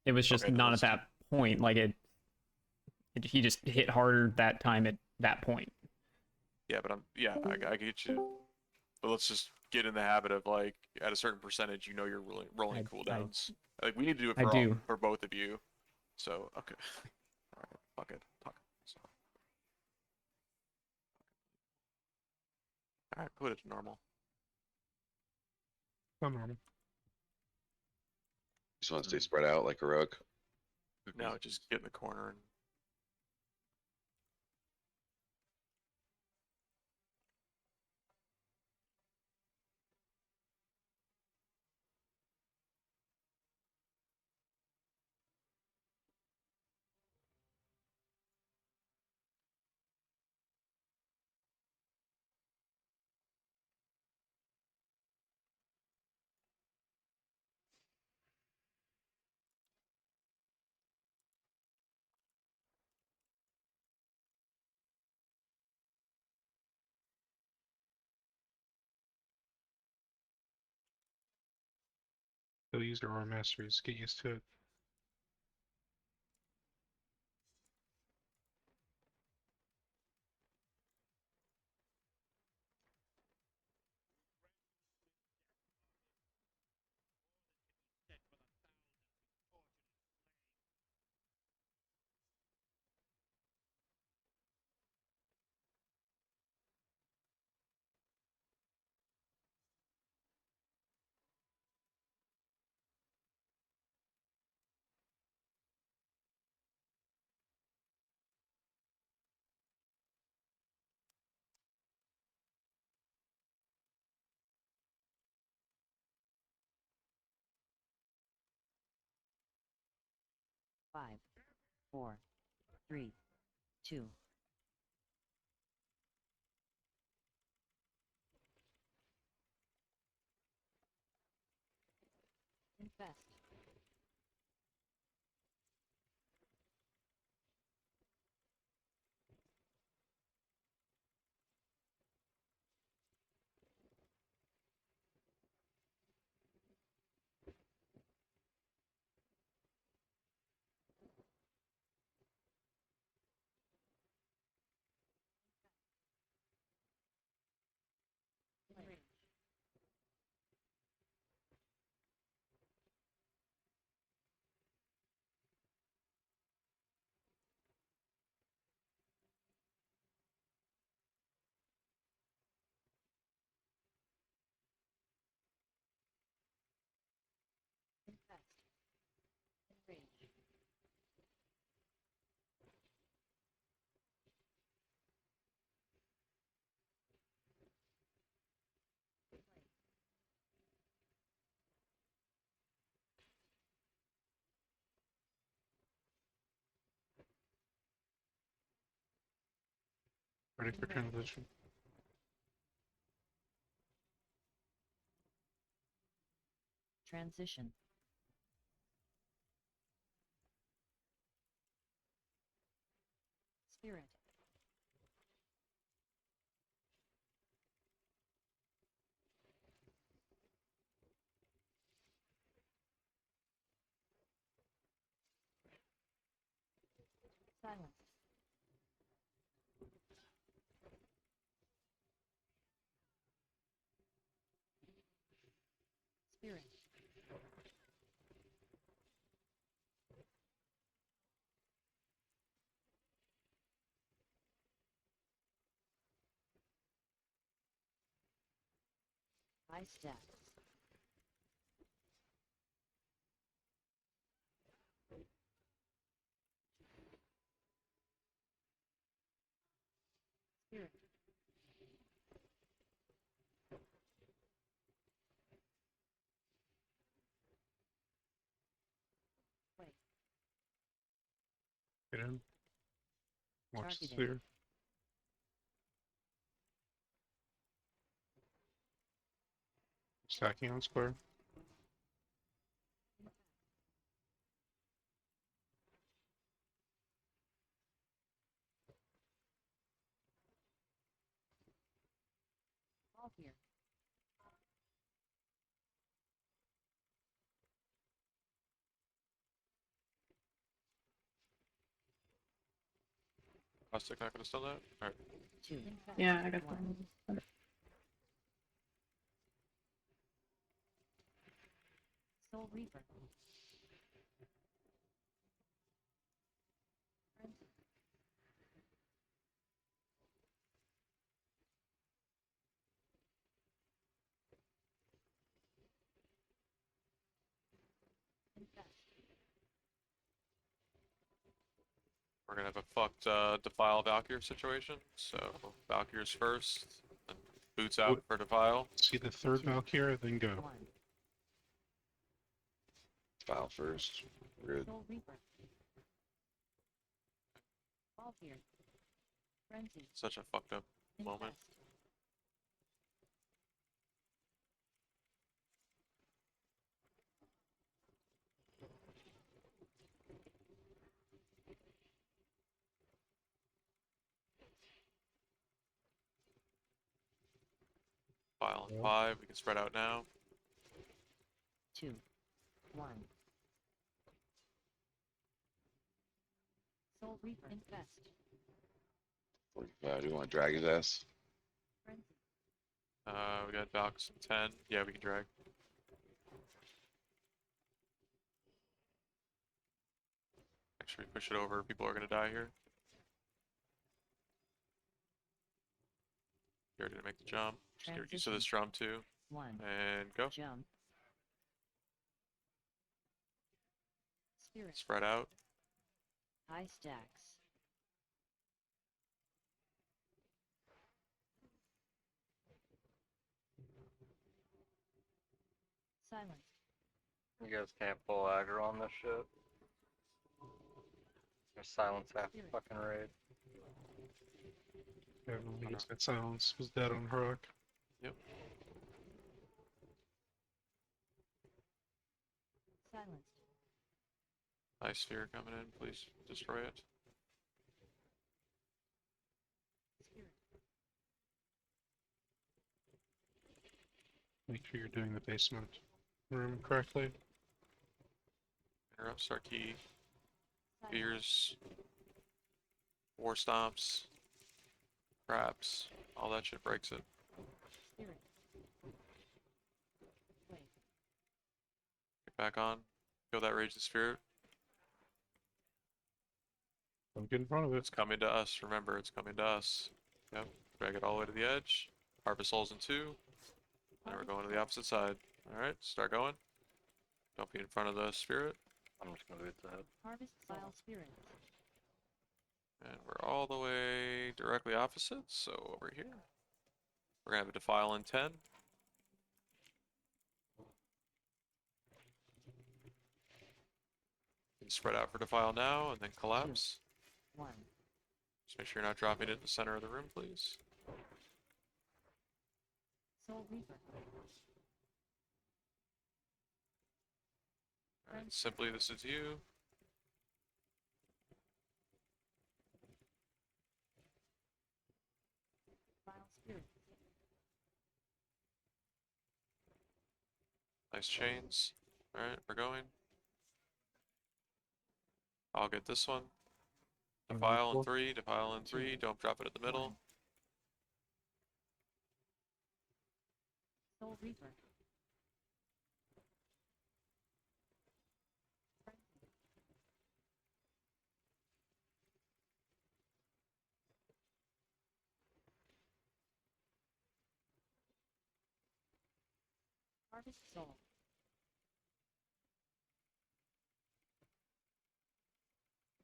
It was just Okay, then not at let's that point. Like he just hit harder that time at that point. yeah, but I get you. But let's just get in the habit of like at a certain percentage, you're rolling cooldowns. Like we need to do it I for do. for both of you. So okay, all right, fuck it. Talk. So. All right, put it to normal. Not normal. Just want to stay spread out like a rook. No, just get in the corner and They'll use their Aura Masteries. Get used to it. Five, 4, 3, 2. Infest. Enrage. Infest. Enrage. Ready for transition. Transition. Spirit. Silence. Spirit. High status. Spirit. Wait. Get in. Watch the Targeted. sphere. Stacking on square. All here. Caustic not gonna stun that? Alright. 2. Infest. Yeah, I got 1. that. Soul Reaper. Frenzy. Infest. We're gonna have a fucked Defile Valkyr situation. So Valkyrs first, and boots out What- for Defile. See the third Valkyria, then go. 1. File first. Good. Soul Reaper. All here. Frenzy. Such a fucked up moment. Infest. File on Yeah. 5, we can spread out now. 2. 1. Soul Reaper infest. 45. Do you want to drag his ass? Frenzy. We got Valks in 10. Yeah, we can drag. Make sure we push it over. People are gonna die here. You're ready to make the jump. Just get used to this drum too. 1. And go. Jump. Spirit. Spread out. High stacks. Silence. You guys can't pull aggro on this shit. Or silence half the fucking raid. Yeah, I guess that silence was dead on Heroic. Yep. Silence. Ice sphere coming in. Please destroy it. Spirit. Make sure you're doing the basement room correctly. Interrupt Sarkey. Fears. War stomps. Craps. All that shit breaks it. Spirit. Wait. Get back on. Kill that Rage the Spirit. Don't get in front of it. It's coming to us. Remember, it's coming to us. Yep. Drag it all the way to the edge. Harvest souls in 2. And we're going to the opposite side. Alright, start going. Don't be in front of the spirit. I'm just gonna boot the head. Harvest Vile Spirit. And we're all the way directly opposite, so over here. We're gonna have a defile in 10. You can spread out for defile now and then collapse. 1. Just make sure you're not dropping it in the center of the room, please. Soul Reaper. Alright, simply this is you. Vile Spirit. Nice chains. Alright, we're going. I'll get this one. Defile in 3, defile in 3, don't drop it in the middle. Soul Reaper. Harvest Soul.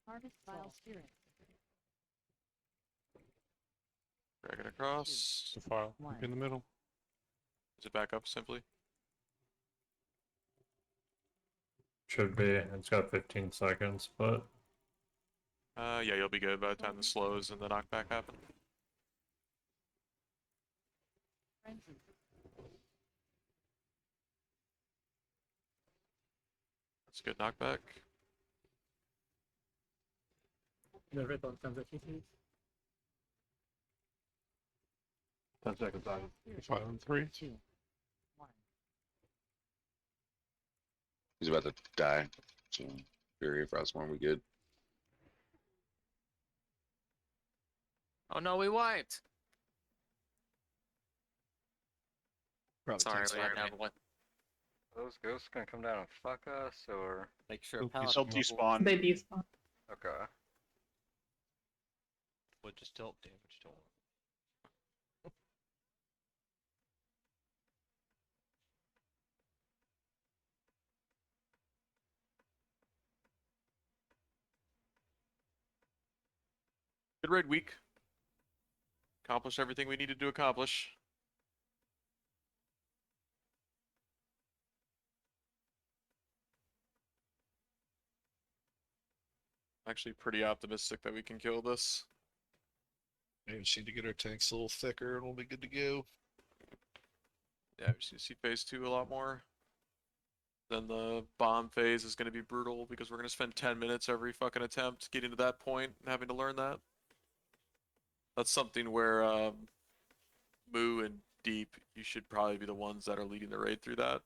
Harvest Vile Spirit. Drag it across. Defile. In the middle. Is it back up simply? Should be. It's got 15 seconds, but Yeah, you'll be good by the time the slows and the knockback happen. Frenzy. That's a good knockback. The ripple transaction, please. 10 seconds on. Defile in 3. 2. 1. He's about to die. So, Fury of Frostborn, we good. Oh no, we wiped. Probably Sorry, takes we didn't forever. have one. Those ghosts gonna come down and fuck us, or? Make sure They'll Paladin bubble- despawn. They despawn. Okay. But just tilt damage to 'em. Good raid week. Accomplished everything we needed to accomplish. Actually pretty optimistic that we can kill this. Maybe we just need to get our tanks a little thicker and we'll be good to go. Yeah, we should see phase 2 a lot more. Then the bomb phase is going to be brutal because we're going to spend 10 minutes every fucking attempt getting to that point and having to learn that. That's something where Moo and Deep, you should probably be the ones that are leading the raid through that.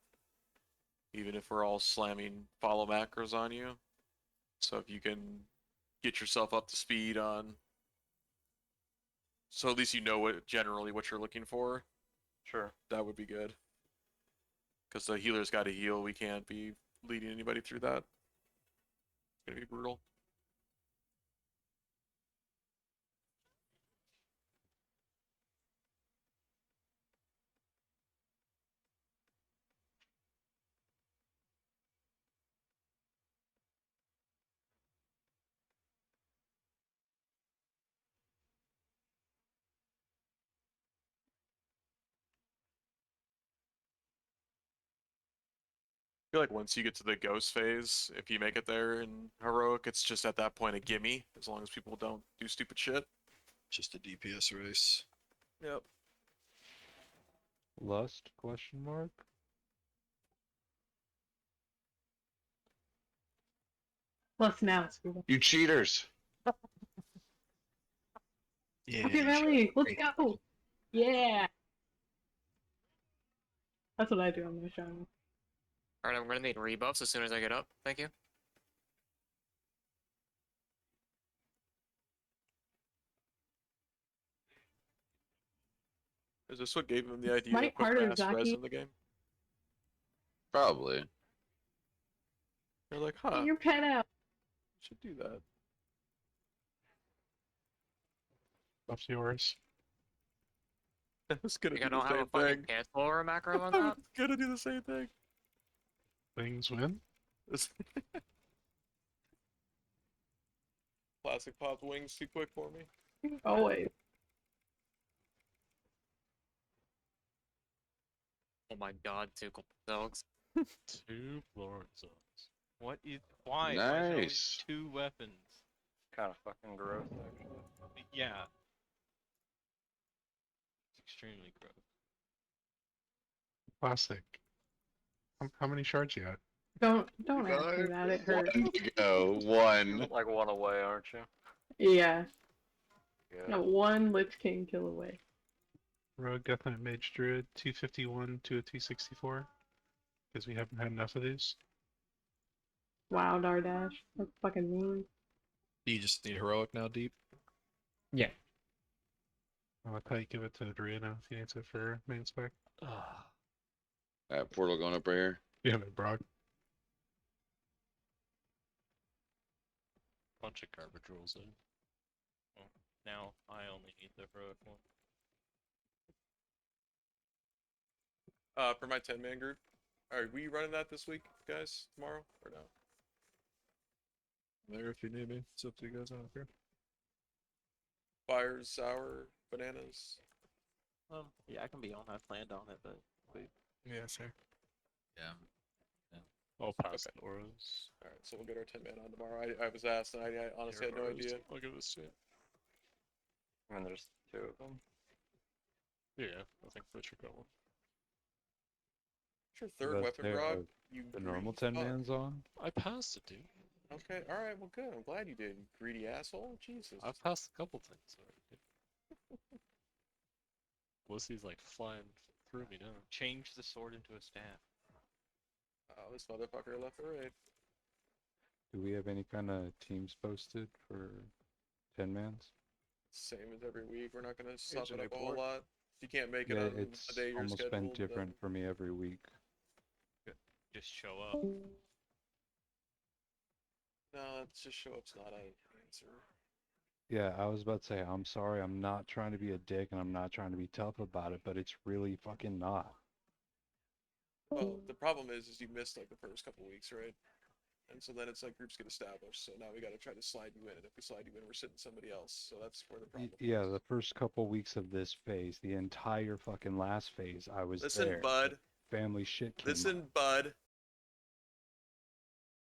even if we're all slamming follow macros on you. So if you can get yourself up to speed on, so at least you know what generally what you're looking for, Sure. that would be good. Because the healer's got to heal, we can't be leading anybody through that. It's gonna be brutal. I feel like once you get to the ghost phase, if you make it there in heroic, it's just at that point a gimme, as long as people don't do stupid shit. Just a DPS race. Yep. Lust? Question mark. Plus now, Scuba. You cheaters! Yeah. Okay, Melly, let's go. Yeah. That's what I do on my show. Alright, I'm gonna need rebuffs as soon as I get up. Thank you. Is this what gave him the idea Mike to put Carter, mass res Zaki. in the game? Probably. They're like, huh, Get your pet out. should do that. Buff's yours. I was gonna Like, do I don't the have a same fucking thing. cancel or a macro on I that. was gonna do the same thing. Wings win. Classic popped wings too quick for me. Always. Oh my god, two dogs. 2 Florence zones. What is why? Why is there only Nice. 2 weapons? Kind of fucking gross, actually. Yeah. It's extremely gross. Classic. How many shards you got? Don't ask me that. It hurts. One to go. One. Like one away, aren't you? Yeah. Yeah. No, one Lich King kill away. Rogue Deathknight Mage Druid 251 to a 264. Because we haven't had enough of these. Wow, Dardash. That's fucking mean. You just need heroic now, deep. Yeah. I'll probably give it to Adriana if he needs it for main spec. Alright, portal going up right here. Yeah, but Brock. Bunch of garbage rolls in. Well, now I only need the heroic one. For my 10-man group. Are we running that this week, guys? Tomorrow or no? There if you need me. It's up to you guys out here. Fires, sour, bananas. Yeah, I can be on. I planned on it, but we. Yeah, sir. Yeah. I'll pass auras. Alright, so we'll get our 10-man on tomorrow. I was asked and I honestly had no idea. Look at this shit. I mean, there's 2 of them. Yeah, I think Richard got one. What's your third weapon, Rob? You the normal greedy 10 fuck. man's on? I passed it, dude. Okay, alright, well good. I'm glad you did, you greedy asshole. Jesus. I've passed a couple things already. Wussy's like flying through me now. Change the sword into a staff. Oh, this motherfucker left or right. Do we have any kind of teams posted for 10 mans? Same as every week. We're not gonna sub Agent it up a whole report. lot. If you can't make it Yeah, on it's the day you're almost scheduled, been different then for me every week. Just show up. no, it's just show up's not an answer. Yeah, I was about to say, I'm sorry, I'm not trying to be a dick and I'm not trying to be tough about it, but it's really fucking not. Well, the problem is you missed like the first couple weeks, right? And so then it's like groups get established. So now we got to try to slide you in, and if we slide you in, we're sitting somebody else. So that's where the problem. Yeah, is. the first couple weeks of this phase, the entire fucking last phase, I was Listen, there. bud. Family shit came Listen, up. bud.